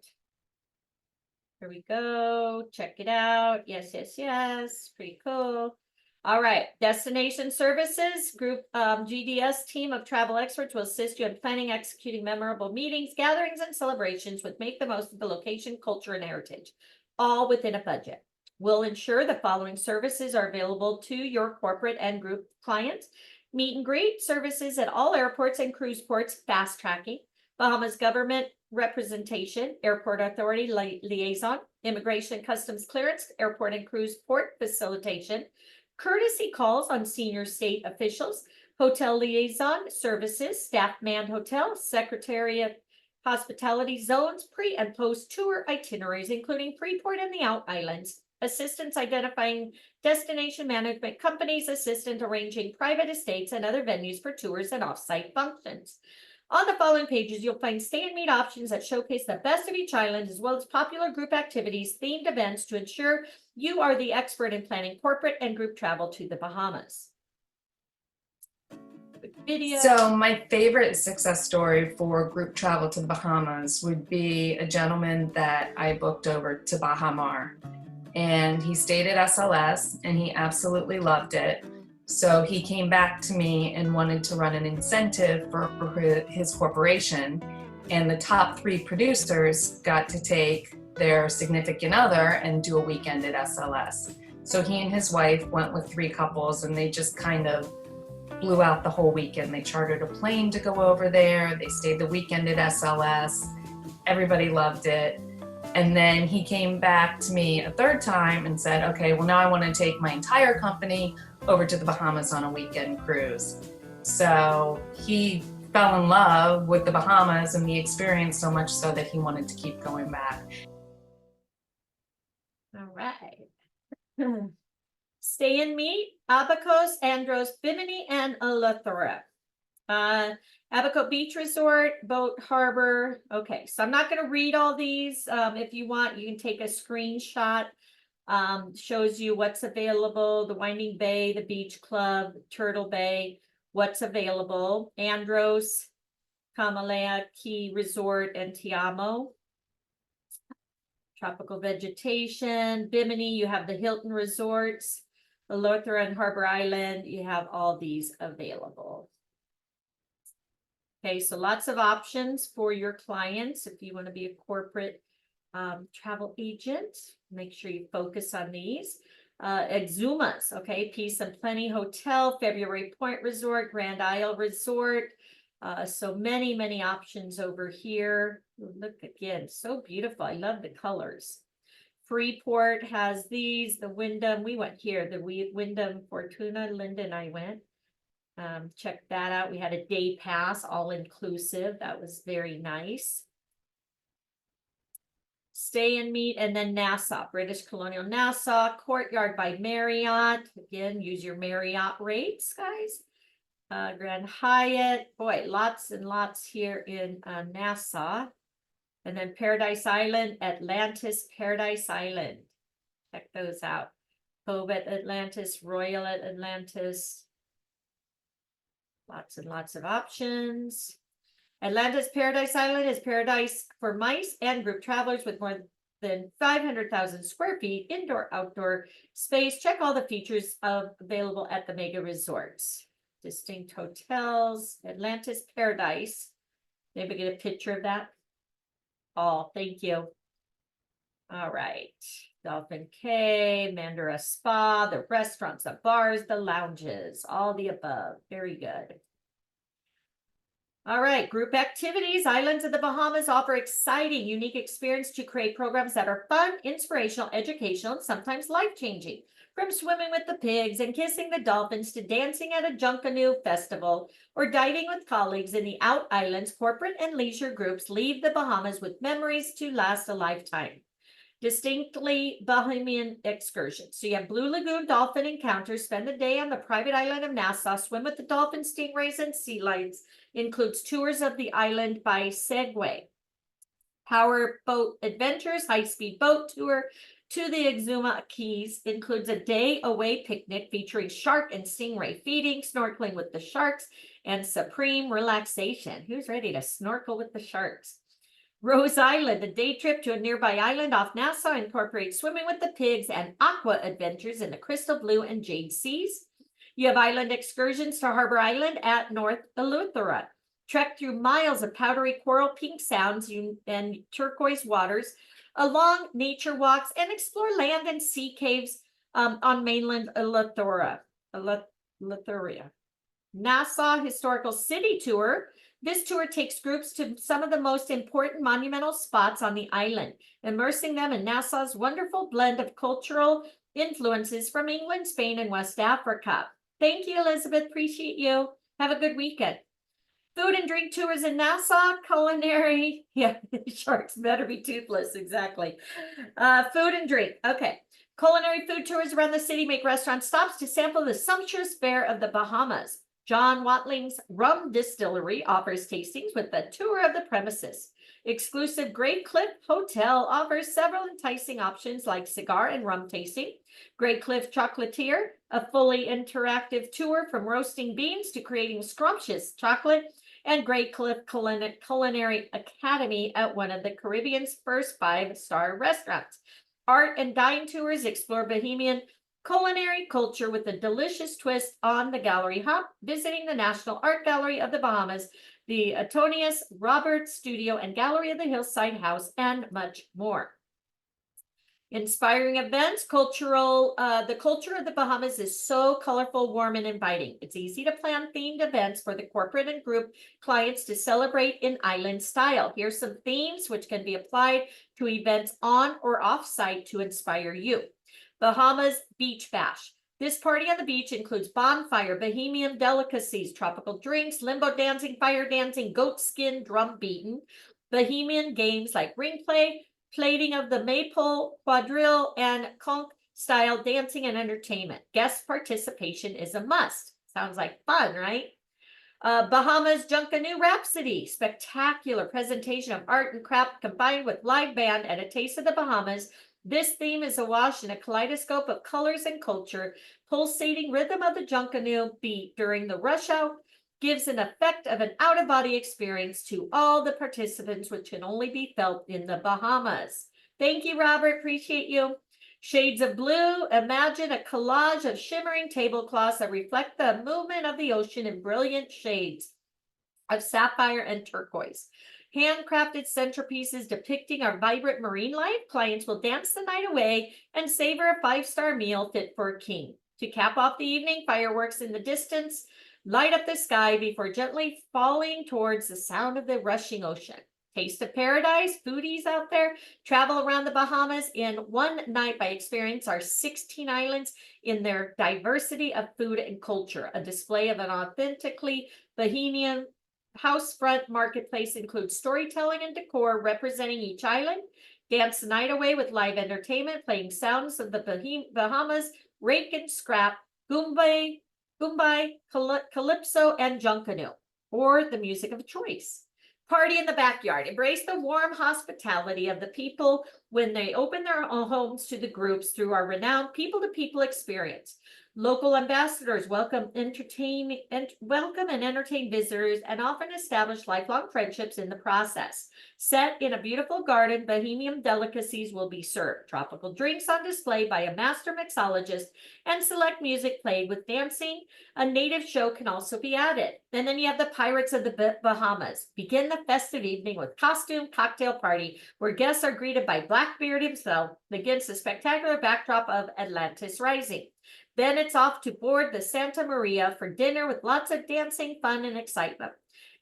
S1: Here we go. Check it out. Yes, yes, yes. Pretty cool. All right. Destination services group GDS team of travel experts will assist you in planning, executing memorable meetings, gatherings, and celebrations which make the most of the location, culture, and heritage, all within a budget. We'll ensure the following services are available to your corporate and group clients: meet and greet services at all airports and cruise ports, fast tracking, Bahamas government representation, airport authority liaison, immigration and customs clearance, airport and cruise port facilitation, courtesy calls on senior state officials, hotel liaison services, staff manned hotel, secretary of hospitality zones, pre and post tour itineraries, including Freeport and the out islands, assistance identifying destination management companies, assistant arranging private estates and other venues for tours and offsite functions. On the following pages, you'll find stay and meet options that showcase the best of each island, as well as popular group activities, themed events to ensure you are the expert in planning corporate and group travel to the Bahamas. Video.
S2: So my favorite success story for group travel to the Bahamas would be a gentleman that I booked over to Baha Mar. And he stayed at SLS and he absolutely loved it. So he came back to me and wanted to run an incentive for his corporation. And the top 3 producers got to take their significant other and do a weekend at SLS. So he and his wife went with 3 couples and they just kind of blew out the whole weekend. They chartered a plane to go over there. They stayed the weekend at SLS. Everybody loved it. And then he came back to me a 3rd time and said, okay, well now I want to take my entire company over to the Bahamas on a weekend cruise. So he fell in love with the Bahamas and the experience so much so that he wanted to keep going back.
S1: All right. Stay and meet, Abacos, Andros, Bimini, and Eleuthera. Abaco Beach Resort, Boat Harbor. Okay, so I'm not going to read all these. If you want, you can take a screenshot. Shows you what's available, the Winding Bay, the Beach Club, Turtle Bay, what's available, Andros, Kamalea Key Resort, and Tiamo. Tropical vegetation, Bimini, you have the Hilton Resorts, Eleuthera and Harbor Island, you have all these available. Okay, so lots of options for your clients if you want to be a corporate travel agent. Make sure you focus on these. Exumas, okay, Peace and Plenty Hotel, February Point Resort, Grand Isle Resort. So many options over here. Look again, so beautiful. I love the colors. Freeport has these, the Wyndham, we went here, the Wyndham Fortuna, Linda and I went. Check that out. We had a day pass, all inclusive. That was very nice. Stay and Meet, and then Nassau, British Colonial Nassau, Courtyard by Marriott. Again, use your Marriott rates, guys. Grand Hyatt, boy, lots and lots here in Nassau. And then Paradise Island, Atlantis, Paradise Island. Check those out. Cove at Atlantis, Royal at Atlantis. Lots and lots of options. Atlantis Paradise Island is paradise for mice and group travelers with more than 500,000 square feet indoor outdoor space. Check all the features available at the mega resorts. Distinct hotels, Atlantis Paradise. Maybe get a picture of that. Oh, thank you. All right. Dolphin Cay, Mandara Spa, the restaurants, the bars, the lounges, all the above. Very good. All right, group activities. Islands of the Bahamas offer exciting, unique experience to create programs that are fun, inspirational, educational, and sometimes life-changing. From swimming with the pigs and kissing the dolphins to dancing at a Junkanoo festival or diving with colleagues in the Out Islands, corporate and leisure groups leave the Bahamas with memories to last a lifetime. Distinctly Bahamian excursions. So you have Blue Lagoon dolphin encounters, spend the day on the private island of Nassau, swim with the dolphins, stingrays, and sea lions. Includes tours of the island by Segway. Power boat adventures, high-speed boat tour to the Exuma Keys. Includes a day away picnic featuring shark and stingray feeding, snorkeling with the sharks, and supreme relaxation. Who's ready to snorkel with the sharks? Rose Island, a day trip to a nearby island off Nassau, incorporates swimming with the pigs and aqua adventures in the crystal blue and jade seas. You have island excursions to Harbor Island at North Eleuthera. Trek through miles of powdery coral pink sounds and turquoise waters, along nature walks, and explore land and sea caves on mainland Eleutheria. Nassau Historical City Tour. This tour takes groups to some of the most important monumental spots on the island, immersing them in Nassau's wonderful blend of cultural influences from England, Spain, and West Africa. Thank you, Elizabeth. Appreciate you. Have a good weekend. Food and drink tours in Nassau, culinary. Yeah, sharks better be toothless. Exactly. Food and drink. Okay. Culinary food tours around the city make restaurant stops to sample the sumptuous fare of the Bahamas. John Watling's Rum Distillery offers tastings with a tour of the premises. Exclusive Great Cliff Hotel offers several enticing options like cigar and rum tasting. Great Cliff Chocolatier, a fully interactive tour from roasting beans to creating scrumptious chocolate. And Great Cliff Culinary Academy at one of the Caribbean's first 5-star restaurants. Art and dine tours explore Bahamian culinary culture with a delicious twist on the gallery hop, visiting the National Art Gallery of the Bahamas, the Antonius Roberts Studio and Gallery of the Hillside House, and much more. Inspiring events, the culture of the Bahamas is so colorful, warm, and inviting. It's easy to plan themed events for the corporate and group clients to celebrate in island style. Here's some themes which can be applied to events on or off-site to inspire you. Bahamas Beach Bash. This party on the beach includes bonfire, Bahamian delicacies, tropical drinks, limbo dancing, fire dancing, goat skin, drum beating, Bahamian games like ring play, plating of the maypole, quadrille, and conch style dancing and entertainment. Guest participation is a must. Sounds like fun, right? Bahamas Junkanoo Rhapsody, spectacular presentation of art and craft combined with live band and a taste of the Bahamas. This theme is awash in a kaleidoscope of colors and culture. Pulsating rhythm of the Junkanoo beat during the rush hour gives an effect of an out-of-body experience to all the participants, which can only be felt in the Bahamas. Thank you, Robert. Appreciate you. Shades of blue. Imagine a collage of shimmering tablecloths that reflect the movement of the ocean in brilliant shades of sapphire and turquoise. handcrafted centerpieces depicting our vibrant marine life. Clients will dance the night away and savor a five-star meal fit for a king. To cap off the evening, fireworks in the distance light up the sky before gently falling towards the sound of the rushing ocean. Taste of paradise, foodies out there, travel around the Bahamas in one night by experience our 16 islands in their diversity of food and culture. A display of an authentically Bahamian house front marketplace includes storytelling and decor representing each island. Dance the night away with live entertainment, playing sounds of the Bahamas, rake and scrap, goombay, calypso, and junkanoo, or the music of choice. Party in the backyard. Embrace the warm hospitality of the people when they open their homes to the groups through our renowned people-to-people experience. Local ambassadors welcome and entertain visitors and often establish lifelong friendships in the process. Set in a beautiful garden, Bahamian delicacies will be served. Tropical drinks on display by a master mixologist and select music played with dancing. A native show can also be added. And then you have the Pirates of the Bahamas. Begin the festive evening with costume cocktail party where guests are greeted by Blackbeard himself against the spectacular backdrop of Atlantis Rising. Then it's off to board the Santa Maria for dinner with lots of dancing, fun, and excitement.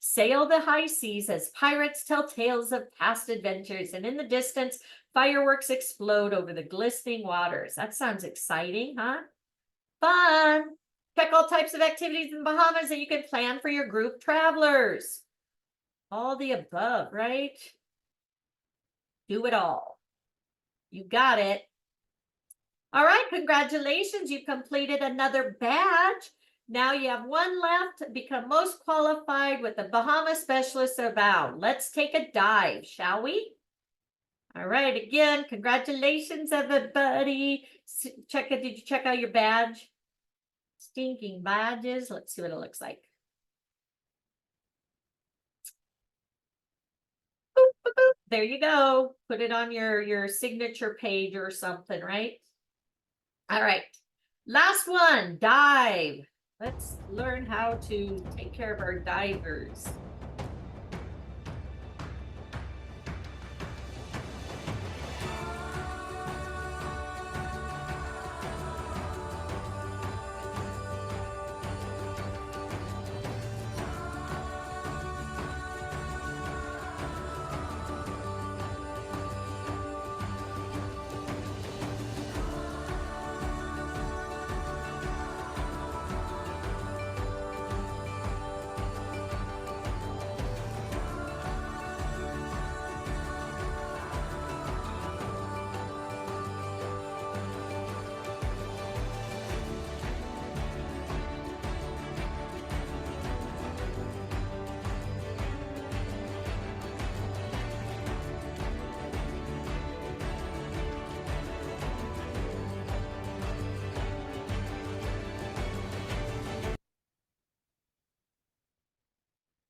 S1: Sail the high seas as pirates tell tales of past adventures, and in the distance, fireworks explode over the glistening waters. That sounds exciting, huh? Fun! Check all types of activities in the Bahamas that you can plan for your group travelers. All the above, right? Do it all. You got it. All right, congratulations. You've completed another badge. Now you have one left to become most qualified with the Bahama Specialists are bound. Let's take a dive, shall we? All right, again, congratulations, everybody. Did you check out your badge? Stinking badges. Let's see what it looks like. Boop, boop, boop. There you go. Put it on your signature page or something, right? All right, last one, dive. Let's learn how to take care of our divers.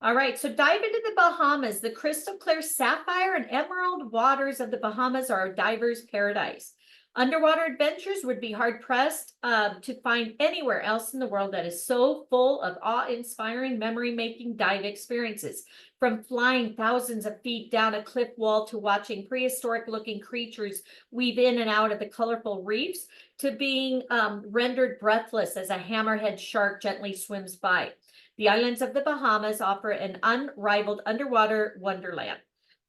S1: All right, so dive into the Bahamas. The crystal clear sapphire and emerald waters of the Bahamas are a diver's paradise. Underwater adventures would be hard-pressed to find anywhere else in the world that is so full of awe-inspiring, memory-making dive experiences. From flying thousands of feet down a cliff wall to watching prehistoric-looking creatures weave in and out of the colorful reefs, to being rendered breathless as a hammerhead shark gently swims by. The islands of the Bahamas offer an unrivaled underwater wonderland.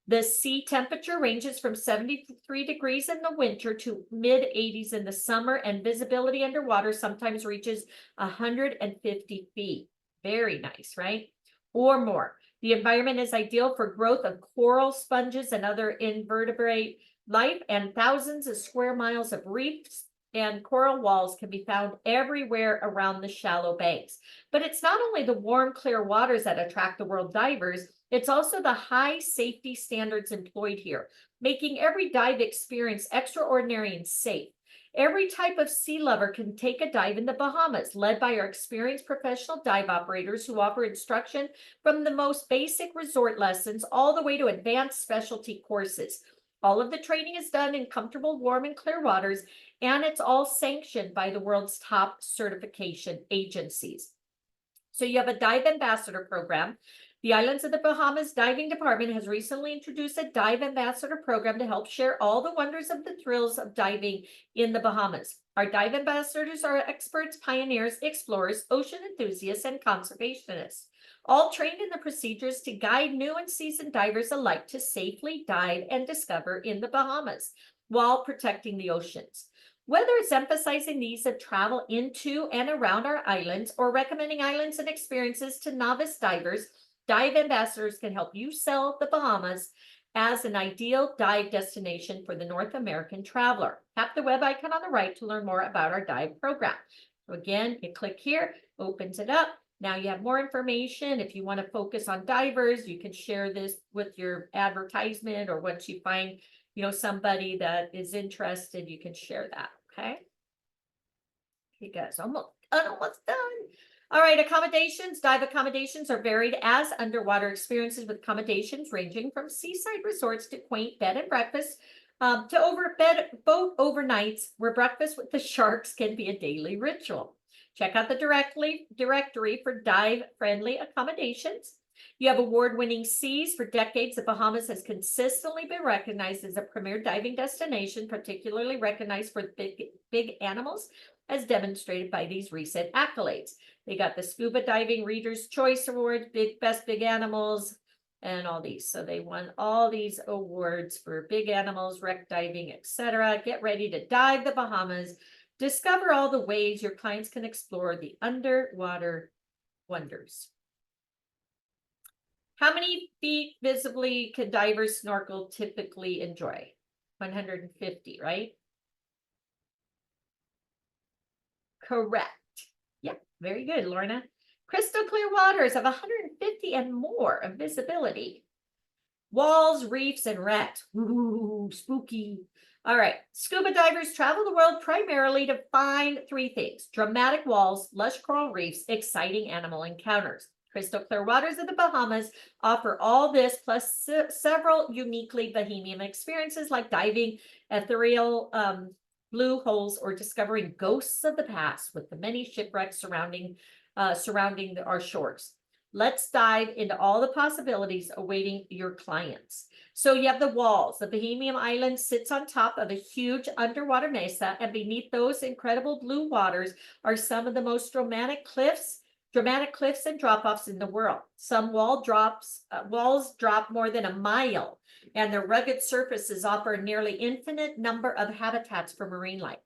S1: The sea temperature ranges from 73 degrees in the winter to mid-80s in the summer, and visibility underwater sometimes reaches 150 feet. Very nice, right? Or more. The environment is ideal for growth of coral, sponges, and other invertebrate life, and thousands of square miles of reefs and coral walls can be found everywhere around the shallow banks. But it's not only the warm, clear waters that attract the world divers, it's also the high safety standards employed here, making every dive experience extraordinary and safe. Every type of sea lover can take a dive in the Bahamas, led by our experienced professional dive operators who offer instruction from the most basic resort lessons all the way to advanced specialty courses. All of the training is done in comfortable, warm, and clear waters, and it's all sanctioned by the world's top certification agencies. So you have a dive ambassador program. The Islands of the Bahamas Diving Department has recently introduced a Dive Ambassador program to help share all the wonders of the thrills of diving in the Bahamas. Our dive ambassadors are experts, pioneers, explorers, ocean enthusiasts, and conservationists, all trained in the procedures to guide new and seasoned divers alike to safely dive and discover in the Bahamas while protecting the oceans. Whether it's emphasizing the ease of travel into and around our islands or recommending islands and experiences to novice divers, Dive Ambassadors can help you sell the Bahamas as an ideal dive destination for the North American traveler. Tap the web icon on the right to learn more about our dive program. So again, you click here, opens it up. Now you have more information. If you want to focus on divers, you can share this with your advertisement, or once you find, somebody that is interested, you can share that. Okay. You guys almost done. All right, accommodations. Dive accommodations are varied as underwater experiences, with accommodations ranging from seaside resorts to quaint bed and breakfast, to boat overnights where breakfast with the sharks can be a daily ritual. Check out the directory for dive-friendly accommodations. You have award-winning seas. For decades, the Bahamas has consistently been recognized as a premier diving destination, particularly recognized for big animals, as demonstrated by these recent accolades. They got the Scuba Diving Reader's Choice Award, Best Big Animals, and all these. So they won all these awards for big animals, wreck diving, etc. Get ready to dive the Bahamas. Discover all the ways your clients can explore the underwater wonders. How many feet visibly can divers snorkel typically enjoy? 150, right? Correct. Yeah, very good, Lorna. Crystal clear waters of 150 and more of visibility. Walls, reefs, and wrecks. Ooh, spooky. All right. Scuba divers travel the world primarily to find three things: dramatic walls, lush coral reefs, exciting animal encounters. Crystal clear waters of the Bahamas offer all this, plus several uniquely Bahamian experiences like diving ethereal blue holes or discovering ghosts of the past with the many shipwrecks surrounding our shores. Let's dive into all the possibilities awaiting your clients. So you have the walls. The Bahamian island sits on top of a huge underwater mesa, and beneath those incredible blue waters are some of the most dramatic cliffs and drop-offs in the world. Some walls drop more than a mile, and their rugged surfaces offer a nearly infinite number of habitats for marine life.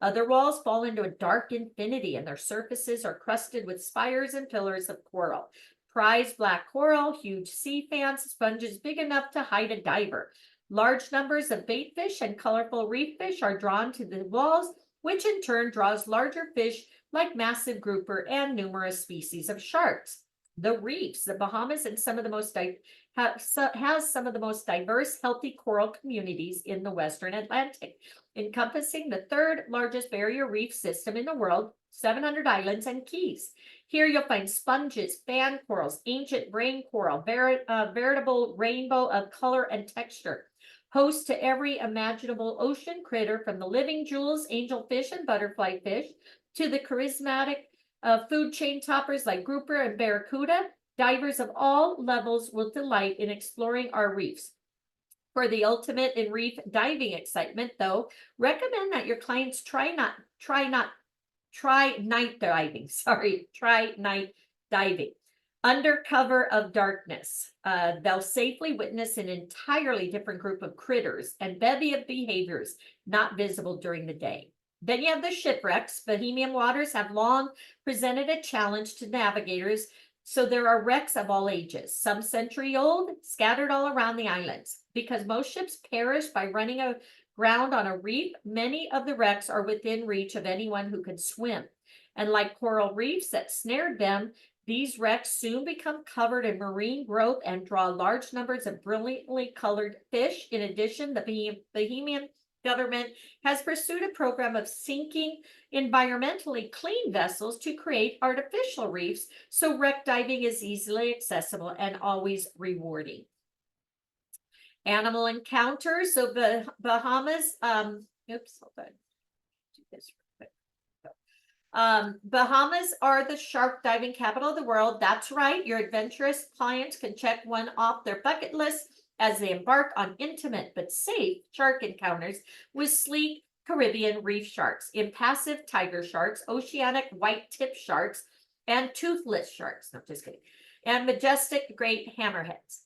S1: Other walls fall into a dark infinity, and their surfaces are crusted with spires and pillars of coral. Prized black coral, huge sea fans, sponges big enough to hide a diver. Large numbers of bait fish and colorful reef fish are drawn to the walls, which in turn draws larger fish like massive grouper and numerous species of sharks. The reefs, the Bahamas, and some of the most has some of the most diverse, healthy coral communities in the Western Atlantic, encompassing the third largest barrier reef system in the world, 700 islands and keys. Here you'll find sponges, fan corals, ancient brain coral, veritable rainbow of color and texture. Host to every imaginable ocean critter, from the living jewels, angelfish and butterfly fish, to the charismatic food chain toppers like grouper and barracuda. Divers of all levels will delight in exploring our reefs. For the ultimate in reef diving excitement, though, recommend that your clients try night diving. Under cover of darkness, they'll safely witness an entirely different group of critters and bevy of behaviors not visible during the day. Then you have the shipwrecks. Bahamian waters have long presented a challenge to navigators, so there are wrecks of all ages, some century-old, scattered all around the islands. Because most ships perish by running aground on a reef, many of the wrecks are within reach of anyone who can swim. And like coral reefs that snared them, these wrecks soon become covered in marine growth and draw large numbers of brilliantly colored fish. In addition, the Bahamian government has pursued a program of sinking environmentally clean vessels to create artificial reefs, so wreck diving is easily accessible and always rewarding. Animal encounters. So the Bahamas, oops, hold on. Do this real quick. Bahamas are the shark diving capital of the world. That's right. Your adventurous clients can check one off their bucket list as they embark on intimate but safe shark encounters with sleek Caribbean reef sharks, impassive tiger sharks, oceanic white tip sharks, and toothless sharks. No, just kidding. And majestic great hammerheads.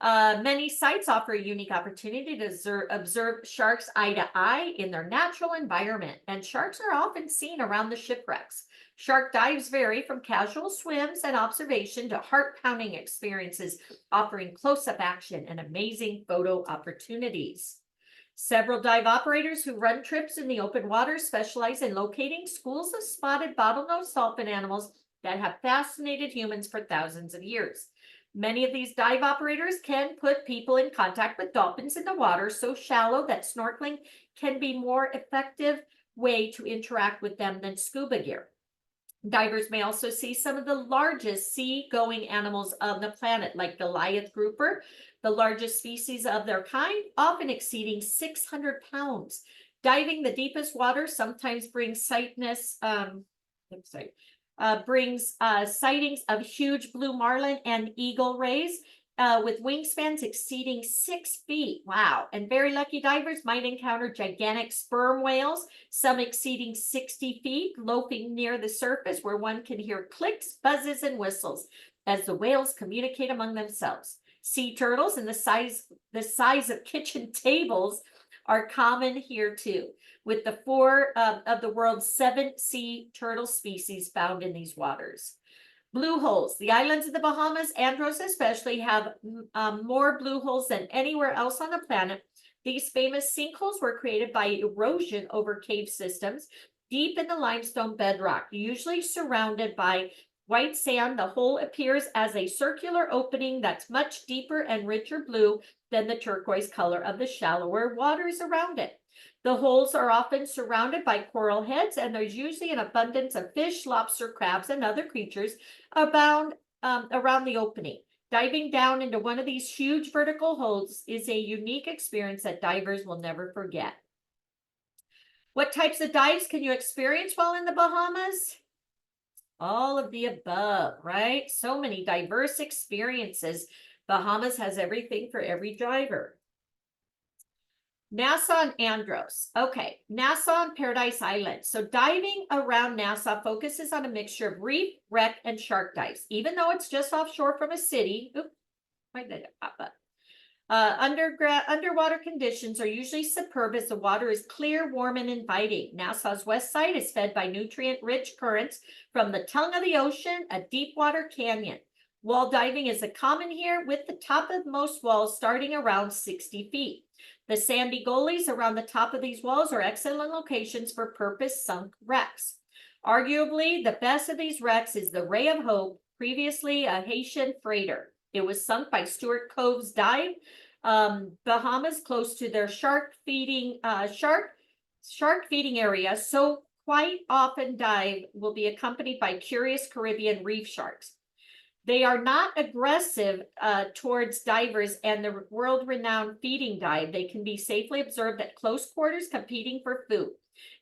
S1: Many sites offer a unique opportunity to observe sharks eye to eye in their natural environment, and sharks are often seen around the shipwrecks. Shark dives vary from casual swims and observation to heart-pounding experiences, offering close-up action and amazing photo opportunities. Several dive operators who run trips in the open water specialize in locating schools of spotted bottlenose dolphin animals that have fascinated humans for thousands of years. Many of these dive operators can put people in contact with dolphins in the water so shallow that snorkeling can be more effective way to interact with them than scuba gear. Divers may also see some of the largest sea-going animals on the planet, like Goliath grouper, the largest species of their kind, often exceeding 600 pounds. Diving the deepest water sometimes brings sightings of huge blue marlin and eagle rays with wingspans exceeding 6 feet. Wow. And very lucky divers might encounter gigantic sperm whales, some exceeding 60 feet, loafing near the surface where one can hear clicks, buzzes, and whistles as the whales communicate among themselves. Sea turtles in the size of kitchen tables are common here too, with the 4 of the world's 7 sea turtle species found in these waters. Blue holes. The islands of the Bahamas, Andros especially, have more blue holes than anywhere else on the planet. These famous sinkholes were created by erosion over cave systems deep in the limestone bedrock, usually surrounded by white sand. The hole appears as a circular opening that's much deeper and richer blue than the turquoise color of the shallower waters around it. The holes are often surrounded by coral heads, and there's usually an abundance of fish, lobster, crabs, and other creatures around the opening. Diving down into one of these huge vertical holes is a unique experience that divers will never forget. What types of dives can you experience while in the Bahamas? All of the above, right? So many diverse experiences. Bahamas has everything for every diver. Nassau and Andros. Okay, Nassau and Paradise Island. So diving around Nassau focuses on a mixture of reef, wreck, and shark dives. Even though it's just offshore from a city, why did it pop up? Underwater conditions are usually superb as the water is clear, warm, and inviting. Nassau's west side is fed by nutrient-rich currents from the tongue of the ocean, a deep water canyon. Wall diving is common here, with the top of most walls starting around 60 feet. The sandy gullies around the top of these walls are excellent locations for purpose-sunk wrecks. Arguably, the best of these wrecks is the Ray of Hope, previously a Haitian freighter. It was sunk by Stuart Cove's dive, Bahamas, close to their shark feeding area. So quite often dive will be accompanied by curious Caribbean reef sharks. They are not aggressive towards divers and the world-renowned feeding dive. They can be safely observed at close quarters, competing for food.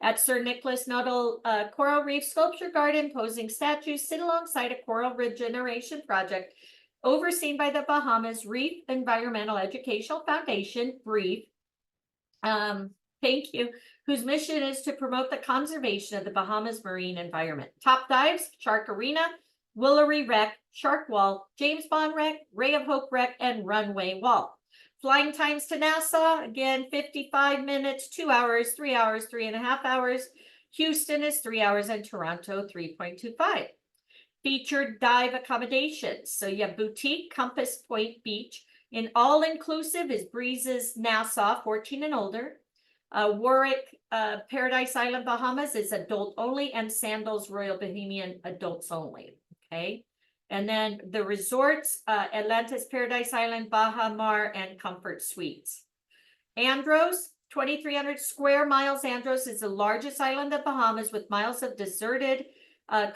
S1: At Sir Nicholas Nuttall Coral Reef Sculpture Garden, posing statues sit alongside a coral regeneration project overseen by the Bahamas Reef Environmental Educational Foundation, BREEF. Thank you. Whose mission is to promote the conservation of the Bahamas marine environment. Top dives: Shark Arena, Woolery Wreck, Shark Wall, James Bond Wreck, Ray of Hope Wreck, and Runway Wall. Flying times to Nassau, again, 55 minutes, 2 hours, 3 hours, 3.5 hours. Houston is 3 hours, and Toronto, 3.25. Featured dive accommodations. So you have Boutique Compass Point Beach. In all-inclusive is Breezes Nassau, 14 and older. Warwick Paradise Island, Bahamas is adult only, and Sandals Royal Bohemian adults only. Okay. And then the resorts, Atlantis Paradise Island, Baha Mar, and Comfort Suites. Andros, 2,300 square miles. Andros is the largest island of Bahamas with miles of deserted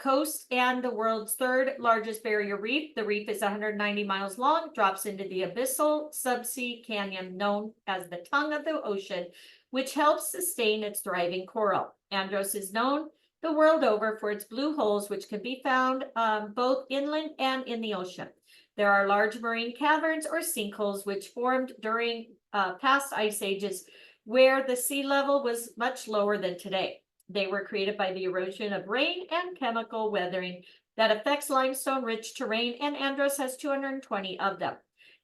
S1: coast and the world's 3rd largest barrier reef. The reef is 190 miles long, drops into the abyssal subsea canyon known as the tongue of the ocean, which helps sustain its thriving coral. Andros is known the world over for its blue holes, which can be found both inland and in the ocean. There are large marine caverns or sinkholes which formed during past ice ages where the sea level was much lower than today. They were created by the erosion of rain and chemical weathering that affects limestone-rich terrain, and Andros has 220 of them.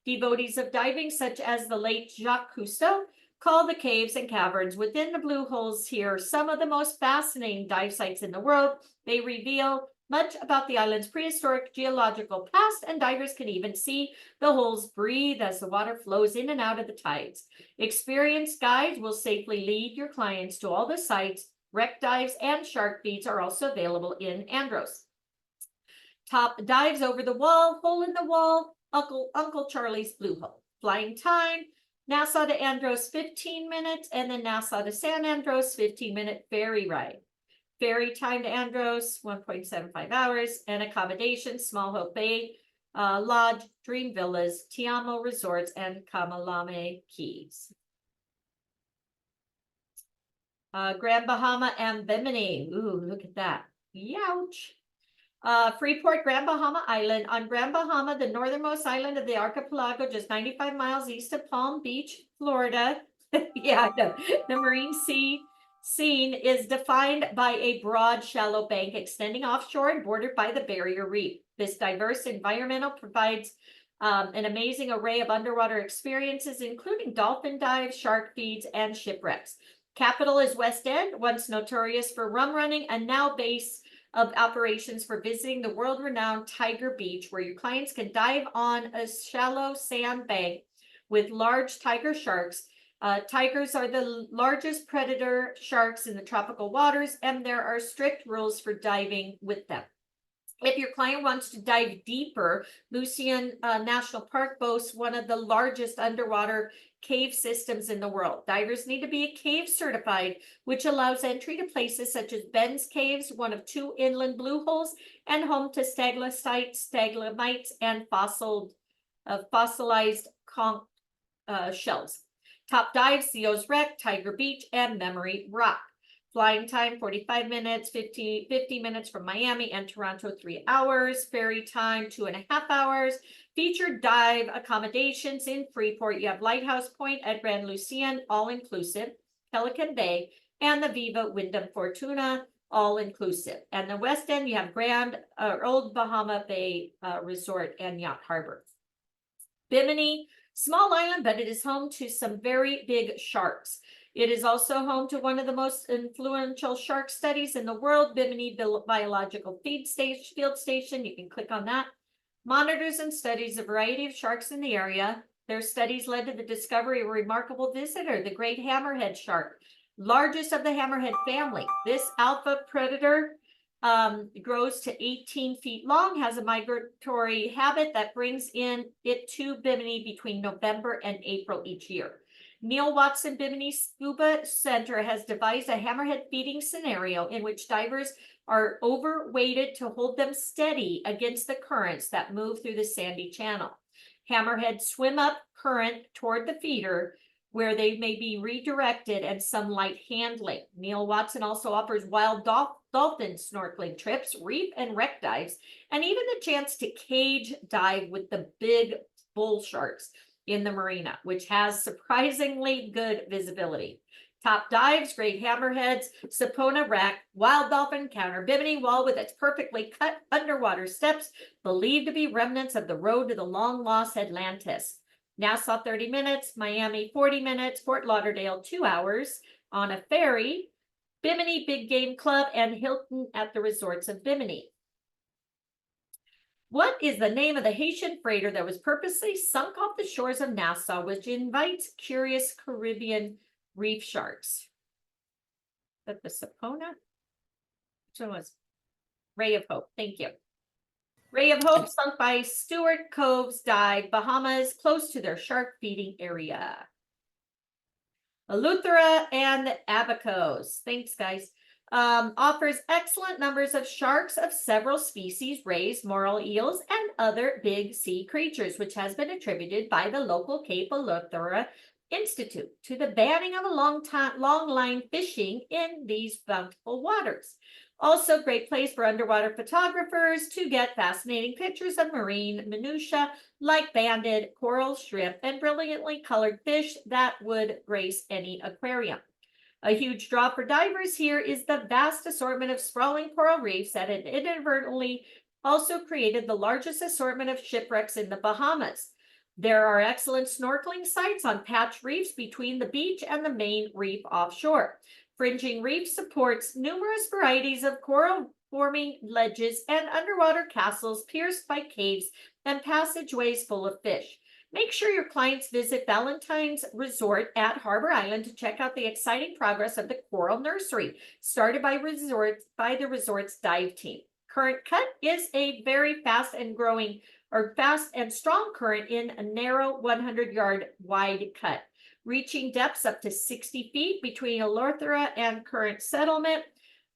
S1: Devotees of diving, such as the late Jacques Cousteau, call the caves and caverns within the blue holes here some of the most fascinating dive sites in the world. They reveal much about the island's prehistoric geological past, and divers can even see the holes breathe as the water flows in and out of the tides. Experienced guides will safely lead your clients to all the sites. Wreck dives and shark feeds are also available in Andros. Top dives over the wall, hole in the wall, Uncle Charlie's blue hole. Flying time, Nassau to Andros 15 minutes, and then Nassau to San Andros 15-minute ferry ride. Ferry time to Andros 1.75 hours, and accommodations Small Hope Bay Lodge, Dream Villas, Tiamo Resorts, and Kamalame Keys. Grand Bahama and Bimini. Ooh, look at that. Youch. Freeport, Grand Bahama Island. On Grand Bahama, the northernmost island of the archipelago, just 95 miles east of Palm Beach, Florida. Yeah, the marine scene is defined by a broad, shallow bank extending offshore and bordered by the barrier reef. This diverse environmental provides an amazing array of underwater experiences, including dolphin dives, shark feeds, and shipwrecks. Capital is West End, once notorious for rum running, and now base of operations for visiting the world-renowned Tiger Beach, where your clients can dive on a shallow sand bank with large tiger sharks. Tigers are the largest predator sharks in the tropical waters, and there are strict rules for diving with them. If your client wants to dive deeper, Lucien National Park boasts one of the largest underwater cave systems in the world. Divers need to be cave certified, which allows entry to places such as Ben's Caves, one of 2 inland blue holes, and home to stalactites, stalagmites, and fossilized conch shells. Top dives, Theo's Wreck, Tiger Beach, and Memory Rock. Flying time, 45 minutes, 50 minutes from Miami and Toronto, 3 hours. Ferry time, 2.5 hours. Featured dive accommodations in Freeport. You have Lighthouse Point at Grand Lucien, all-inclusive. Pelican Bay, and the Viva Wyndham Fortuna, all-inclusive. And the West End, you have Old Bahama Bay Resort and Yacht Harbor. Bimini, small island, but it is home to some very big sharks. It is also home to one of the most influential shark studies in the world, Bimini Biological Field Station. You can click on that. Monitors and studies a variety of sharks in the area. Their studies led to the discovery of a remarkable visitor, the great hammerhead shark, largest of the hammerhead family. This alpha predator grows to 18 feet long, has a migratory habit that brings it to Bimini between November and April each year. Neil Watson Bimini Scuba Center has devised a hammerhead feeding scenario in which divers are overweighted to hold them steady against the currents that move through the sandy channel. Hammerheads swim up current toward the feeder, where they may be redirected, and some light handling. Neil Watson also offers wild dolphin snorkeling trips, reef and wreck dives, and even the chance to cage dive with the big bull sharks in the marina, which has surprisingly good visibility. Top dives, great hammerheads, Sapona Wreck, wild dolphin encounter, Bimini Wall with its perfectly cut underwater steps, believed to be remnants of the road to the long-lost Atlantis. Nassau, 30 minutes, Miami, 40 minutes, Fort Lauderdale, 2 hours on a ferry, Bimini Big Game Club, and Hilton at the resorts of Bimini. What is the name of the Haitian freighter that was purposely sunk off the shores of Nassau, which invites curious Caribbean reef sharks? Is that the Sapona? Which one was? Ray of Hope. Thank you. Ray of Hope sunk by Stewart Cove's Dive, Bahamas, close to their shark feeding area. Eleuthera and Abacos. Thanks, guys. Offers excellent numbers of sharks of several species, rays, moral eels, and other big sea creatures, which has been attributed by the local Cape Eleuthera Institute to the banning of long line fishing in these bountiful waters. Also, great place for underwater photographers to get fascinating pictures of marine minutiae like banded coral, shrimp, and brilliantly colored fish that would grace any aquarium. A huge draw for divers here is the vast assortment of sprawling coral reefs that had inadvertently also created the largest assortment of shipwrecks in the Bahamas. There are excellent snorkeling sites on patch reefs between the beach and the main reef offshore. Fringing Reef supports numerous varieties of coral forming ledges and underwater castles pierced by caves and passageways full of fish. Make sure your clients visit Valentine's Resort at Harbor Island to check out the exciting progress of the Coral Nursery, started by the resort's dive team. Current Cut is a very fast and strong current in a narrow 100-yard wide cut, reaching depths up to 60 feet between Eleuthera and Current Settlement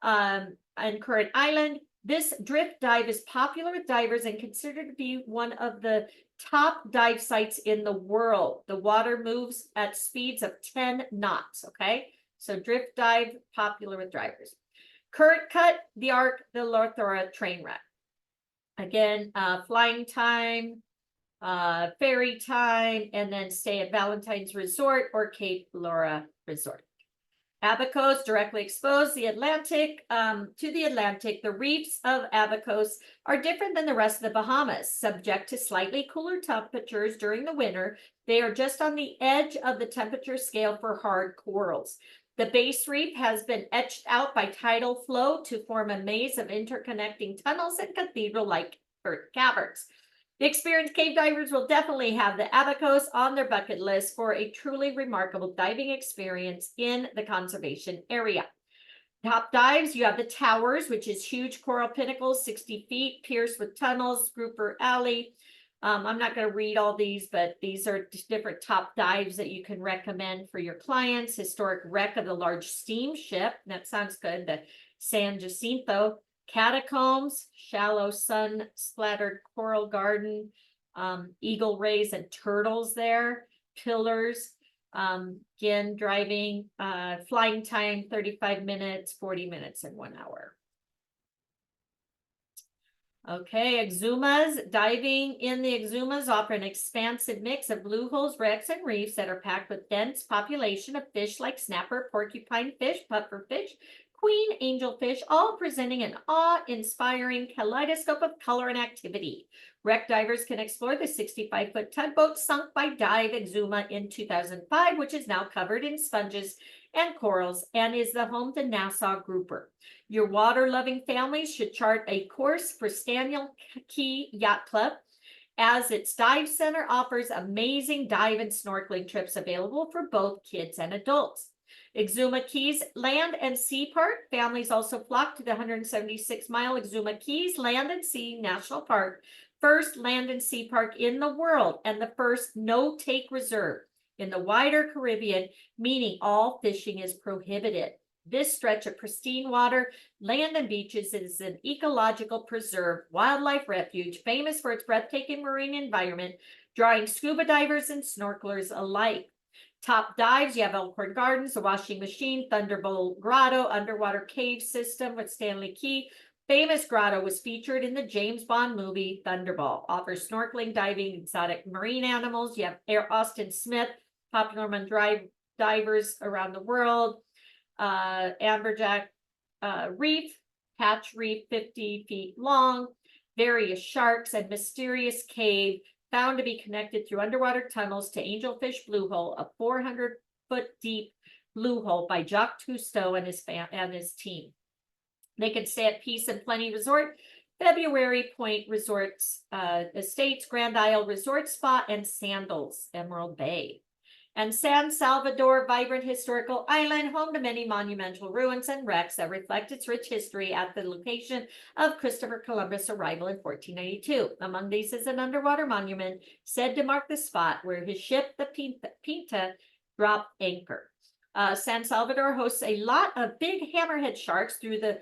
S1: and Current Island. This drift dive is popular with divers and considered to be one of the top dive sites in the world. The water moves at speeds of 10 knots, okay? So drift dive, popular with divers. Current Cut, the Arc, the Eleuthera train wreck. Again, flying time, ferry time, and then stay at Valentine's Resort or Cape Laura Resort. Abacos directly exposed the Atlantic to the Atlantic. The reefs of Abacos are different than the rest of the Bahamas. Subject to slightly cooler temperatures during the winter, they are just on the edge of the temperature scale for hard corals. The base reef has been etched out by tidal flow to form a maze of interconnecting tunnels and cathedral-like caverns. The experienced cave divers will definitely have the Abacos on their bucket list for a truly remarkable diving experience in the conservation area. Top dives, you have the Towers, which is huge coral pinnacles, 60 feet, pierced with tunnels, Grouper Alley. I'm not going to read all these, but these are different top dives that you can recommend for your clients. Historic wreck of the large steamship. That sounds good. The San Jacinto. Catacombs, shallow sun-splattered coral garden, eagle rays and turtles there, pillars, again, driving, flying time, 35 minutes, 40 minutes, and 1 hour. Okay, Exumas. Diving in the Exumas offer an expansive mix of blue holes, wrecks, and reefs that are packed with dense population of fish like snapper, porcupine fish, pufferfish, queen angelfish, all presenting an awe-inspiring kaleidoscope of color and activity. Wreck divers can explore the 65-foot tugboat sunk by Dive Exuma in 2005, which is now covered in sponges and corals and is the home to Nassau Grouper. Your water-loving families should chart a course for Staniel Key Yacht Club, as its dive center offers amazing dive and snorkeling trips available for both kids and adults. Exuma Keys Land and Sea Park. Families also flock to the 176-mile Exuma Keys Land and Sea National Park, first land and sea park in the world and the first no-take reserve in the wider Caribbean, meaning all fishing is prohibited. This stretch of pristine water, land, and beaches is an ecological preserve, wildlife refuge, famous for its breathtaking marine environment, drawing scuba divers and snorkelers alike. Top dives, you have Elkhorn Gardens, the Washing Machine, Thunderbolt Grotto, underwater cave system with Stanley Key. Famous grotto was featured in the James Bond movie Thunderball. Offers snorkeling, diving, exotic marine animals. You have Air Austin Smith, popular among divers around the world. Amberjack Reef, Hatch Reef, 50 feet long. Various sharks and mysterious cave, found to be connected through underwater tunnels to Angelfish Blue Hole, a 400-foot deep blue hole by Jacques Cousteau and his team. They can stay at Peace and Plenty Resort, February Point Resorts Estates, Grand Isle Resort Spa, and Sandals, Emerald Bay. And San Salvador, vibrant historical island, home to many monumental ruins and wrecks that reflect its rich history at the location of Christopher Columbus' arrival in 1492. Among these is an underwater monument said to mark the spot where his ship, the Pinta, dropped anchor. San Salvador hosts a lot of big hammerhead sharks through the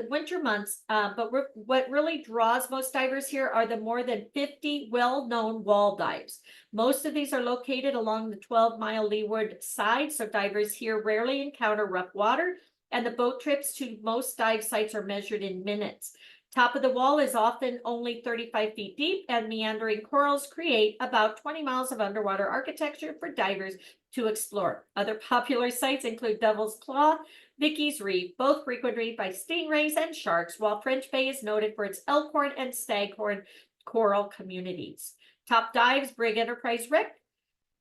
S1: winter months, but what really draws most divers here are the more than 50 well-known wall dives. Most of these are located along the 12-mile leeward side, so divers here rarely encounter rough water and the boat trips to most dive sites are measured in minutes. Top of the wall is often only 35 feet deep, and meandering corals create about 20 miles of underwater architecture for divers to explore. Other popular sites include Devil's Claw, Vicky's Reef, both frequented by stingrays and sharks, while French Bay is noted for its elkhorn and staghorn coral communities. Top dives: Brig Enterprise Wreck,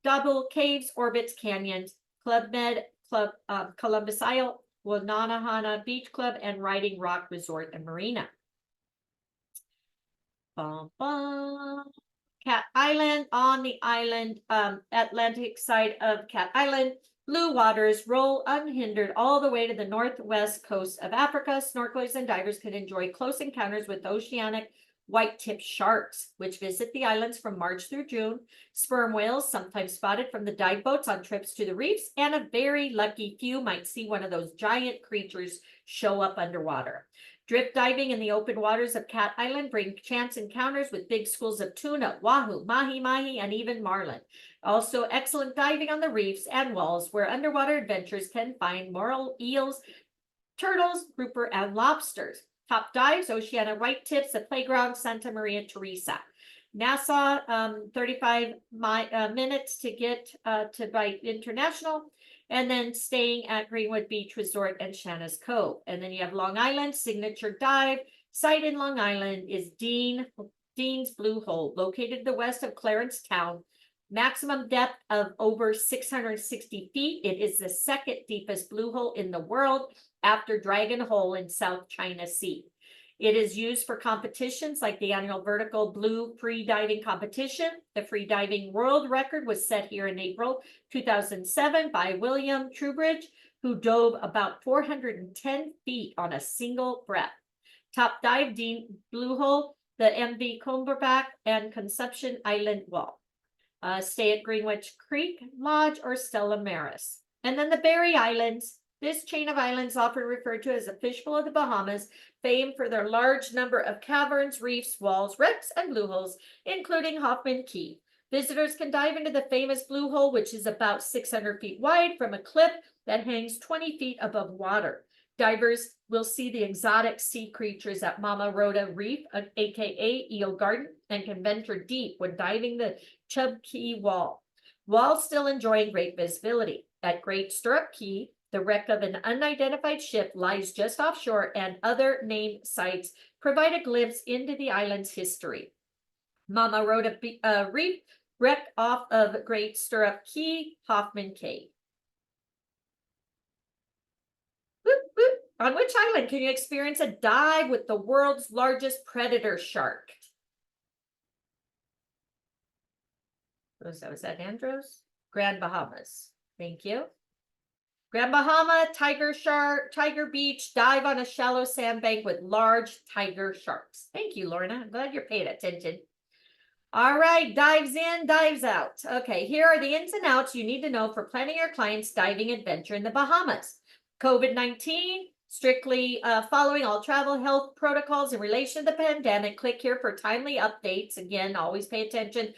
S1: Double Caves, Orbits, Canyons, Club Med, Columbus Isle, Wanahana Beach Club, and Riding Rock Resort and Marina. Cat Island. On the island, Atlantic side of Cat Island, blue waters roll unhindered all the way to the northwest coast of Africa. Snorkelers and divers can enjoy close encounters with oceanic white-tipped sharks, which visit the islands from March through June, sperm whales, sometimes spotted from the dive boats on trips to the reefs, and a very lucky few might see one of those giant creatures show up underwater. Drift diving in the open waters of Cat Island bring chance encounters with big schools of tuna, wahoo, mahi-mahi, and even marlin. Also, excellent diving on the reefs and walls, where underwater adventurers can find moral eels, turtles, grouper, and lobsters. Top dives: Oceana White Tips, the Playground, Santa Maria Teresa. Nassau, 35 minutes to get to Bight International, and then staying at Greenwood Beach Resort and Shanna's Cove. And then you have Long Island. Signature dive site in Long Island is Dean's Blue Hole, located to the west of Clarence Town. Maximum depth of over 660 feet. It is the second deepest blue hole in the world after Dragon Hole in South China Sea. It is used for competitions like the annual Vertical Blue Free Diving Competition. The free diving world record was set here in April 2007 by William Trubridge, who dove about 410 feet on a single breath. Top dive: Dean Blue Hole, the MV Cumberbatch, and Conception Island Wall. Stay at Greenwich Creek Lodge or Stella Maris. And then the Berry Islands. This chain of islands, often referred to as the fishbowl of the Bahamas, famed for their large number of caverns, reefs, walls, wrecks, and blue holes, including Hoffman Key. Visitors can dive into the famous blue hole, which is about 600 feet wide, from a cliff that hangs 20 feet above water. Divers will see the exotic sea creatures at Mama Rhoda Reef, aka Eel Garden, and can venture deep when diving the Chub Key Wall, while still enjoying great visibility. At Great Stirrup Key, the wreck of an unidentified ship lies just offshore, and other named sites provide a glimpse into the island's history. Mama Rhoda Reef, wreck off of Great Stirrup Key, Hoffman Cay. Boop, boop. On which island can you experience a dive with the world's largest predator shark? Was that Andros? Grand Bahamas. Thank you. Grand Bahama, tiger shark, Tiger Beach, dive on a shallow sandbank with large tiger sharks. Thank you, Lorna. I'm glad you're paying attention. All right, dives in, dives out. Okay, here are the ins and outs you need to know for planning your client's diving adventure in the Bahamas. COVID-19, strictly following all travel health protocols in relation to the pandemic. Click here for timely updates. Again, always pay attention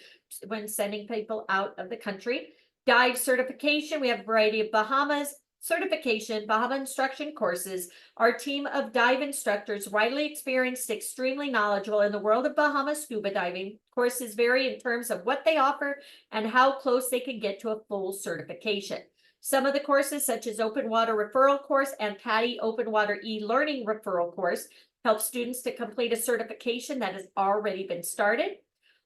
S1: when sending people out of the country. Dive certification. We have a variety of Bahamas certification, Bahama instruction courses. Our team of dive instructors, widely experienced, extremely knowledgeable in the world of Bahama scuba diving. Courses vary in terms of what they offer and how close they can get to a full certification. Some of the courses, such as Open Water Referral Course and PADI Open Water E-Learning Referral Course, help students to complete a certification that has already been started.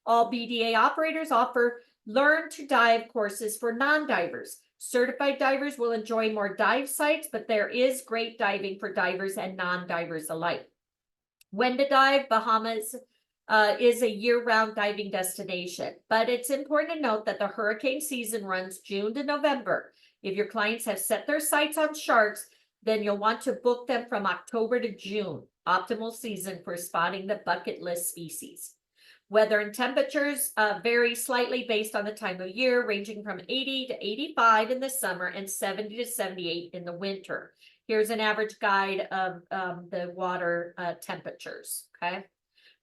S1: All BDA operators offer Learn to Dive courses for non-divers. Certified divers will enjoy more dive sites, but there is great diving for divers and non-divers alike. When to dive, Bahamas is a year-round diving destination, but it's important to note that the hurricane season runs June to November. If your clients have set their sights on sharks, then you'll want to book them from October to June, optimal season for spotting the bucket list species. Weather and temperatures vary slightly based on the time of year, ranging from 80 to 85 in the summer and 70 to 78 in the winter. Here's an average guide of the water temperatures, okay?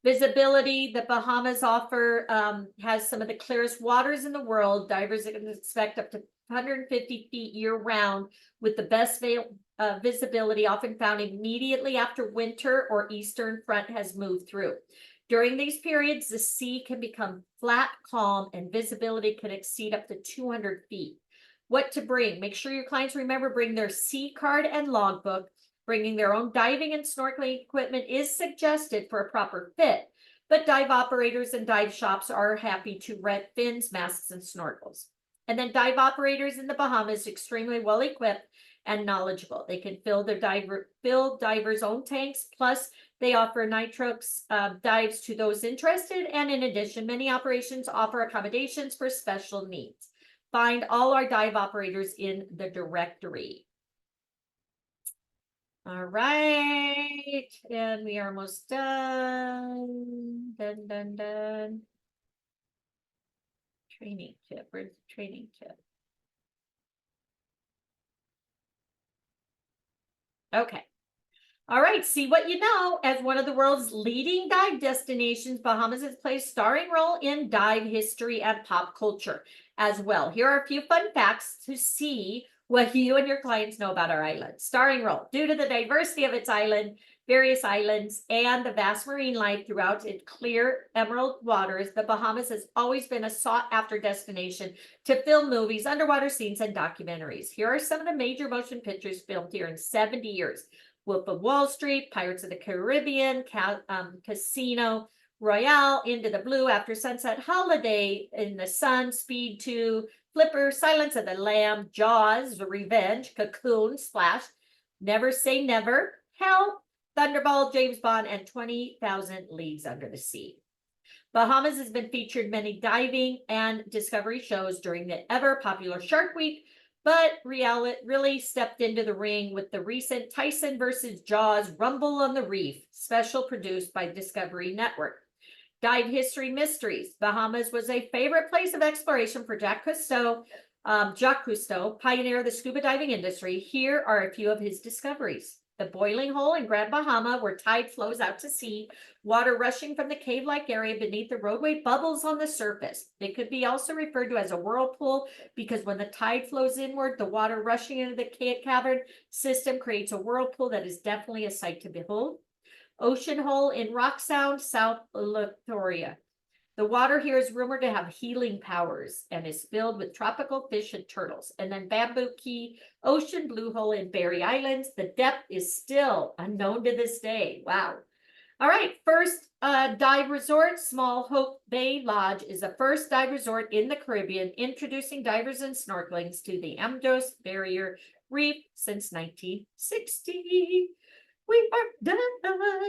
S1: Visibility: the Bahamas offer has some of the clearest waters in the world. Divers can expect up to 150 feet year round, with the best visibility often found immediately after winter or eastern front has moved through. During these periods, the sea can become flat, calm, and visibility can exceed up to 200 feet. What to bring? Make sure your clients remember bring their sea card and logbook. Bringing their own diving and snorkeling equipment is suggested for a proper fit, but dive operators and dive shops are happy to rent fins, masks, and snorkels. And then dive operators in the Bahamas extremely well equipped and knowledgeable. They can fill divers' own tanks, plus they offer nitrox dives to those interested. And in addition, many operations offer accommodations for special needs. Find all our dive operators in the directory. All right, and we are almost done. Done. Training tip. Where's the training tip? Okay. All right, see what you know. As one of the world's leading dive destinations, Bahamas has played a starring role in dive history and pop culture as well. Here are a few fun facts to see what you and your clients know about our island. Starring role. Due to the diversity of its island, various islands, and the vast marine life throughout its clear emerald waters, the Bahamas has always been a sought-after destination to film movies, underwater scenes, and documentaries. Here are some of the major motion pictures filmed here in 70 years. Wolf of Wall Street, Pirates of the Caribbean, Casino Royale, Into the Blue, After Sunset, Holiday in the Sun, Speed 2, Flipper, Silence of the Lamb, Jaws, Revenge, Cocoon, Splash, Never Say Never, Hell, Thunderball, James Bond, and 20,000 Leagues Under the Sea. Bahamas has been featured many diving and discovery shows during the ever popular Shark Week, but reality really stepped into the ring with the recent Tyson versus Jaws Rumble on the Reef, special produced by Discovery Network. Dive history mysteries. Bahamas was a favorite place of exploration for Jacques Cousteau, pioneer of the scuba diving industry. Here are a few of his discoveries. The boiling hole in Grand Bahama, where tide flows out to sea, water rushing from the cave-like area beneath the roadway bubbles on the surface. It could be also referred to as a whirlpool because when the tide flows inward, the water rushing into the cavern system creates a whirlpool that is definitely a sight to behold. Ocean hole in Rock Sound, South Victoria. The water here is rumored to have healing powers and is filled with tropical fish and turtles. And then Bamboo Key, Ocean Blue Hole in Berry Islands. The depth is still unknown to this day. Wow. All right, first dive resort, Small Hope Bay Lodge is the first dive resort in the Caribbean, introducing divers and snorkelings to the Amdos Barrier Reef since 1960. We are done.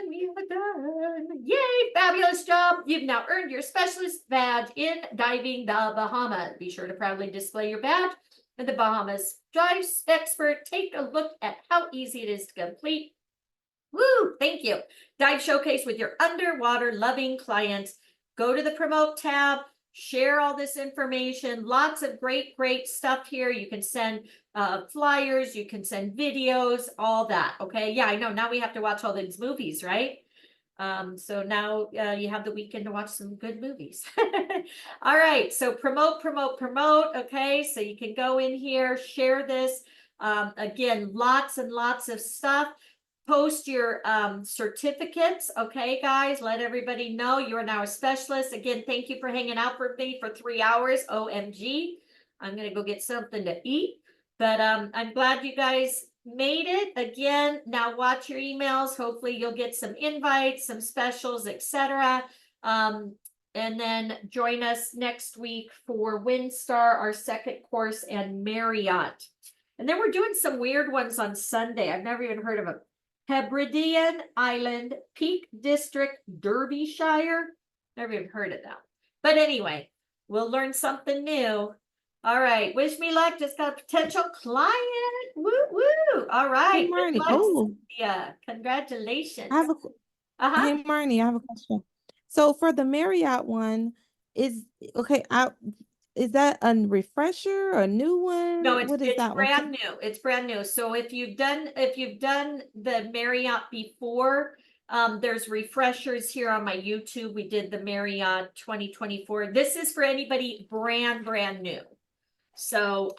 S1: We are done. Yay, fabulous job. You've now earned your specialist badge in diving the Bahamas. Be sure to proudly display your badge at the Bahamas Dive Expert. Take a look at how easy it is to complete. Woo, thank you. Dive Showcase with your underwater loving clients. Go to the Promote tab. Share all this information. Lots of great stuff here. You can send flyers, you can send videos, all that. Okay. Yeah, I know. Now we have to watch all these movies, right? So now you have the weekend to watch some good movies. All right. So promote. Okay. So you can go in here, share this. Again, lots and lots of stuff. Post your certificates. Okay, guys, let everybody know you are now a specialist. Again, thank you for hanging out with me for 3 hours. OMG. I'm going to go get something to eat. But I'm glad you guys made it. Again, now watch your emails. Hopefully you'll get some invites, some specials, etc. And then join us next week for WindStar, our second course, and Marriott. And then we're doing some weird ones on Sunday. I've never even heard of them. Hebridean Island, Peak District, Derbyshire. Never even heard of that. But anyway, we'll learn something new. All right. Wish me luck. Just got a potential client. Woo woo. All right.
S20: Hey, Marnie. Oh,
S1: yeah. Congratulations.
S20: I have a Hey, Marnie, I have a question. So for the Marriott one, is that a refresher, a new one?
S1: No,
S20: What is that one?
S1: brand new. It's brand new. So if you've done the Marriott before, there's refreshers here on my YouTube. We did the Marriott 2024. This is for anybody brand new. So,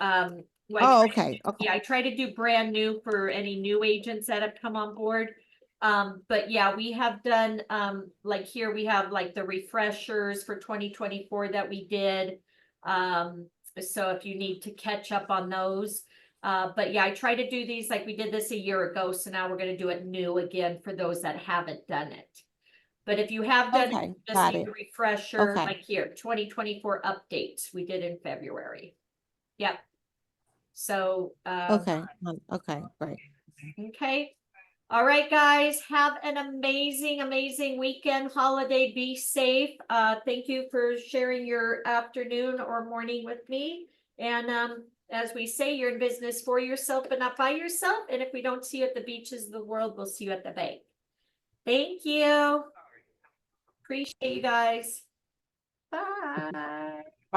S20: Oh, okay, okay.
S1: yeah, I try to do brand new for any new agents that have come on board. But yeah, we have done, like here we have like the refreshers for 2024 that we did. So if you need to catch up on those. But yeah, I try to do these like we did this a year ago. So now we're going to do it new again for those that haven't done it. But if you have done
S20: Okay,
S1: it, you just
S20: got
S1: need
S20: it.
S1: a refresher,
S20: Okay.
S1: like here, 2024 updates we did in February. Yep. So,
S20: Okay, okay, great.
S1: okay. All right, guys, have an amazing, amazing weekend, holiday, be safe. Thank you for sharing your afternoon or morning with me. And as we say, you're in business for yourself, but not by yourself. And if we don't see you at the beaches of the world, we'll see you at the bank. Thank you. Appreciate you guys. Bye.